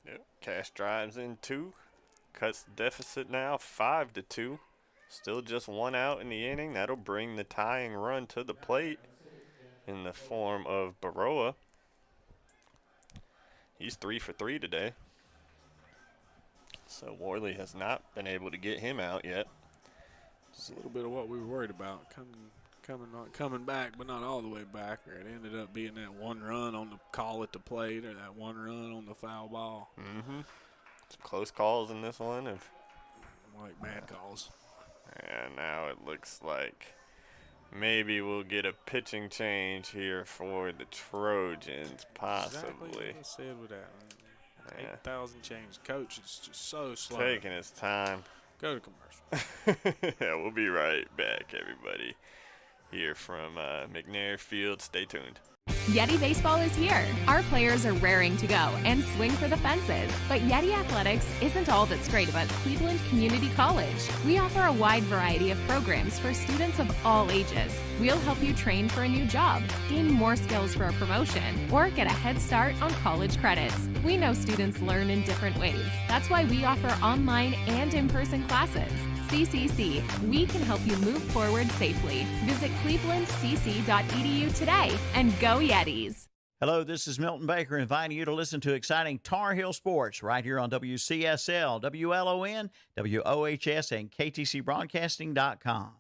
Yep. Cash drives in 2. Cuts the deficit now 5-2. Still just 1 out in the inning. That'll bring the tying run to the plate. in the form of Baroa. He's 3 for 3 today. So Worley has not been able to get him out yet. Just a little bit of what we were worried about, coming back, but not all the way back. It ended up being that one run on the call at the plate or that one run on the foul ball. Mm-hmm. Some close calls in this one. Like bad calls. And now it looks like maybe we'll get a pitching change here for the Trojans, possibly. Exactly what I said with that. 8,000 change. Coach is just so slow. Taking his time. Go to commercial. Yeah, we'll be right back, everybody. Here from McNair Field. Stay tuned. Yeti Baseball is here. Our players are raring to go and swing for the fences. But Yeti Athletics isn't all that's great about Cleveland Community College. We offer a wide variety of programs for students of all ages. We'll help you train for a new job, gain more skills for a promotion, or get a head start on college credits. We know students learn in different ways. That's why we offer online and in-person classes. CCC, we can help you move forward safely. Visit clevelandcc.edu today and go Yetis. Hello, this is Milton Baker inviting you to listen to exciting Tar Heel sports right here on WCSL, WLON, WOHS, and KTCBroadcasting.com.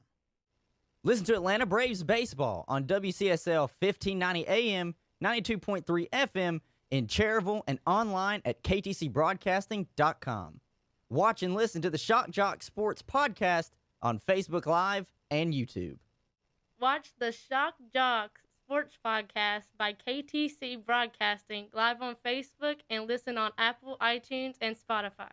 Listen to Atlanta Braves baseball on WCSL 1590 AM, 92.3 FM in Cherville and online at KTCBroadcasting.com. Watch and listen to the Shock Jock Sports Podcast on Facebook Live and YouTube. Watch the Shock Jock Sports Podcast by KTC Broadcasting live on Facebook and listen on Apple, iTunes, and Spotify.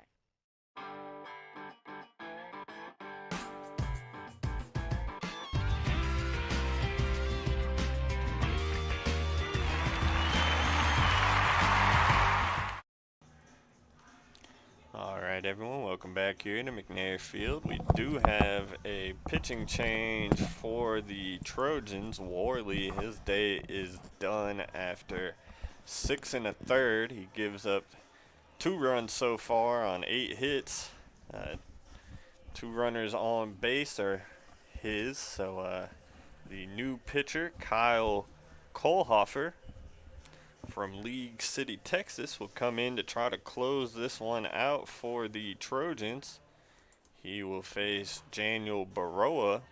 All right, everyone, welcome back here to McNair Field. We do have a pitching change for the Trojans. Worley, his day is done after 6 1/3. He gives up 2 runs so far on 8 hits. 2 runners on base are his. So the new pitcher, Kyle Kohlhofer, from League City, Texas, will come in to try to close this one out for the Trojans. He will face Daniel Baroa,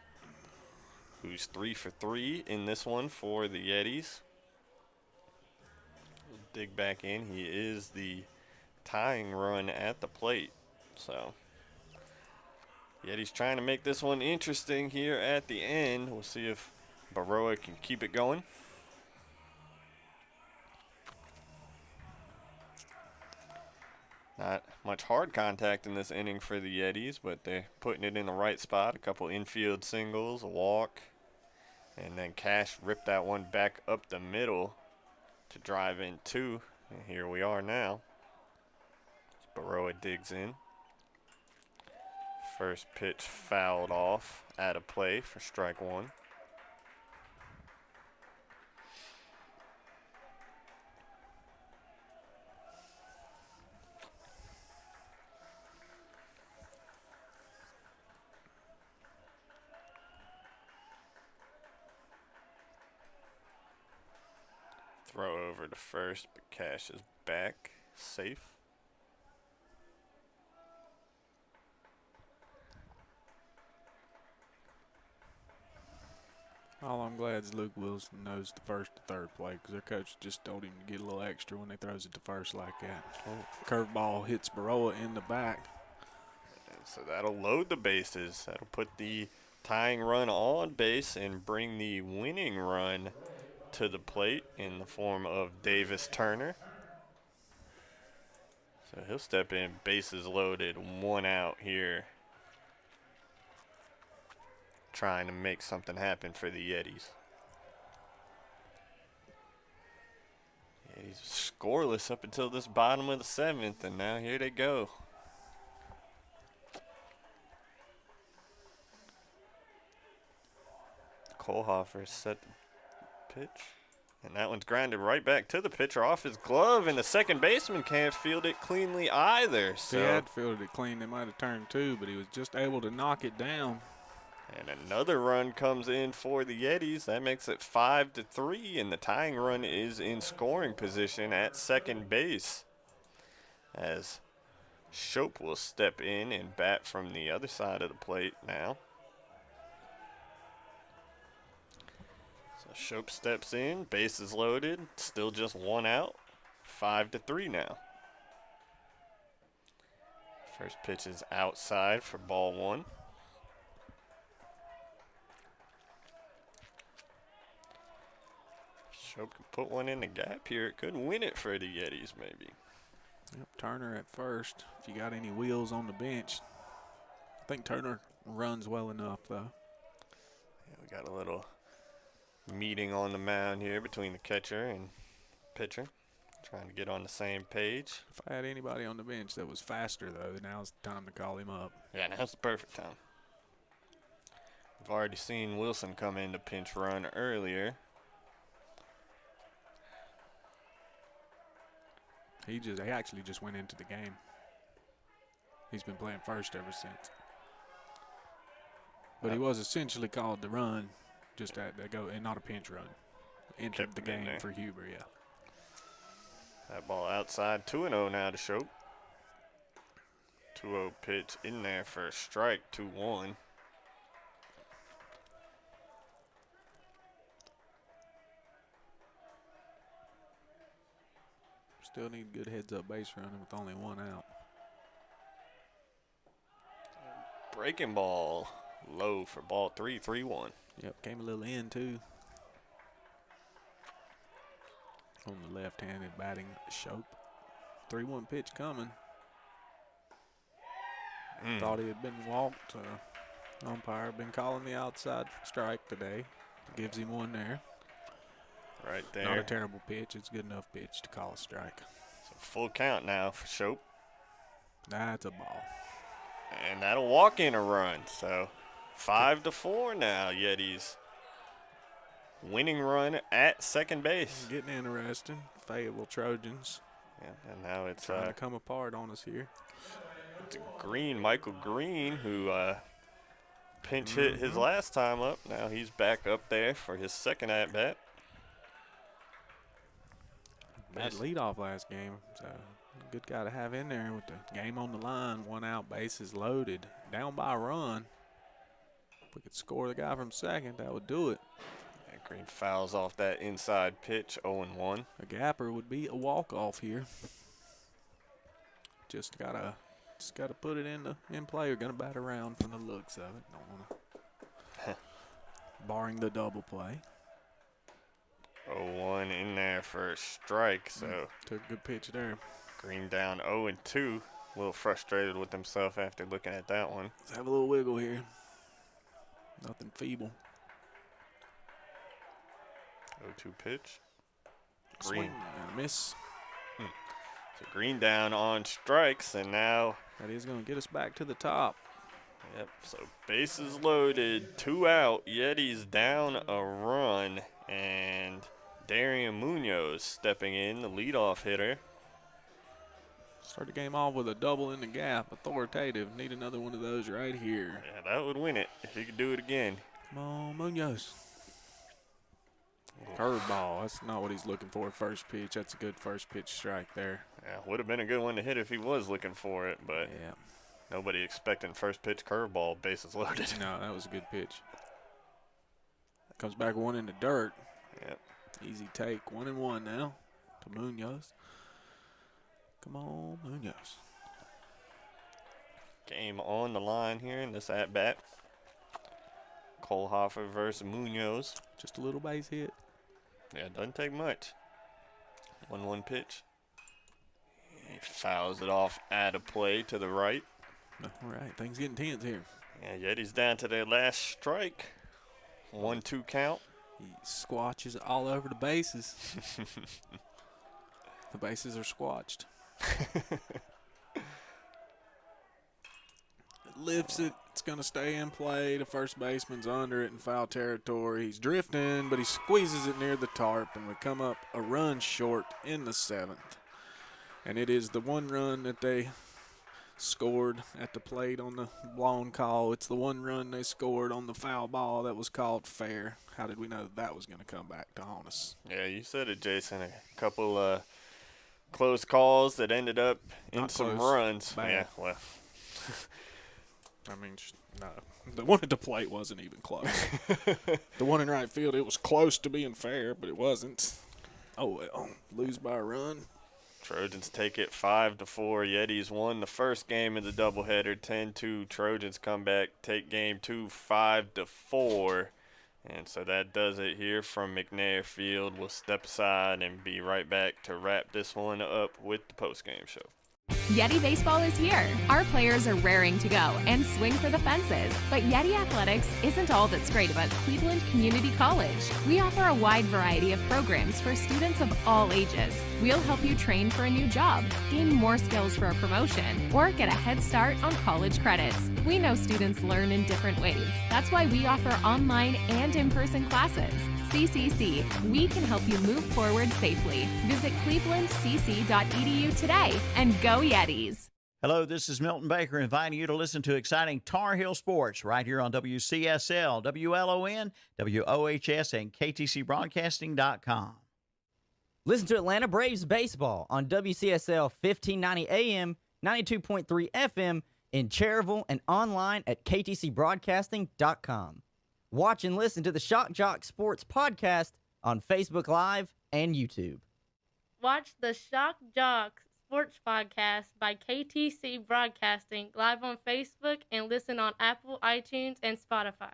who's 3 for 3 in this one for the Yetis. We'll dig back in. He is the tying run at the plate. So Yetis trying to make this one interesting here at the end. We'll see if Baroa can keep it going. Not much hard contact in this inning for the Yetis, but they're putting it in the right spot. A couple infield singles, a walk, and then Cash ripped that one back up the middle to drive in 2. And here we are now. Baroa digs in. First pitch fouled off out of play for strike 1. Throw over to first, but Cash is back, safe. All I'm glad is Luke Wilson knows the first to third play, because their coach just told him to get a little extra when they throws it to first like that. Curveball hits Baroa in the back. And so that'll load the bases. That'll put the tying run on base and bring the winning run to the plate in the form of Davis Turner. So he'll step in, bases loaded, 1 out here, trying to make something happen for the Yetis. Yetis scoreless up until this bottom of the 7th, and now here they go. Kohlhofer set the pitch, and that one's grounded right back to the pitcher off his glove, and the second baseman can't field it cleanly either. If he had fielded it clean, they might have turned 2, but he was just able to knock it down. And another run comes in for the Yetis. That makes it 5-3, and the tying run is in scoring position at second base, as Shope will step in and bat from the other side of the plate now. So Shope steps in, bases loaded, still just one out, 5-3 now. First pitch is outside for ball one. Shope can put one in the gap here. It could win it for the Yetis, maybe. Yep, Turner at first. If you got any wheels on the bench, I think Turner runs well enough, though. Yeah, we got a little meeting on the mound here between the catcher and pitcher, trying to get on the same page. If I had anybody on the bench that was faster, though, now's the time to call him up. Yeah, now's the perfect time. We've already seen Wilson come in to pinch run earlier. He actually just went into the game. He's been playing first ever since. But he was essentially called to run, just that go and not a pinch run. Entered the game for Huber, yeah. That ball outside, 2-0 now to Shope. 2-0 pitch in there for a strike, 2-1. Still need good heads-up base running with only one out. Breaking ball low for ball 3, 3-1. Yep, came a little in too. On the left-handed batting Shope. 3-1 pitch coming. Thought he had been walked. Umpire been calling the outside strike today. Gives him one there. Right there. Not a terrible pitch. It's a good enough pitch to call a strike. So full count now for Shope. That's a ball. And that'll walk in a run. So 5-4 now, Yetis. Winning run at second base. Getting interesting. Fayeteville Trojans. Yeah, and now it's trying to come apart on us here. It's Green, Michael Green, who pinch hit his last time up. Now he's back up there for his second at-bat. Bad leadoff last game, so good guy to have in there with the game on the line. One out, bases loaded, down by a run. If we could score the guy from second, that would do it. And Green fouls off that inside pitch, 0-1. A gapper would be a walk-off here. Just gotta put it in play. We're gonna bat around from the looks of it. Don't wanna, barring the double play. 0-1 in there for a strike, so took a good pitch there. Green down 0-2. A little frustrated with himself after looking at that one. Let's have a little wiggle here. Nothing feeble. 0-2 pitch. Green and a miss. So Green down on strikes, and now that is going to get us back to the top. Yep, so bases loaded, 2 out. Yetis down a run, and Darian Munoz stepping in, the leadoff hitter. Start the game off with a double in the gap, authoritative. Need another one of those right here. Yeah, that would win it if he could do it again. Come on, Munoz. Curveball, that's not what he's looking for first pitch. That's a good first pitch strike there. Yeah, would have been a good one to hit if he was looking for it, but yeah, nobody expecting first pitch curveball, bases loaded. No, that was a good pitch. Comes back one in the dirt. Yep. Easy take. 1-1 now to Munoz. Come on, Munoz. Game on the line here in this at-bat. Kohlhofer versus Munoz. Just a little base hit. Yeah, it doesn't take much. 1-1 pitch. He fouls it off out of play to the right. All right, things getting tense here. Yeah, Yetis down to their last strike. 1-2 count. He squatches all over the bases. The bases are squatched. Lifts it. It's going to stay in play. The first baseman's under it in foul territory. He's drifting, but he squeezes it near the tarp, and we come up a run short in the 7th. And it is the one run that they scored at the plate on the blown call. It's the one run they scored on the foul ball that was called fair. How did we know that was going to come back to haunt us? Yeah, you said it, Jason. A couple close calls that ended up in Not some close. runs. Bad. Yeah, well. I mean, no. The one at the plate wasn't even close. The one in right field, it was close to being fair, but it wasn't. Oh, well, lose by a run. Trojans take it 5-4. Yetis won the first game of the doubleheader, 10-2. Trojans come back, take game 2, 5-4. And so that does it here from McNair Field. We'll step aside and be right back to wrap this one up with the postgame show. Yeti Baseball is here. Our players are raring to go and swing for the fences. But Yeti Athletics isn't all that's great about Cleveland Community College. We offer a wide variety of programs for students of all ages. We'll help you train for a new job, gain more skills for a promotion, or get a head start on college credits. We know students learn in different ways. That's why we offer online and in-person classes. CCC, we can help you move forward safely. Visit clevelandcc.edu today and go Yetis. Hello, this is Milton Baker inviting you to listen to exciting Tar Heel Sports right here on WCSL, WLON, WOHS, and KTCBroadcasting.com. Listen to Atlanta Braves baseball on WCSL 1590 AM, 92.3 FM in Cherville and online at KTCBroadcasting.com. Watch and listen to the Shock Jock Sports Podcast on Facebook Live and YouTube. Watch the Shock Jock Sports Podcast by KTC Broadcasting live on Facebook and listen on Apple, iTunes, and Spotify.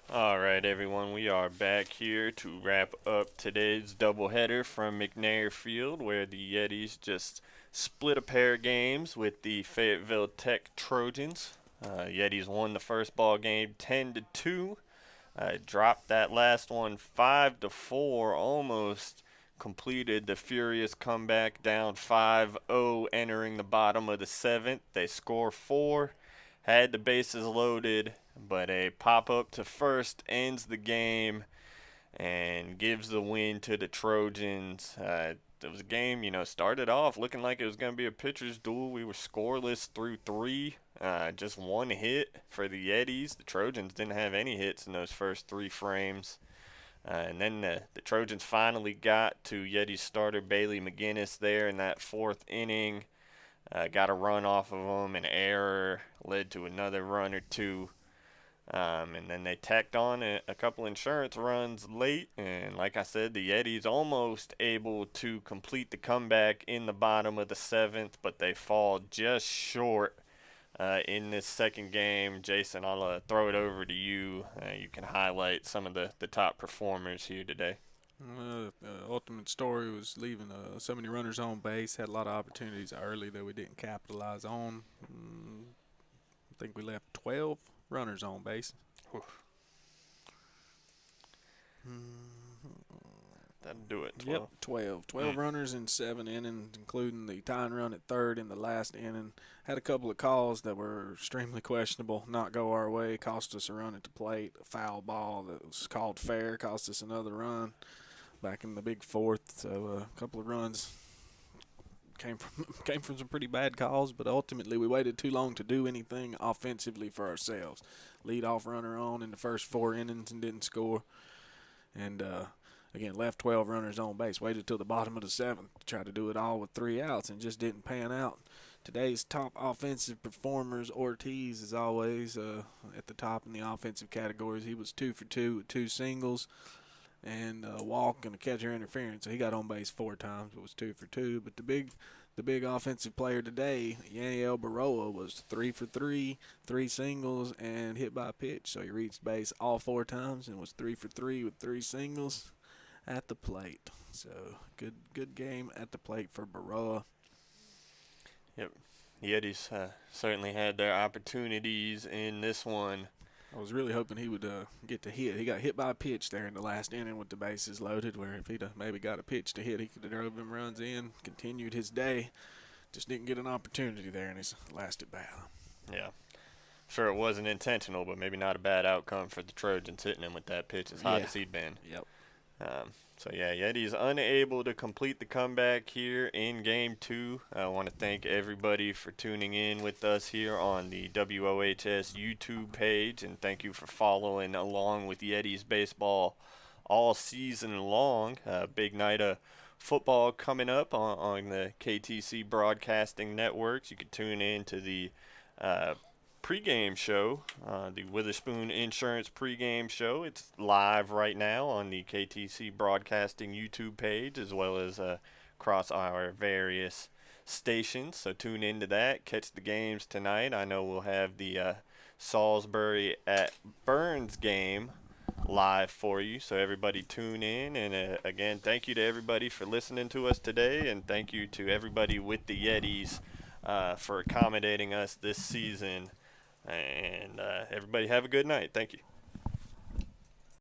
All right, everyone, we are back here to wrap up today's doubleheader from McNair Field, where the Yetis just split a pair of games with the Fayetteville Tech Trojans. Yetis won the first ball game 10-2. Dropped that last one 5-4, almost completed the furious comeback down 5-0 entering the bottom of the seventh. They score 4, had the bases loaded, but a pop-up to first ends the game and gives the win to the Trojans. It was a game, started off looking like it was going to be a pitcher's duel. We were scoreless through 3. Just one hit for the Yetis. The Trojans didn't have any hits in those first 3 frames. And then the Trojans finally got to Yetis starter Bailey McGinnis there in that 4th inning. Got a run off of him. An error led to another run or 2. And then they tacked on a couple insurance runs late. And like I said, the Yetis almost able to complete the comeback in the bottom of the 7th, but they fall just short in this second game. Jason, I'll throw it over to you. You can highlight some of the top performers here today. Ultimate story was leaving so many runners on base. Had a lot of opportunities early that we didn't capitalize on. I think we left 12 runners on base. That'll do it. 12. Yep, 12 runners in 7 innings, including the tying run at 3rd in the last inning. Had a couple of calls that were extremely questionable, not go our way. Cost us a run at the plate. A foul ball that was called fair cost us another run back in the big 4th. So a couple of runs came from some pretty bad calls, but ultimately we waited too long to do anything offensively for ourselves. Lead-off runner on in the first 4 innings and didn't score. And, again, left 12 runners on base. Waited till the bottom of the 7th to try to do it all with 3 outs and just didn't pan out. Today's top offensive performers, Ortiz, is always at the top in the offensive categories. He was 2 for 2 with 2 singles and a walk and a catcher interference. So he got on base 4 times, but was 2 for 2. But the big offensive player today, Yaniel Baroa, was 3 for 3, 3 singles, and hit by a pitch. So he reached base all 4 times and was 3 for 3 with 3 singles at the plate. So good game at the plate for Baroa. Yep. The Yetis certainly had their opportunities in this one. I was really hoping he would get to hit. He got hit by a pitch there in the last inning with the bases loaded, where if he'd maybe got a pitch to hit, he could have drove them runs in, continued his day. Just didn't get an opportunity there in his last at bat. Yeah. sure it wasn't intentional, but maybe not a bad outcome for the Trojans hitting him with that pitch as hot as he'd been. Yep. So, yeah, Yetis unable to complete the comeback here in Game 2. I want to thank everybody for tuning in with us here on the WOHS YouTube page, and thank you for following along with Yetis baseball all season long. Big night of football coming up on the KTC Broadcasting networks. You can tune in to the pregame show, the Witherspoon Insurance pregame show. It's live right now on the KTC Broadcasting YouTube page, as well as across our various stations. So tune into that. Catch the games tonight. I know we'll have the Salisbury at Burns game live for you, so everybody tune in. And again, thank you to everybody for listening to us today, and thank you to everybody with the Yetis for accommodating us this season. And everybody have a good night. Thank you.